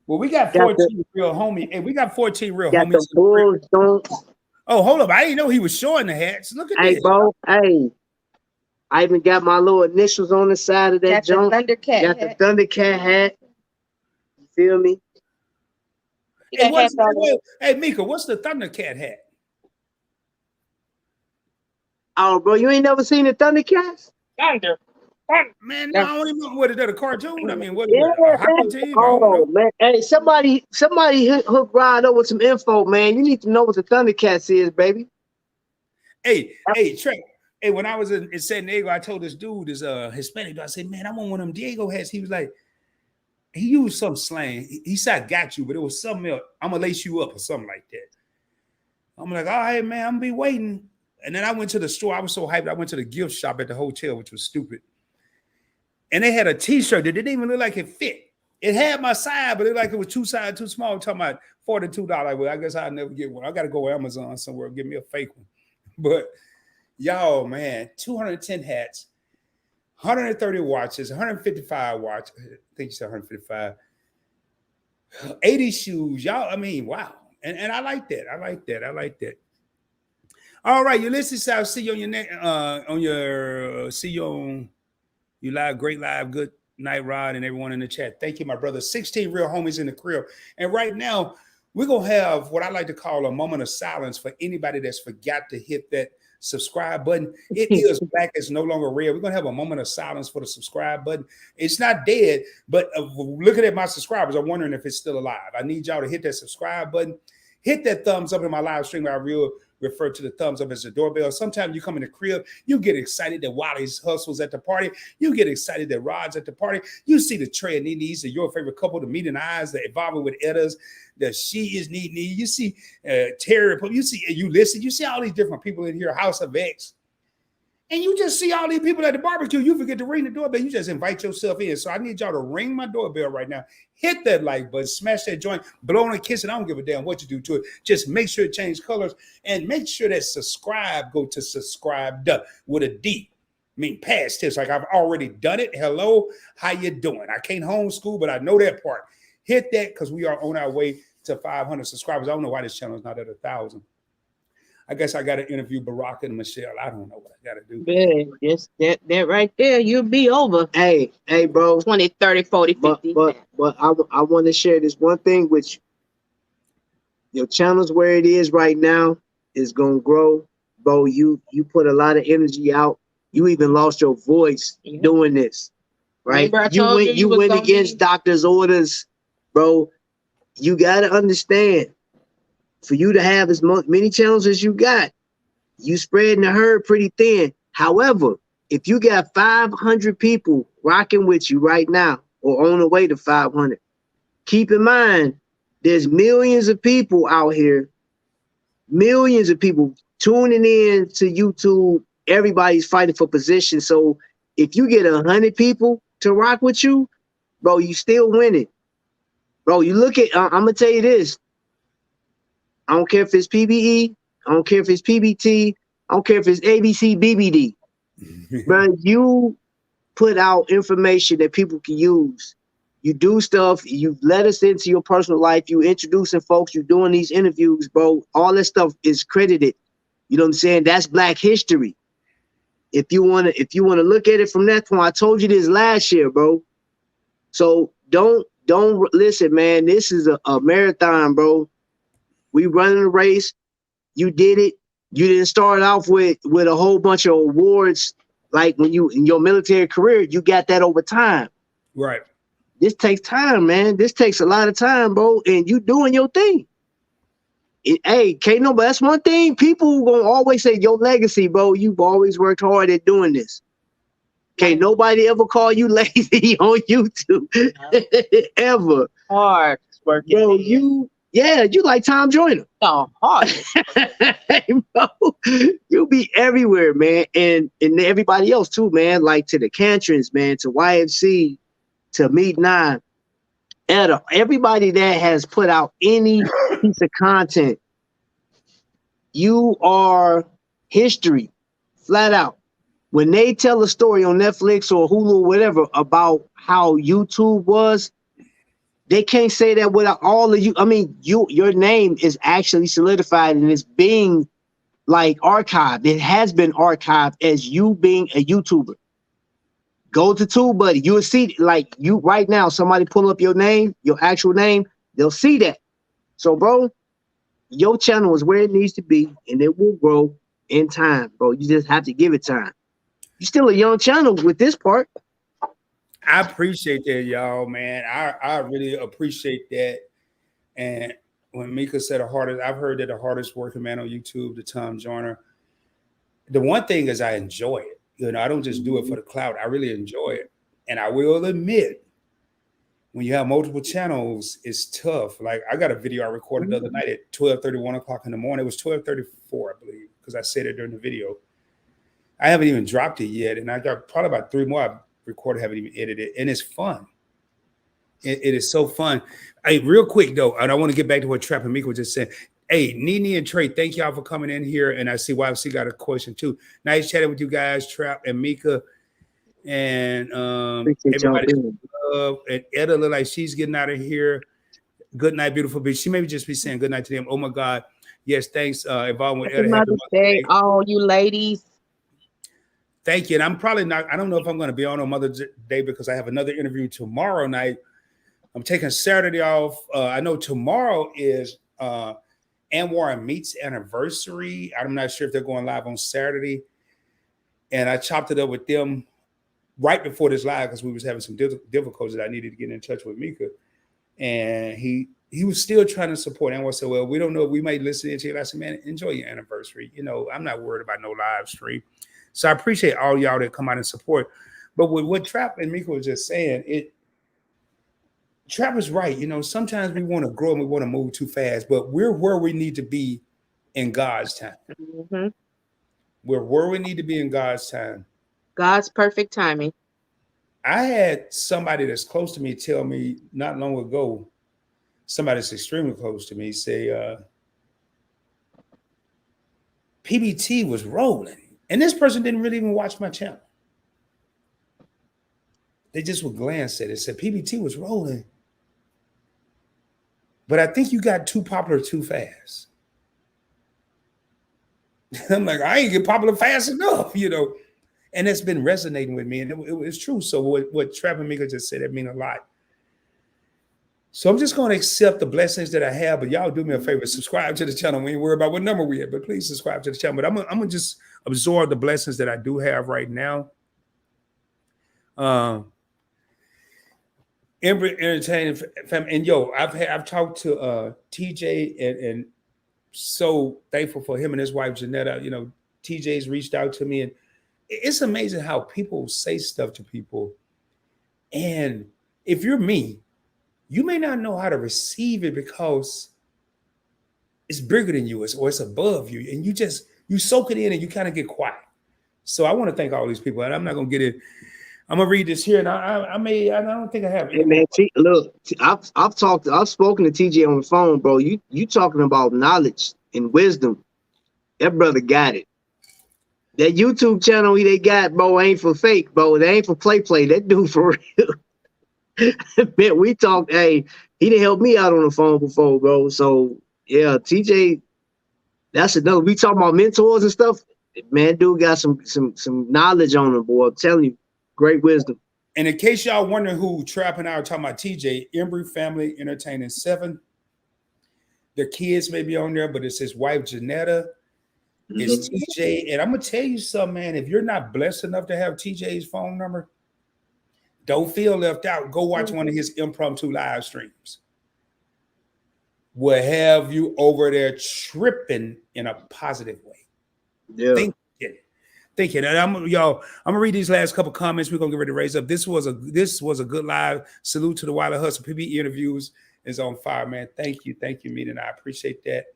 [SPEAKER 1] Well, we got 14 real homies. Hey, we got 14 real
[SPEAKER 2] got
[SPEAKER 1] homies.
[SPEAKER 2] Got the Bulls joints.
[SPEAKER 1] Oh, hold up. I didn't know he was showing the hats. Look at this.
[SPEAKER 2] Hey, bro. Hey. I even got my little initials on the side of that junk. Got the Thundercat hat. You feel me?
[SPEAKER 1] Hey, Mika, what's the Thundercat hat?
[SPEAKER 2] Oh, bro, you ain't never seen the Thundercats?
[SPEAKER 3] Thunder.
[SPEAKER 1] Man, no, I don't even know what is that, a cartoon? I mean, what
[SPEAKER 2] is
[SPEAKER 1] that, a hockey team?
[SPEAKER 2] Oh, man. Hey, somebody hook Rod up with some info, man. You need to know what the Thundercats is, baby.
[SPEAKER 1] Hey, Trey. Hey, when I was in San Diego, I told this dude, this Hispanic dude, I said, man, I want one of them Diego hats. He was like, he used some slang. He said, I got you, but it was something else. I'm going to lace you up or something like that. I'm like, all right, man, I'm going to be waiting. And then I went to the store. I was so hyped. I went to the gift shop at the hotel, which was stupid. And they had a T-shirt that didn't even look like it fit. It had my size, but it looked like it was two sizes too small. I'm talking about $42. Well, I guess I'll never get one. I got to go to Amazon somewhere and get me a fake one. But y'all, man, 210 hats, 130 watches, 155 watches. I think you said 155. 80 shoes. Y'all, I mean, wow. And I like that. I like that. All right, you listen. I'll see you on your next see you on you live. Great live. Good night, Rod, and everyone in the chat. Thank you, my brother. 16 real homies in the crib. And right now, we're gonna have what I like to call a moment of silence for anybody that's forgot to hit that subscribe button. It is black. It's no longer red. We're gonna have a moment of silence for the subscribe button. It's not dead, but looking at my subscribers, I'm wondering if it's still alive. I need y'all to hit that subscribe button. Hit that thumbs up in my live stream. I refer to the thumbs up as a doorbell. Sometimes you come in the crib, you get excited that Wiley's Hustle's at the party. You get excited that Rod's at the party. You see the Trey and Nene's, your favorite couple, the Meeting Eyes, the Evolving with Eddas, the She Is Neat. You see Terry, you listen, you see all these different people in here, House of X. and you just see all these people at the barbecue, you forget to ring the doorbell. You just invite yourself in. So I need y'all to ring my doorbell right now. Hit that like button, smash that joint, blow on a kiss, and I don't give a damn what you do to it. Just make sure it changes colors, and make sure that subscribe go to subscribed with a D. I mean, past tense, like I've already done it. Hello, how you doing? I can't homeschool, but I know that part. Hit that because we are on our way to 500 subscribers. I don't know why this channel is not at 1,000. I guess I got to interview Barack and Michelle. I don't know what I got to do.
[SPEAKER 3] Yeah, just that right there, you'll be over
[SPEAKER 2] Hey, bro.
[SPEAKER 3] 20, 30, 40, 50.
[SPEAKER 2] But I want to share this one thing with you. Your channel's where it is right now is gonna grow, bro. You put a lot of energy out. You even lost your voice doing this, right? You went against doctor's orders, bro. You gotta understand. For you to have as many channels as you got, you spreading the herd pretty thin. However, if you got 500 people rocking with you right now or on the way to 500, keep in mind, there's millions of people out here, millions of people tuning in to YouTube. Everybody's fighting for position. So if you get 100 people to rock with you, bro, you still winning. Bro, you look at, I'm going to tell you this. I don't care if it's PBE. I don't care if it's PBT. I don't care if it's ABC, BBD. But you put out information that people can use. You do stuff. You let us into your personal life. You introducing folks. You doing these interviews, bro. All this stuff is credited. You know what I'm saying? That's Black history. If you wanna look at it from that point, I told you this last year, bro. So don't listen, man. This is a marathon, bro. We running a race. You did it. You didn't start off with a whole bunch of awards like when you in your military career. You got that over time.
[SPEAKER 1] Right.
[SPEAKER 2] This takes time, man. This takes a lot of time, bro. And you doing your thing. Hey, can't nobody. That's one thing. People gonna always say your legacy, bro. You've always worked hard at doing this. Can't nobody ever call you lazy on YouTube ever.
[SPEAKER 3] Hard working,
[SPEAKER 2] bro. You like Tom Joyner.
[SPEAKER 3] Oh, hard.
[SPEAKER 2] Hey, bro, you be everywhere, man, and everybody else too, man. Like to the Cantrins, man, to YFC, to Meet Nine, Etta, everybody that has put out any piece of content. You are history, flat out. When they tell a story on Netflix or Hulu or whatever about how YouTube was, they can't say that without all of you. I mean, your name is actually solidified and it's being like archived. It has been archived as you being a YouTuber. Go to TubeBuddy. You'll see, like you right now, somebody pull up your name, your actual name, they'll see that. So, bro, your channel is where it needs to be and it will grow in time, bro. You just have to give it time. You're still a young channel with this part.
[SPEAKER 1] I appreciate that, y'all, man. I really appreciate that. And when Mika said the hardest, I've heard that the hardest working man on YouTube, the Tom Joyner. The one thing is I enjoy it. You know, I don't just do it for the clout. I really enjoy it. And I will admit, when you have multiple channels, it's tough. Like I got a video I recorded the other night at 12:30, 1 o'clock in the morning. It was 12:34, I believe, because I said it during the video. I haven't even dropped it yet. And I got probably about 3 more I've recorded, haven't even edited. And it's fun. It is so fun. Hey, real quick, though, and I want to get back to what Trap and Mika was just saying. Hey, Nene and Trey, thank y'all for coming in here. And I see YFC got a question, too. Nice chatting with you guys, Trap and Mika. And everybody love. And Etta look like she's getting out of here. Good night, beautiful bitch. She may just be saying good night to them. Oh, my God. Yes, thanks. Involved with Etta.
[SPEAKER 3] Mother's Day, all you ladies.
[SPEAKER 1] Thank you. And I'm probably not, I don't know if I'm going to be on Mother's Day because I have another interview tomorrow night. I'm taking Saturday off. I know tomorrow is Anwar and Meat's anniversary. I'm not sure if they're going live on Saturday. And I chopped it up with them right before this live because we was having some difficulties. I needed to get in touch with Mika. And he was still trying to support. Anwar said, well, we don't know if we might listen to it. I said, man, enjoy your anniversary. You know, I'm not worried about no live stream. So I appreciate all y'all that come out and support. But with what Trap and Mika was just saying, Trap is right. You know, sometimes we want to grow and we want to move too fast, but we're where we need to be in God's time.
[SPEAKER 3] Mm-hmm.
[SPEAKER 1] We're where we need to be in God's time.
[SPEAKER 3] God's perfect timing.
[SPEAKER 1] I had somebody that's close to me tell me not long ago, somebody that's extremely close to me, say, PBT was rolling. And this person didn't really even watch my channel. They just would glance at it, said PBT was rolling. But I think you got too popular too fast. I'm like, I ain't get popular fast enough, you know. And it's been resonating with me, and it was true. So what Trap and Mika just said, it mean a lot. So I'm just going to accept the blessings that I have, but y'all do me a favor, subscribe to the channel. We ain't worried about what number we at, but please subscribe to the channel. But I'm gonna just absorb the blessings that I do have right now. Entertaining family, and yo, I've talked to TJ and so thankful for him and his wife Janetta. You know, TJ's reached out to me, and it's amazing how people say stuff to people. And if you're me, you may not know how to receive it because it's bigger than you, or it's above you, and you soak it in and you kind of get quiet. So I want to thank all these people, and I'm not gonna get it. I'm gonna read this here, and I don't think I have it.
[SPEAKER 2] Hey man, look, I've spoken to TJ on the phone, bro. You talking about knowledge and wisdom. That brother got it. That YouTube channel they got, bro, ain't for fake, bro. They ain't for play. That dude for real. Man, we talked. Hey, he done helped me out on the phone before, bro. So yeah, TJ, that's another. We talking about mentors and stuff. Man, dude got some knowledge on him, boy. I'm telling you, great wisdom.
[SPEAKER 1] And in case y'all wondering who Trap and I are talking about, TJ, Embry Family Entertaining 7. Their kids may be on there, but it's his wife Janetta. It's TJ, and I'm gonna tell you something, man. If you're not blessed enough to have TJ's phone number, don't feel left out. Go watch one of his impromptu live streams. Will have you over there tripping in a positive way.
[SPEAKER 2] Yeah.
[SPEAKER 1] Thinking. And I'm gonna read these last couple comments. We're gonna get ready to raise up. This was a good live. Salute to the Wiley Hustle. PBE interviews is on fire, man. Thank you, Meeting. I appreciate that.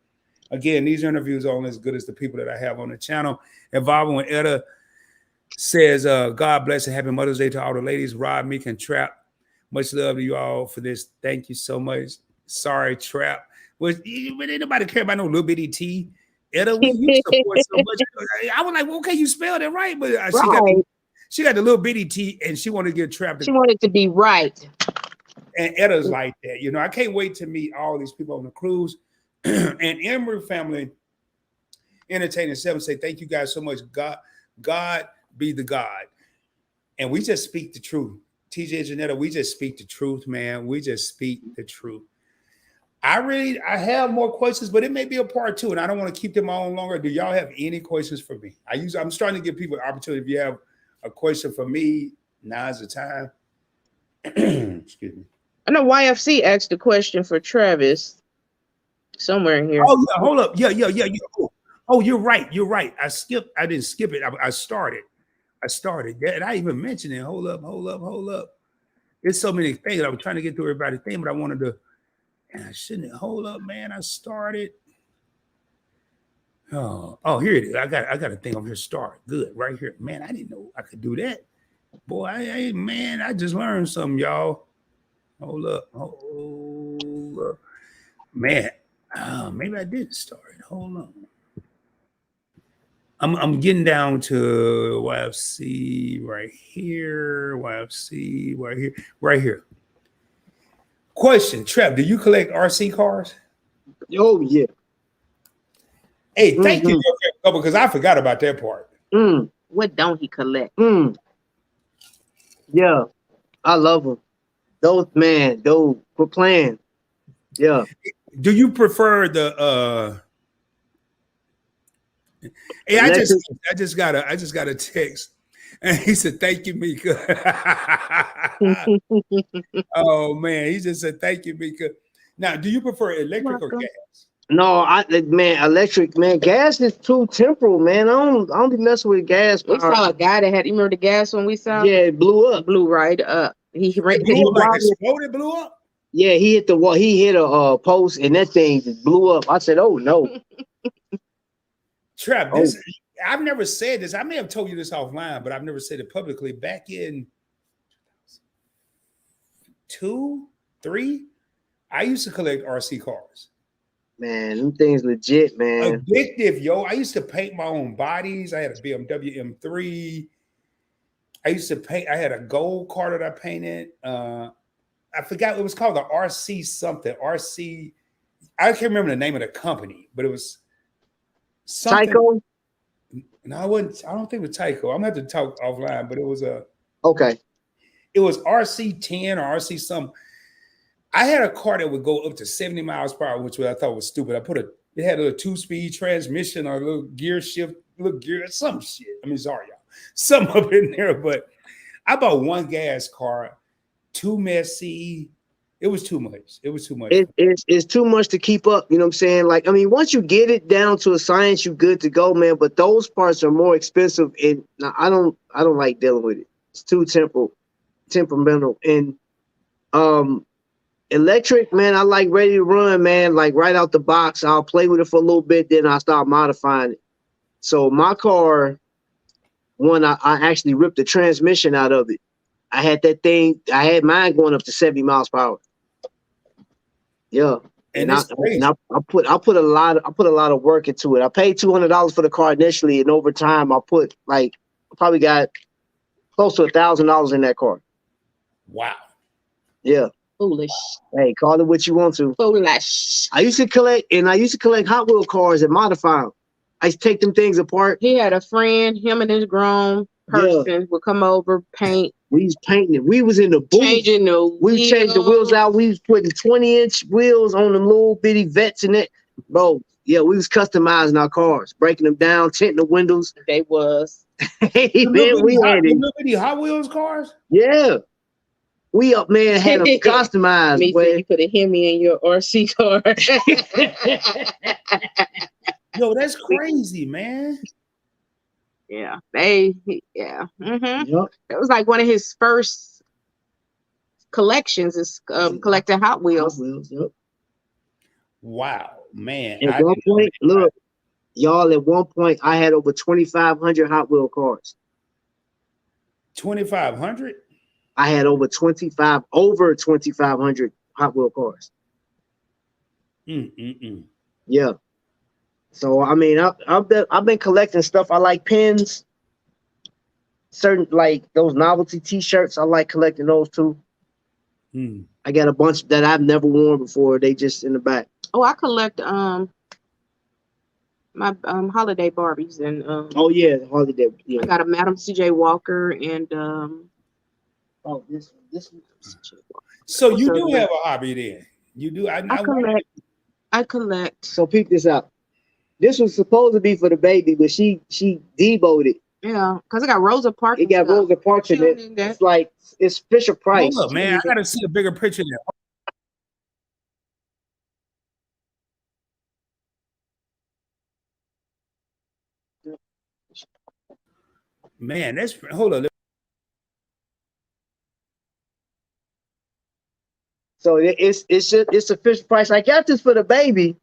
[SPEAKER 1] Again, these interviews are only as good as the people that I have on the channel. Involving when Etta says, God bless and happy Mother's Day to all the ladies. Rob, Meek, and Trap. Much love to you all for this. Thank you so much. Sorry, Trap. Ain't nobody care about no little bitty T. Etta, you support so much. I was like, well, okay, you spelled it right, but she got the little bitty T, and she wanted to get Trapped.
[SPEAKER 3] She wanted to be right.
[SPEAKER 1] And Etta's like that. You know, I can't wait to meet all these people on the cruise. And Embry Family Entertaining 7 say, thank you guys so much. God be the God. And we just speak the truth. TJ and Janetta, we just speak the truth, man. We just speak the truth. I have more questions, but it may be a part 2, and I don't want to keep them on longer. Do y'all have any questions for me? I'm starting to give people an opportunity. If you have a question for me, now's the time. Excuse me.
[SPEAKER 3] I know YFC asked a question for Travis somewhere in here.
[SPEAKER 1] Oh, yeah, hold up. Yeah. Oh, you're right. I didn't skip it. I started. Yeah, and I even mentioned it. Hold up. There's so many things. I was trying to get through everybody's thing, but I wanted to, and I shouldn't. Hold up, man. I started. Oh, here it is. I got a thing over here. Start. Good. Right here. Man, I didn't know I could do that. Boy, I just learned something, y'all. Hold up. Man, maybe I didn't start it. Hold on. I'm getting down to YFC right here. Right here. Question, Trap, do you collect RC cars?
[SPEAKER 2] Oh, yeah.
[SPEAKER 1] Hey, thank you, because I forgot about that part.
[SPEAKER 3] What don't he collect?
[SPEAKER 2] Yeah, I love them. Those quit playing. Yeah.
[SPEAKER 1] Do you prefer the Hey, I just got a text, and he said, "Thank you, Mika." Oh man, he just said, "Thank you, Mika." Now, do you prefer electric or gas?
[SPEAKER 2] No, electric, man. Gas is too temporal, man. I don't be messing with gas.
[SPEAKER 3] We saw a guy that had. You remember the gas one we saw?
[SPEAKER 2] Yeah, it blew up.
[SPEAKER 3] Blew right up. He
[SPEAKER 1] exploded, blew up.
[SPEAKER 2] Yeah, he hit the wall. He hit a post, and that thing just blew up. I said, "Oh no."
[SPEAKER 1] Trap, I've never said this. I may have told you this offline, but I've never said it publicly. Back in 2, 3, I used to collect RC cars.
[SPEAKER 2] Man, them things legit, man.
[SPEAKER 1] Addictive, yo. I used to paint my own bodies. I had a BMW M3. I used to paint. I had a gold car that I painted. I forgot it was called the RC something. RC. I can't remember the name of the company, but it was something.
[SPEAKER 2] Tyco?
[SPEAKER 1] No, I wouldn't. I don't think it was Tyco. I'm gonna have to talk offline, but it was a.
[SPEAKER 2] Okay.
[SPEAKER 1] It was RC10 or RC something. I had a car that would go up to 70 miles per hour, which I thought was stupid. It had a 2-speed transmission or a little gear shift, some shit. I mean, sorry, y'all. Some up in there, but I bought one gas car, too messy. It was too much. It was too much.
[SPEAKER 2] It's too much to keep up. You know what I'm saying? Like, I mean, once you get it down to a science, you're good to go, man. But those parts are more expensive, and I don't like dealing with it. It's too temperamental. And electric, man, I like ready to run, man. Like right out the box, I'll play with it for a little bit, then I'll start modifying it. So my car, I actually ripped the transmission out of it. I had that thing. I had mine going up to 70 miles per hour. Yeah, and I put a lot of work into it. I paid $200 for the car initially, and over time, I probably got close to $1,000 in that car.
[SPEAKER 1] Wow.
[SPEAKER 2] Yeah.
[SPEAKER 3] Foolish.
[SPEAKER 2] Hey, call it what you want to.
[SPEAKER 3] Foolish.
[SPEAKER 2] I used to collect Hot Wheel cars and modify them. I used to take them things apart.
[SPEAKER 3] He had a friend, him and his grown person would come over, paint.
[SPEAKER 2] We was painting it. We was in the booth.
[SPEAKER 3] Changing the wheels.
[SPEAKER 2] We changed the wheels out. We was putting 20-inch wheels on them little bitty vets in it. Bro, yeah, we was customizing our cars, breaking them down, tinting the windows.
[SPEAKER 3] They was.
[SPEAKER 2] Hey, man, we had it.
[SPEAKER 1] Little Hot Wheels cars?
[SPEAKER 2] Yeah. We up, man, had them customized.
[SPEAKER 3] Me said you put a Hemi in your RC car.
[SPEAKER 1] Yo, that's crazy, man.
[SPEAKER 3] Yeah. Mm-hmm.
[SPEAKER 2] Yep.
[SPEAKER 3] It was like one of his first collections is collecting Hot Wheels.
[SPEAKER 2] Hot Wheels, yep.
[SPEAKER 1] Wow, man.
[SPEAKER 2] At one point, look, y'all, at one point, I had over 2,500 Hot Wheel cars.
[SPEAKER 1] 2,500?
[SPEAKER 2] I had over 2,500 Hot Wheel cars. Yeah. So I mean, I've been collecting stuff. I like pins, certain like those novelty T-shirts. I like collecting those too. I got a bunch that I've never worn before. They just in the back.
[SPEAKER 3] Oh, I collect my holiday Barbies and
[SPEAKER 2] oh yeah, holiday. Yeah.
[SPEAKER 3] I got a Madam C.J. Walker and
[SPEAKER 2] oh this one.
[SPEAKER 1] So you do have a hobby then. You do.
[SPEAKER 3] I collect.
[SPEAKER 2] So peep this out. This was supposed to be for the baby, but she deboed it.
[SPEAKER 3] Yeah, because I got Rosa Parks.
[SPEAKER 2] It got Rosa Parks in it. It's like it's Fisher Price.
[SPEAKER 1] Hold up, man. I gotta see a bigger picture there. Man, that's hold on.
[SPEAKER 2] So it's a Fisher Price. I got this for the baby,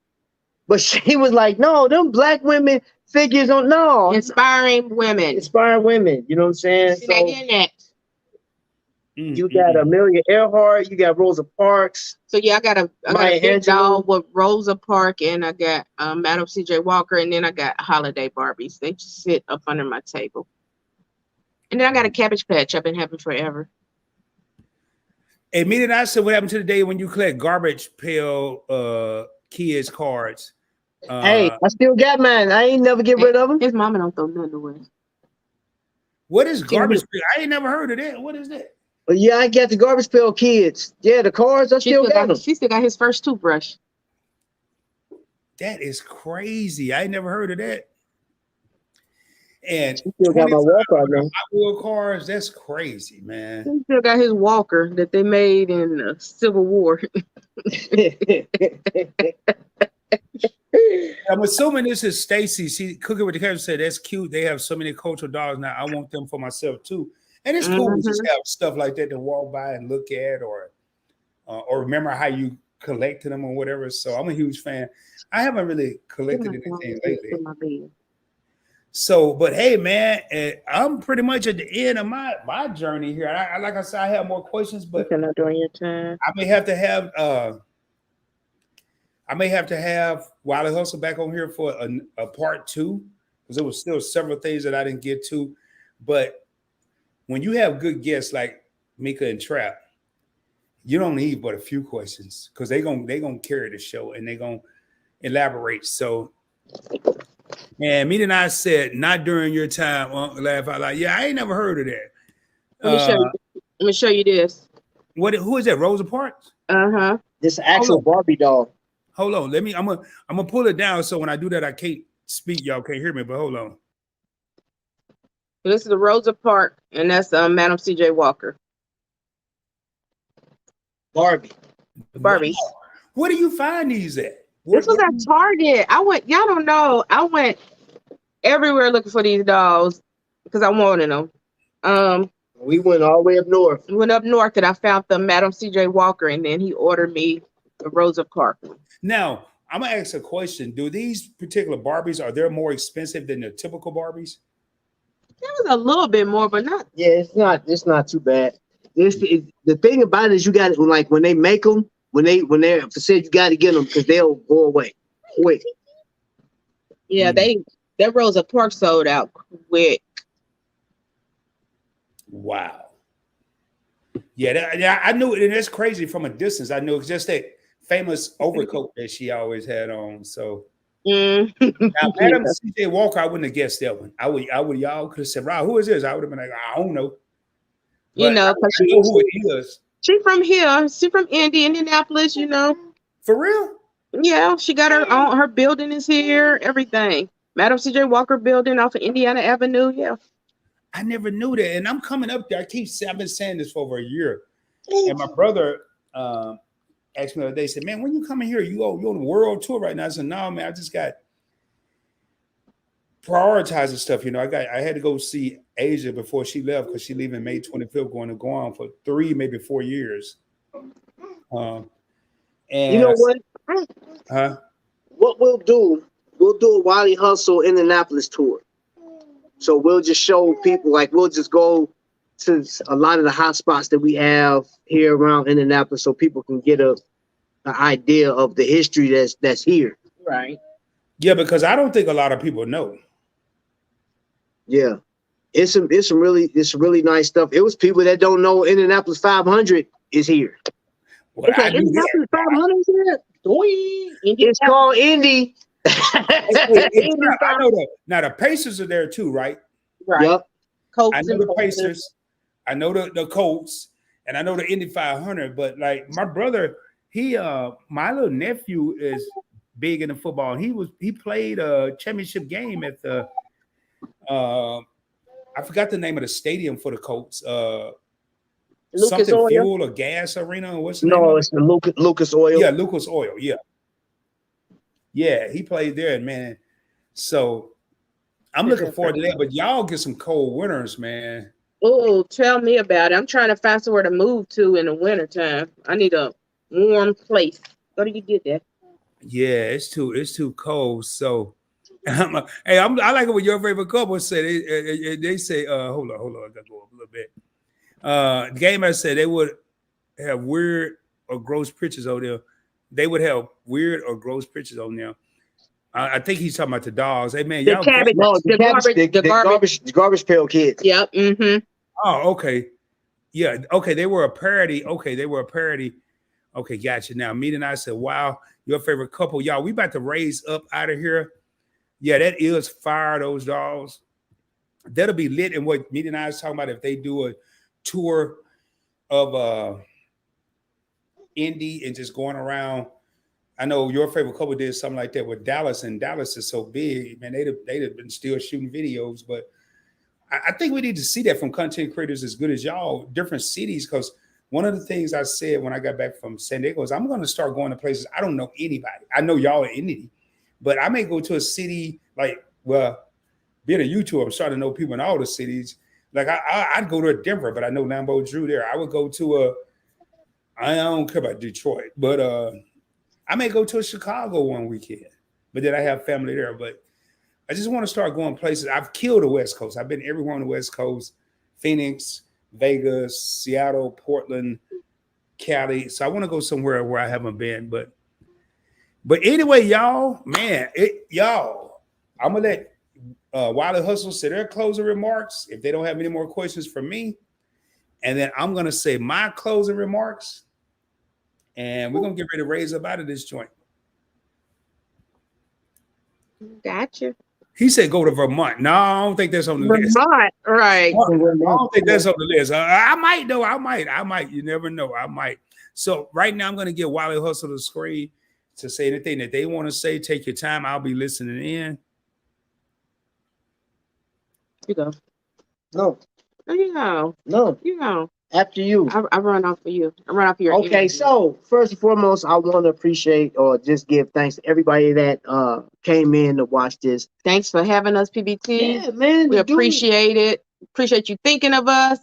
[SPEAKER 2] but she was like, "No, them black women figures don't know.
[SPEAKER 3] Inspiring women.
[SPEAKER 2] You know what I'm saying?
[SPEAKER 3] See, they in that.
[SPEAKER 2] You got Amelia Earhart. You got Rosa Parks.
[SPEAKER 3] So yeah, I got a big doll with Rosa Parks, and I got Madam C.J. Walker, and then I got holiday Barbies. They just sit up under my table. And then I got a Cabbage Patch I've been having forever.
[SPEAKER 1] Hey, me and I said, what happened to the day when you collect garbage pail kids cards?
[SPEAKER 2] Hey, I still got mine. I ain't never get rid of them.
[SPEAKER 3] His mama don't throw nothing away.
[SPEAKER 1] What is garbage pail? I ain't never heard of that. What is that?
[SPEAKER 2] Well, yeah, I got the garbage pail kids. Yeah, the cards, I still got them.
[SPEAKER 3] She still got his first toothbrush.
[SPEAKER 1] That is crazy. I ain't never heard of that. And
[SPEAKER 2] she still got my walker now.
[SPEAKER 1] Hot Wheel cars, that's crazy, man.
[SPEAKER 3] He still got his walker that they made in the Civil War.
[SPEAKER 1] I'm assuming this is Stacy. She Cooking with the Captain said that's cute. They have so many cultural dolls now. I want them for myself too. And it's cool to just have stuff like that to walk by and look at, or remember how you collected them or whatever. So I'm a huge fan. I haven't really collected anything lately. So, but hey, man, I'm pretty much at the end of my journey here. Like I said, I have more questions, but
[SPEAKER 3] You cannot during your time.
[SPEAKER 1] I may have to have Wiley Hustle back on here for a part 2 because there was still several things that I didn't get to. But when you have good guests like Mika and Trap, you don't need but a few questions because they're gonna carry the show and they're gonna elaborate. So, and me and I said, not during your time. Laugh out loud. Yeah, I ain't never heard of that.
[SPEAKER 3] Let me show you this.
[SPEAKER 1] Who is that? Rosa Parks?
[SPEAKER 3] Uh-huh.
[SPEAKER 2] This actual Barbie doll.
[SPEAKER 1] Hold on. I'm gonna pull it down so when I do that, I can't speak. Y'all can't hear me, but hold on.
[SPEAKER 3] This is the Rosa Parks, and that's Madam C.J. Walker. Barbie.
[SPEAKER 1] Wow. Where do you find these at?
[SPEAKER 3] This was at Target. Y'all don't know. I went everywhere looking for these dolls because I wanted them.
[SPEAKER 2] We went all the way up north.
[SPEAKER 3] We went up north and I found the Madam C.J. Walker, and then he ordered me the Rosa Parks.
[SPEAKER 1] Now, I'm gonna ask a question. Do these particular Barbies, are they more expensive than the typical Barbies?
[SPEAKER 3] It was a little bit more, but not.
[SPEAKER 2] Yeah, it's not too bad. The thing about it is you got it like when they make them, when they're for sale, you got to get them because they'll go away quick.
[SPEAKER 3] Yeah, that Rosa Parks sold out quick.
[SPEAKER 1] Wow. Yeah, I knew it, and that's crazy from a distance. I knew it's just that famous overcoat that she always had on. So now, Madam C.J. Walker, I wouldn't have guessed that one. I would y'all could have said, "Rob, who is this?" I would have been like, "I don't know." But
[SPEAKER 3] you know,
[SPEAKER 1] I know who it is.
[SPEAKER 3] She from here. She from Indianapolis. You know.
[SPEAKER 1] For real?
[SPEAKER 3] Yeah, she got her own. Her building is here. Everything. Madam C.J. Walker building off of Indiana Avenue. Yeah.
[SPEAKER 1] I never knew that, and I'm coming up there. I've been saying this for over a year, and my brother asked me the other day. Said, "Man, when you coming here, you're on the world tour right now." I said, "No, man, I just got prioritizing stuff. You know, I had to go see Asia before she left because she leaving May 25th, going to go on for 3, maybe 4 years." And
[SPEAKER 2] you know what? What we'll do a Wiley Hustle Indianapolis tour. So we'll just show people, like we'll just go to a lot of the hot spots that we have here around Indianapolis, so people can get an idea of the history that's here.
[SPEAKER 3] Right.
[SPEAKER 1] Yeah, because I don't think a lot of people know.
[SPEAKER 2] Yeah, it's some really nice stuff. It was people that don't know Indianapolis 500 is here.
[SPEAKER 1] Well, I knew
[SPEAKER 2] Indianapolis
[SPEAKER 1] that.
[SPEAKER 2] 500 is here. It's called Indy.
[SPEAKER 1] I know that. Now the Pacers are there too, right?
[SPEAKER 3] Right.
[SPEAKER 2] Yep.
[SPEAKER 3] Colts
[SPEAKER 1] I know the Pacers. I know the Colts, and I know the Indy 500. But like my brother, my little nephew is big into football. And he played a championship game at the I forgot the name of the stadium for the Colts. Something
[SPEAKER 3] Oil?
[SPEAKER 1] Fuel or Gas Arena. Or what's the name?
[SPEAKER 2] No, it's the Lucas Oil.
[SPEAKER 1] Yeah, Lucas Oil. Yeah. Yeah, he played there, man. So I'm looking forward to that. But y'all get some cold winters, man.
[SPEAKER 3] Oh, tell me about it. I'm trying to find somewhere to move to in the wintertime. I need a warm place. Where do you get that?
[SPEAKER 1] Yeah, it's too cold. So I like it when your favorite couple say they say, hold on, I gotta go up a little bit. The gamer said they would have weird or gross pictures on there. They would have weird or gross pictures on there. I think he's talking about the dogs. Hey man, y'all
[SPEAKER 2] the garbage pail kids.
[SPEAKER 3] Yep. Mm-hmm.
[SPEAKER 1] Oh, okay. Yeah, okay. They were a parody. Okay, gotcha. Now, Meet and I said, wow, your favorite couple. Y'all, we about to raise up out of here. Yeah, that is fire, those dolls. That'll be lit. And what Meet and I was talking about, if they do a tour of Indy and just going around. I know your favorite couple did something like that with Dallas, and Dallas is so big, man. They'd have been still shooting videos, but I think we need to see that from content creators as good as y'all, different cities. Because one of the things I said when I got back from San Diego is I'm going to start going to places I don't know anybody. I know y'all are in Indy, but I may go to a city like, well, being a YouTuber, I'm starting to know people in all the cities. Like I'd go to Denver, but I know Lambeau Drew there. I would go to I don't care about Detroit, but I may go to Chicago one weekend, but then I have family there. But I just want to start going places. I've killed the West Coast. I've been everywhere on the West Coast, Phoenix, Vegas, Seattle, Portland, Cali. So I want to go somewhere where I haven't been. But anyway, y'all, man, y'all, I'm gonna let Wiley Hustle say their closing remarks if they don't have any more questions for me. And then I'm gonna say my closing remarks. And we're gonna get ready to raise up out of this joint.
[SPEAKER 3] Gotcha.
[SPEAKER 1] He said go to Vermont. No, I don't think that's on the list.
[SPEAKER 3] Vermont, right?
[SPEAKER 1] I don't think that's on the list. I might though. I might. You never know. I might. So right now I'm gonna give Wiley Hustle the screen to say anything that they want to say. Take your time. I'll be listening in.
[SPEAKER 3] You go.
[SPEAKER 2] No,
[SPEAKER 3] You go.
[SPEAKER 2] no.
[SPEAKER 3] You go.
[SPEAKER 2] After you.
[SPEAKER 3] I run off for you. I run off your.
[SPEAKER 2] Okay,
[SPEAKER 3] interview.
[SPEAKER 2] so first and foremost, I want to appreciate or just give thanks to everybody that came in to watch this.
[SPEAKER 3] Thanks for having us, PBT.
[SPEAKER 2] Yeah, man.
[SPEAKER 3] We appreciate it. Appreciate you thinking of us.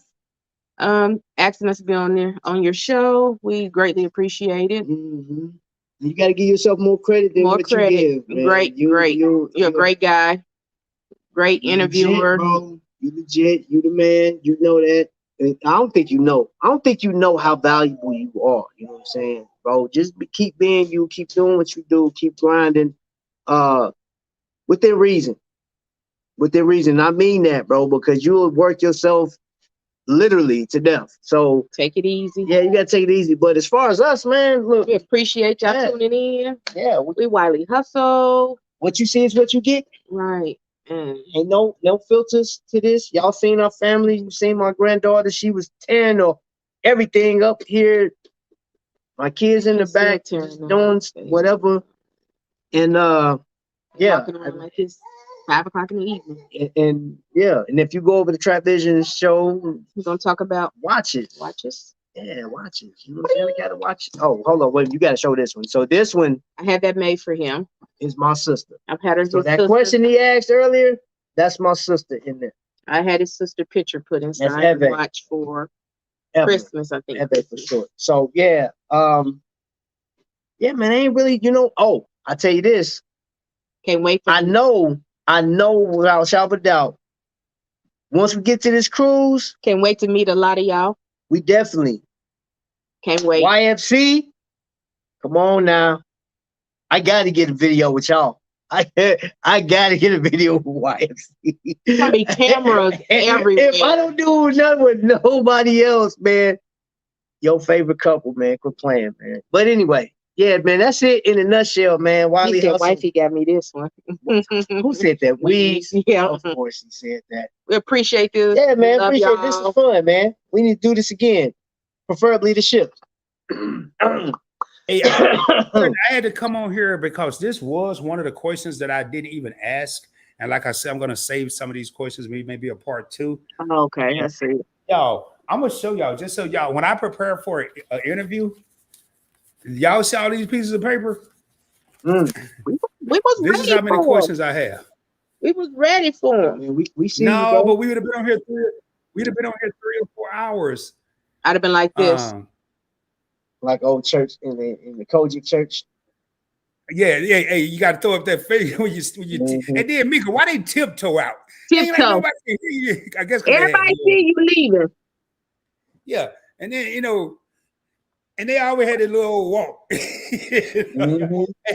[SPEAKER 3] Asking us to be on your show. We greatly appreciate it.
[SPEAKER 2] Mm-hmm. You got to give yourself more credit than what
[SPEAKER 3] credit.
[SPEAKER 2] you give. Man.
[SPEAKER 3] Great. You're a great guy. Great interviewer.
[SPEAKER 2] Legit, bro. You legit. You the man. You know that. And I don't think you know. I don't think you know how valuable you are. You know what I'm saying, bro? Just keep being you. Keep doing what you do. Keep grinding. Within reason. Within reason. I mean that, bro, because you'll work yourself literally to death. So
[SPEAKER 3] take it easy.
[SPEAKER 2] Yeah, you gotta take it easy. But as far as us, man, look,
[SPEAKER 3] we appreciate y'all tuning in.
[SPEAKER 2] Yeah,
[SPEAKER 3] we Wiley Hustle.
[SPEAKER 2] What you see is what you get.
[SPEAKER 3] Right.
[SPEAKER 2] Ain't no filters to this. Y'all seen our family. You seen my granddaughter. She was 10 or everything up here. My kids in the back doing whatever. And yeah.
[SPEAKER 3] Walking around like it's 5 o'clock in the evening.
[SPEAKER 2] And yeah, and if you go over the Trap Vision show,
[SPEAKER 3] we're gonna talk about
[SPEAKER 2] watch it.
[SPEAKER 3] Watch us.
[SPEAKER 2] Yeah, watch it. You know what I'm saying? We gotta watch it. Oh, hold on, wait, you gotta show this one. So this one
[SPEAKER 3] I had that made for him.
[SPEAKER 2] Is my sister.
[SPEAKER 3] I've had her.
[SPEAKER 2] So that question he asked earlier, that's my sister in there.
[SPEAKER 3] I had his sister picture put inside to watch for Christmas, I think.
[SPEAKER 2] Eve for sure. So yeah, yeah, man, I ain't really, oh, I tell you this.
[SPEAKER 3] Can't wait
[SPEAKER 2] I know without a shadow of a doubt. Once we get to this cruise,
[SPEAKER 3] can't wait to meet a lot of y'all.
[SPEAKER 2] We definitely
[SPEAKER 3] can't wait.
[SPEAKER 2] YFC, come on now. I got to get a video with y'all. I got to get a video with YFC.
[SPEAKER 3] I mean, cameras everywhere.
[SPEAKER 2] If I don't do nothing with nobody else, man, your favorite couple, man, quit playing, man. But anyway, yeah, man, that's it in a nutshell, man. Wiley Hustle.
[SPEAKER 3] Wifey got me this one.
[SPEAKER 2] Who said that? We.
[SPEAKER 3] Yeah,
[SPEAKER 2] of course he said that.
[SPEAKER 3] We appreciate this.
[SPEAKER 2] Yeah, man, appreciate this. Is fun, man. We need to do this again, preferably the ship.
[SPEAKER 1] Hey, I had to come on here because this was one of the questions that I didn't even ask. And like I said, I'm going to save some of these questions, maybe a part 2.
[SPEAKER 3] Oh, okay, I see.
[SPEAKER 1] Y'all, I'm going to show y'all, just so y'all, when I prepare for an interview, y'all see all these pieces of paper?
[SPEAKER 3] We was
[SPEAKER 1] this
[SPEAKER 3] ready
[SPEAKER 1] is how many
[SPEAKER 3] for
[SPEAKER 1] questions I have.
[SPEAKER 3] We was ready for them.
[SPEAKER 2] I mean, we see
[SPEAKER 1] no, but we would have been on here 3 or 4 hours.
[SPEAKER 3] I'd have been like this.
[SPEAKER 2] Like old church in the Kojic church.
[SPEAKER 1] Yeah. Hey, you got to throw up that face when you and then Mika, why they tiptoe out?
[SPEAKER 3] Tiptoe.
[SPEAKER 1] Like I guess
[SPEAKER 3] everybody see you leaving.
[SPEAKER 1] Yeah, and then and they always had a little walk. Hey,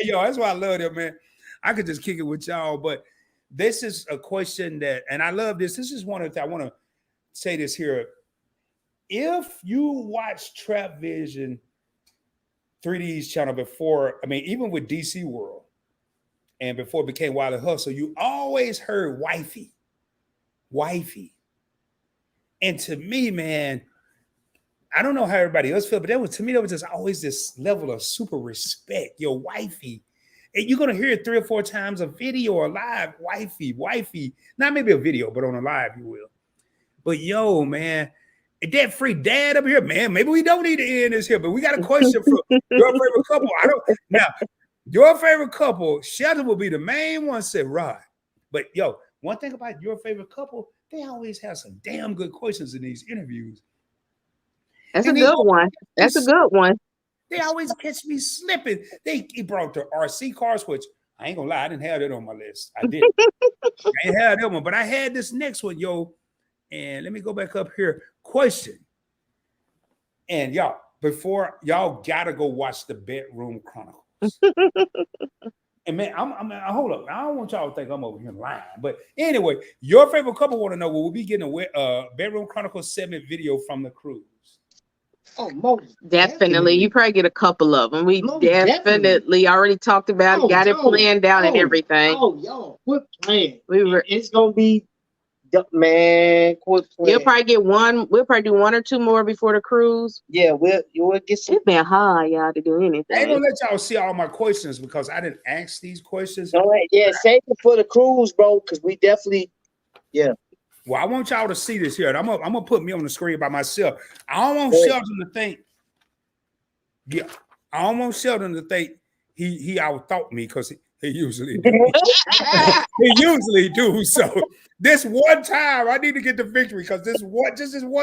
[SPEAKER 1] yo, that's why I love them, man. I could just kick it with y'all, but this is a question that, and I love this. This is one of the, I want to say this here. If you watch Trap Vision 3D's channel before, I mean, even with DC World and before it became Wiley Hustle, you always heard wifey. And to me, man, I don't know how everybody else feel, but to me, that was just always this level of super respect. Your wifey. And you're going to hear it 3 or 4 times a video or live, wifey. Not maybe a video, but on a live, you will. But yo, man, that free dad up here, man, maybe we don't need to end this here, but we got a question for your favorite couple. Your favorite couple, Shelton will be the main one, said Rod. But yo, one thing about your favorite couple, they always have some damn good questions in these interviews.
[SPEAKER 3] That's a good one. That's a good one.
[SPEAKER 1] They always catch me slipping. He brought the RC cars, which I ain't gonna lie, I didn't have that on my list. I didn't. I ain't have that one, but I had this next one, yo. And let me go back up here. Question. And y'all, before y'all gotta go watch the Bedroom Chronicles. And man, I'm hold up. I don't want y'all to think I'm over here lying. But anyway, your favorite couple want to know, will we be getting a Bedroom Chronicles 7 video from the cruise?
[SPEAKER 2] Oh, most
[SPEAKER 3] Definitely. You probably get a couple of them. We
[SPEAKER 2] Most
[SPEAKER 3] definitely already talked about it, got it planned out and everything.
[SPEAKER 2] Oh, y'all, quit playing.
[SPEAKER 3] We were,
[SPEAKER 2] It's gonna be, man, quit playing.
[SPEAKER 3] you'll probably get one. We'll probably do one or two more before the cruise.
[SPEAKER 2] Yeah, you'll get some.
[SPEAKER 3] It's been hard, y'all, to do
[SPEAKER 1] I ain't
[SPEAKER 3] anything.
[SPEAKER 1] gonna let y'all see all my questions because I didn't ask these questions.
[SPEAKER 2] All right, yeah, save it for the cruise, bro, because we definitely, yeah.
[SPEAKER 1] Well, I want y'all to see this here. And I'm gonna put me on the screen by myself. I don't want Sheldon to think. Yeah, I don't want Sheldon to think he outthought me because he usually do. He usually do. So this one time I need to get the victory because this one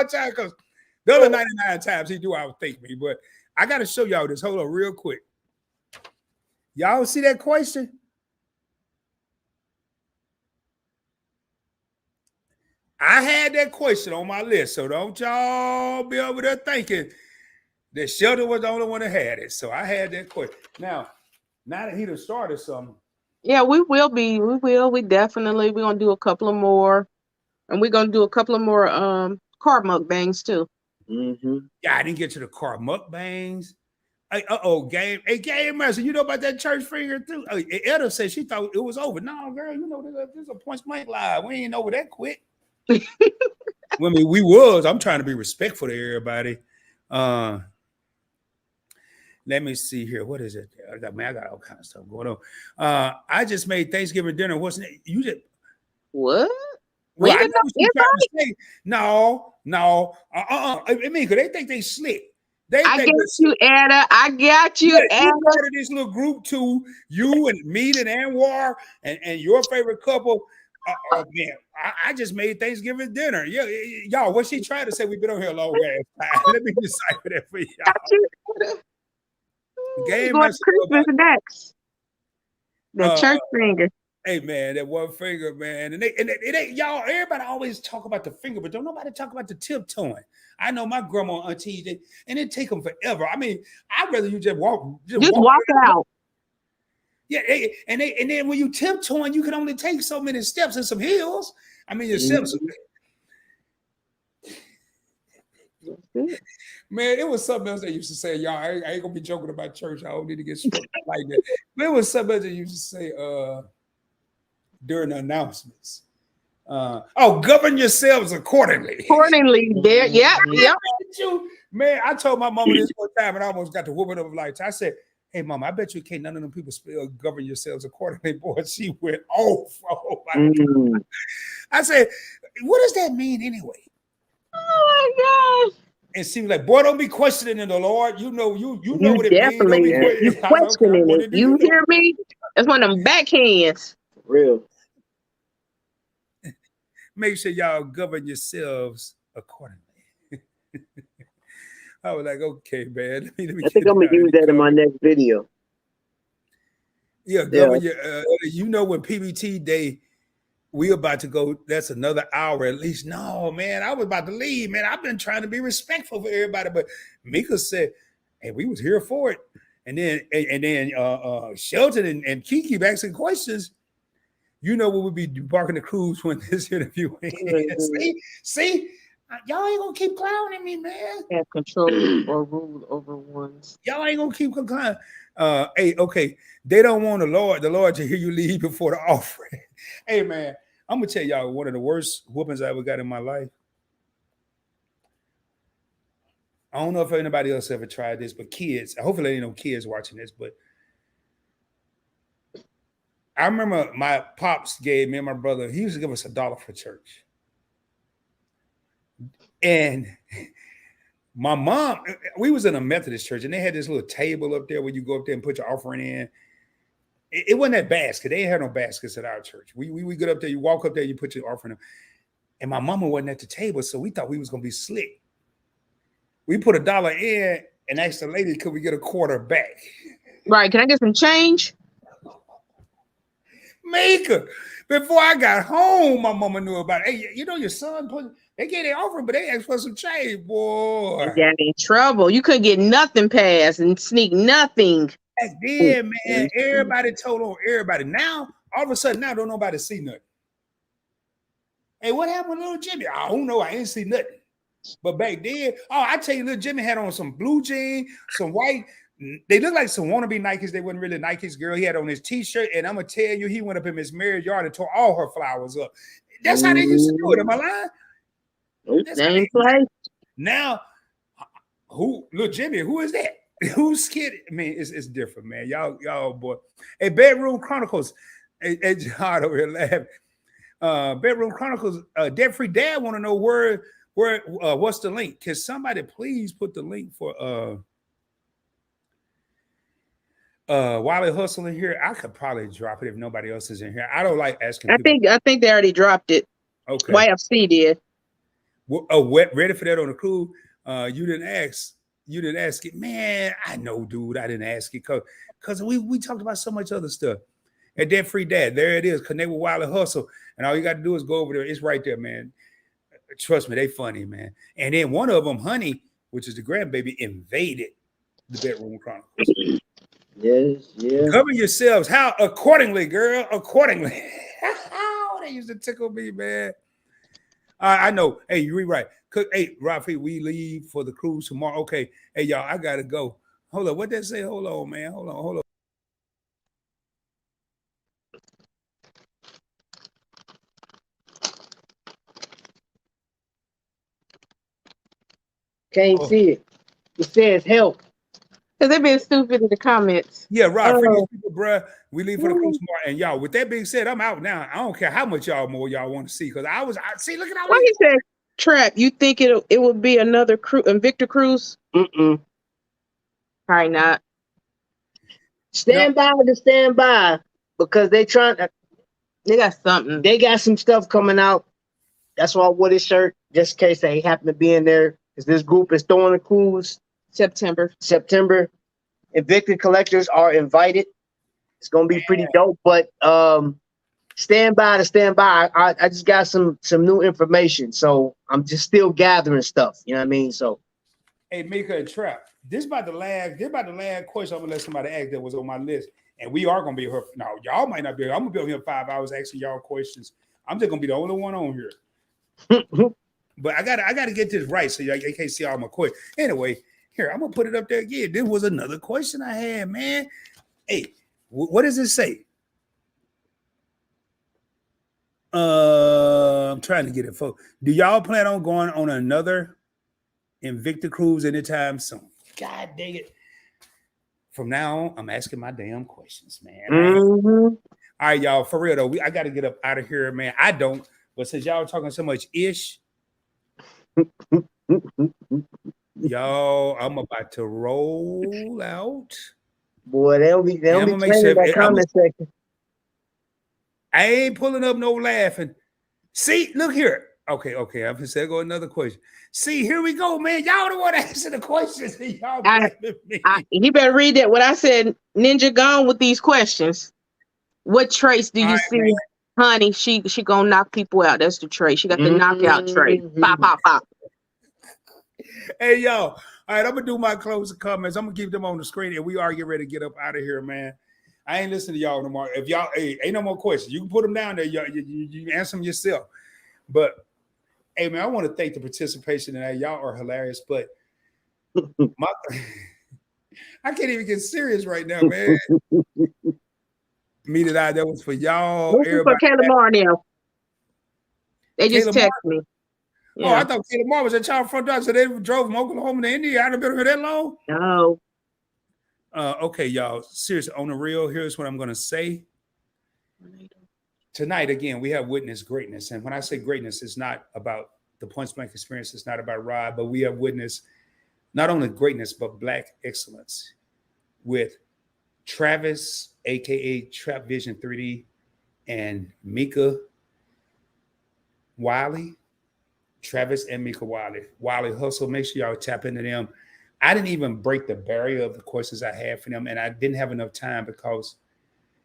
[SPEAKER 1] time, because the other 99 times he do outthink me. But I gotta show y'all this. Hold on real quick. Y'all see that question? I had that question on my list, so don't y'all be over there thinking that Sheldon was the only one that had it. So I had that question. Now that he done started something.
[SPEAKER 3] Yeah, we will be. We will. We're gonna do a couple of more, and we're gonna do a couple of more car mukbangs too.
[SPEAKER 2] Mm-hmm.
[SPEAKER 1] Yeah, I didn't get to the car mukbangs. Game. Hey, Game Master, you know about that church finger too? Etta said she thought it was over. No, girl, you know there's a point blank live. We ain't over that quick. I mean, we was. I'm trying to be respectful to everybody. Let me see here. What is it? I got all kinds of stuff going on. I just made Thanksgiving dinner. Wasn't it? You just
[SPEAKER 3] What?
[SPEAKER 1] well, I know what you trying to say. No. I mean, because they think they slick.
[SPEAKER 3] I got you, Ada. I got you, Ada.
[SPEAKER 1] You part of this little group too. You and Mead and Anwar and your favorite couple. Man, I just made Thanksgiving dinner. Yeah, y'all. What she trying to say? We've been on here a long ass time. Let me decipher that for y'all. Game
[SPEAKER 3] Christmas next. The church finger.
[SPEAKER 1] Hey man, that one finger, man, and it ain't y'all. Everybody always talk about the finger, but don't nobody talk about the tiptoeing. I know my grandma, auntie, and it take them forever. I mean, I'd rather you just walk
[SPEAKER 3] out.
[SPEAKER 1] Yeah, and then when you tiptoeing, you can only take so many steps and some hills. I mean, your steps. Man, it was something else they used to say, y'all. I ain't gonna be joking about church. I don't need to get struck like that. But it was something else they used to say during the announcements. Govern yourselves accordingly.
[SPEAKER 3] There, yep.
[SPEAKER 1] Man, I told my mama this one time and I almost got the whooping of life. I said, hey, mama, I bet you can't none of them people spell govern yourselves accordingly. Boy, she went off. Oh my God. I said, what does that mean anyway?
[SPEAKER 3] Oh my gosh.
[SPEAKER 1] And she was like, boy, don't be questioning the Lord. You know what it means. Don't be
[SPEAKER 3] questioning it. You hear me? That's one of them backhands.
[SPEAKER 2] Real.
[SPEAKER 1] Make sure y'all govern yourselves accordingly. I was like, okay, man. Let me
[SPEAKER 2] I think I'm gonna use that in my next video.
[SPEAKER 1] Yeah, govern your. You know, when PBT Day, we about to go. That's another hour at least. No, man, I was about to leave. Man, I've been trying to be respectful for everybody, but Mika said, "Hey, we was here for it." And then Shelton and Kiki asking questions. You know, we'll be barking the cruise when this interview ends. See, y'all ain't gonna keep clowning me, man.
[SPEAKER 3] Have control or rule over ones.
[SPEAKER 1] Y'all ain't gonna keep clowning. Hey, okay. They don't want the Lord to hear you leave before the offering. Hey, man, I'm gonna tell y'all one of the worst whoopings I ever got in my life. I don't know if anybody else ever tried this, but kids, hopefully there ain't no kids watching this, but I remember my pops gave me and my brother, he used to give us $1 for church. And my mom, we was in a Methodist church and they had this little table up there where you go up there and put your offering in. It wasn't that basket. They ain't had no baskets at our church. We get up there, you walk up there, you put your offering in. And my mama wasn't at the table, so we thought we was going to be slick. We put $1 in and asked the lady, could we get a quarter back?
[SPEAKER 3] Right. Can I get some change?
[SPEAKER 1] Mika, before I got home, my mama knew about it. Hey, you know your son they gave their offer, but they asked for some change, boy.
[SPEAKER 3] You got in trouble. You couldn't get nothing passed and sneak nothing.
[SPEAKER 1] Back then, man, everybody told on everybody. Now, all of a sudden, now don't nobody see nothing. Hey, what happened to little Jimmy? I don't know. I ain't see nothing. But back then, I tell you, little Jimmy had on some blue jeans, some white. They look like some wannabe Nikes. They wasn't really Nikes, girl. He had on his t-shirt, and I'm gonna tell you, he went up in Miss Mary's yard and tore all her flowers up. That's how they used to do it. Am I lying?
[SPEAKER 3] They ain't play.
[SPEAKER 1] Now, little Jimmy? Who is that? Who's scared? I mean, it's different, man. Y'all, boy. Hey, Bedroom Chronicles. Hey, John over here laughing. Bedroom Chronicles. Debt Free Dad want to know where what's the link? Can somebody please put the link for Wiley Hustle in here? I could probably drop it if nobody else is in here. I don't like asking.
[SPEAKER 3] I think they already dropped it.
[SPEAKER 1] Okay.
[SPEAKER 3] YFC did.
[SPEAKER 1] Ready for that on the crew? You didn't ask. You didn't ask it, man. I know, dude. I didn't ask it because we talked about so much other stuff. And Debt Free Dad, there it is. Connect with Wiley Hustle, and all you got to do is go over there. It's right there, man. Trust me, they funny, man. And then one of them, Honey, which is the grandbaby, invaded the Bedroom Chronicles.
[SPEAKER 2] Yes, yeah.
[SPEAKER 1] Cover yourselves. How accordingly, girl? Accordingly. They used to tickle me, man. I know. Hey, you're right. Hey, Rafi, we leave for the cruise tomorrow. Okay. Hey, y'all, I gotta go. Hold on. What did they say? Hold on, man. Hold on.
[SPEAKER 2] Can't see it. It says help.
[SPEAKER 3] Because they've been stupid in the comments.
[SPEAKER 1] Yeah, Rob, bruh. We leave for the cruise tomorrow. And y'all, with that being said, I'm out now. I don't care how much y'all want to see. Because I see, look at how
[SPEAKER 3] he said, Trap, you think it would be another Victor Cruz?
[SPEAKER 2] Mm-mm.
[SPEAKER 3] Probably not.
[SPEAKER 2] Stand by because they
[SPEAKER 3] got something.
[SPEAKER 2] They got some stuff coming out. That's why I wore this shirt, just in case they happen to be in there. Because this group is throwing a cruise September. Evicted collectors are invited. It's gonna be pretty dope, but stand by. I just got some new information, so I'm just still gathering stuff. You know what I mean? So,
[SPEAKER 1] hey, Mika and Trap, this about the last question I'm gonna let somebody ask that was on my list, and we are gonna be here. No, y'all might not be. I'm gonna be on here 5 hours asking y'all questions. I'm just gonna be the only one on here. But I gotta get this right so y'all can't see all my questions. Anyway, here I'm gonna put it up there again. This was another question I had, man. Hey, what does it say? I'm trying to get it, folks. Do y'all plan on going on another Invicta cruise anytime soon? God dang it. From now on, I'm asking my damn questions, man.
[SPEAKER 2] mm-hmm.
[SPEAKER 1] All right, y'all, for real though, I got to get up out of here, man. I don't, but since y'all talking so much ish, y'all, I'm about to roll out.
[SPEAKER 2] Boy, they'll be playing that comment section.
[SPEAKER 1] I ain't pulling up no laughing. See, look here. Okay. I'm just gonna go another question. See, here we go, man. Y'all don't want to answer the questions. Y'all
[SPEAKER 3] he better read that. What I said, Ninja gone with these questions. What traits do you see? Man. Honey, she gonna knock people out. That's the trait. She got the knockout trait. Pop, pop, pop.
[SPEAKER 1] Hey, y'all. All right, I'm gonna do my closing comments. I'm gonna keep them on the screen, and we are getting ready to get up out of here, man. I ain't listening to y'all no more. If y'all, ain't no more questions. You can put them down there. You answer them yourself. But hey, man, I want to thank the participation tonight. Y'all are hilarious, but I can't even get serious right now, man. That was for y'all.
[SPEAKER 3] This is for Kayla Moore now. They just text me.
[SPEAKER 1] Yeah. Oh, I thought Kayla Moore was at y'all front door, so they drove from Oklahoma to India. I haven't been here that long.
[SPEAKER 3] No.
[SPEAKER 1] Okay, y'all. Seriously, on the real, here's what I'm going to say. Tonight, again, we have witnessed greatness. And when I say greatness, it's not about the Points Blank experience. It's not about Rod, but we have witnessed not only greatness, but Black excellence with Travis, a.k.a. Trap Vision 3D, and Mika Wiley. Travis and Mika Wiley Hustle. Make sure y'all tap into them. I didn't even break the barrier of the questions I had for them, and I didn't have enough time because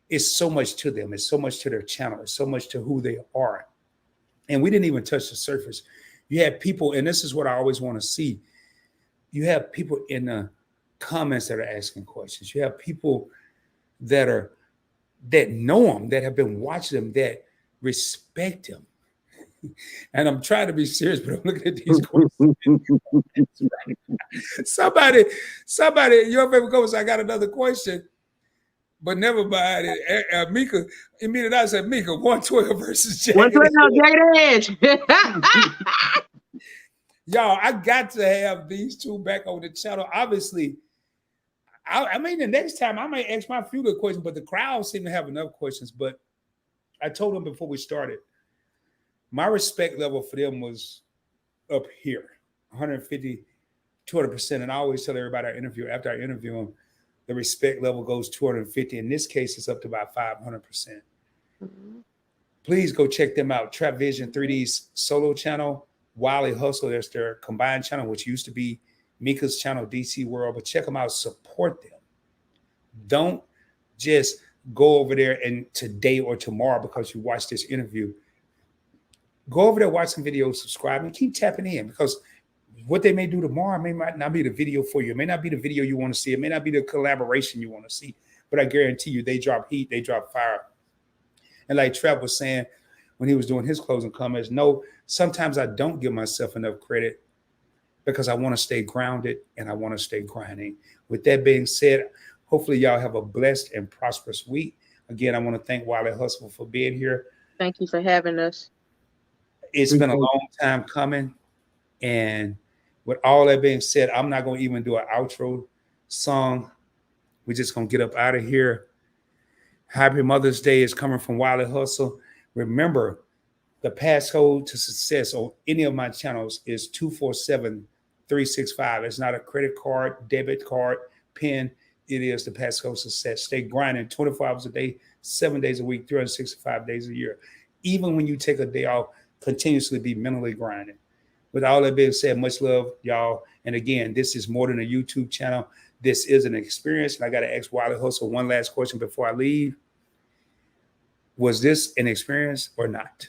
[SPEAKER 1] it's so much to them. It's so much to their channel. It's so much to who they are. And we didn't even touch the surface. You have people, and this is what I always want to see. You have people in the comments that are asking questions. You have people that know them, that have been watching them, that respect them. And I'm trying to be serious, but I'm looking at these questions. somebody, your favorite coach, I got another question, but never mind it. Mika, immediately I said, Mika, 112 versus Jagged
[SPEAKER 3] 112 Jagged Edge.
[SPEAKER 1] Y'all, I got to have these two back on the channel. Obviously, I mean, the next time I might ask my few good questions, but the crowd seemed to have enough questions. But I told them before we started, my respect level for them was up here, 150, 200%. And I always tell everybody after I interview them, the respect level goes 250. In this case, it's up to about 500%. Mm-hmm. Please go check them out. Trap Vision 3D's solo channel, Wiley Hustle, there's their combined channel, which used to be Mika's channel, DC World. But check them out. Support them. Don't just go over there and today or tomorrow because you watch this interview. Go over there, watch some videos, subscribe, and keep tapping in, because what they may do tomorrow might not be the video for you. It may not be the video you want to see. It may not be the collaboration you want to see. But I guarantee you, they drop heat, they drop fire. And like Trap was saying when he was doing his closing comments, no, sometimes I don't give myself enough credit because I want to stay grounded and I want to stay grinding. With that being said, hopefully y'all have a blessed and prosperous week. Again, I want to thank Wiley Hustle for being here.
[SPEAKER 3] Thank you for having us.
[SPEAKER 1] It's been a long time coming. And with all that being said, I'm not going to even do an outro song. We're just going to get up out of here. Happy Mother's Day is coming from Wiley Hustle. Remember, the passcode to success on any of my channels is 247365. It's not a credit card, debit card, PIN. It is the passcode success. Stay grinding 24 hours a day, 7 days a week, 365 days a year. Even when you take a day off, continuously be mentally grinding. With all that being said, much love, y'all. And again, this is more than a YouTube channel. This is an experience. And I got to ask Wiley Hustle one last question before I leave. Was this an experience or not?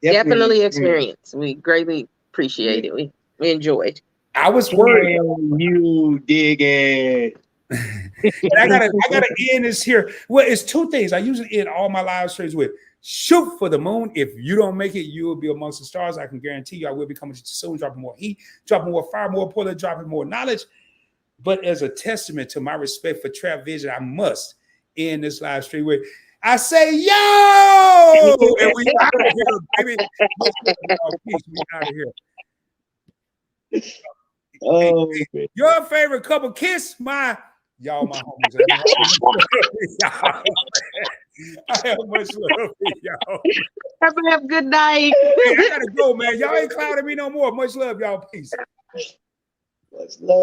[SPEAKER 3] Definitely experience. We greatly appreciate it. We enjoyed.
[SPEAKER 1] I was worried.
[SPEAKER 2] You dig it.
[SPEAKER 1] And I gotta end this here. Well, it's two things. I usually end all my live streams with shoot for the moon. If you don't make it, you will be amongst the stars. I can guarantee you I will be coming to you soon, dropping more heat, dropping more fire, more importantly, dropping more knowledge. But as a testament to my respect for Trap Vision, I must end this live stream with I say, yo! And we out of here, baby. We out of here.
[SPEAKER 2] Oh,
[SPEAKER 1] your favorite couple kiss my y'all, my homies. I have much love for y'all.
[SPEAKER 3] Have a good night.
[SPEAKER 1] Hey, I gotta go, man. Y'all ain't clouding me no more. Much love, y'all. Peace.
[SPEAKER 2] much love.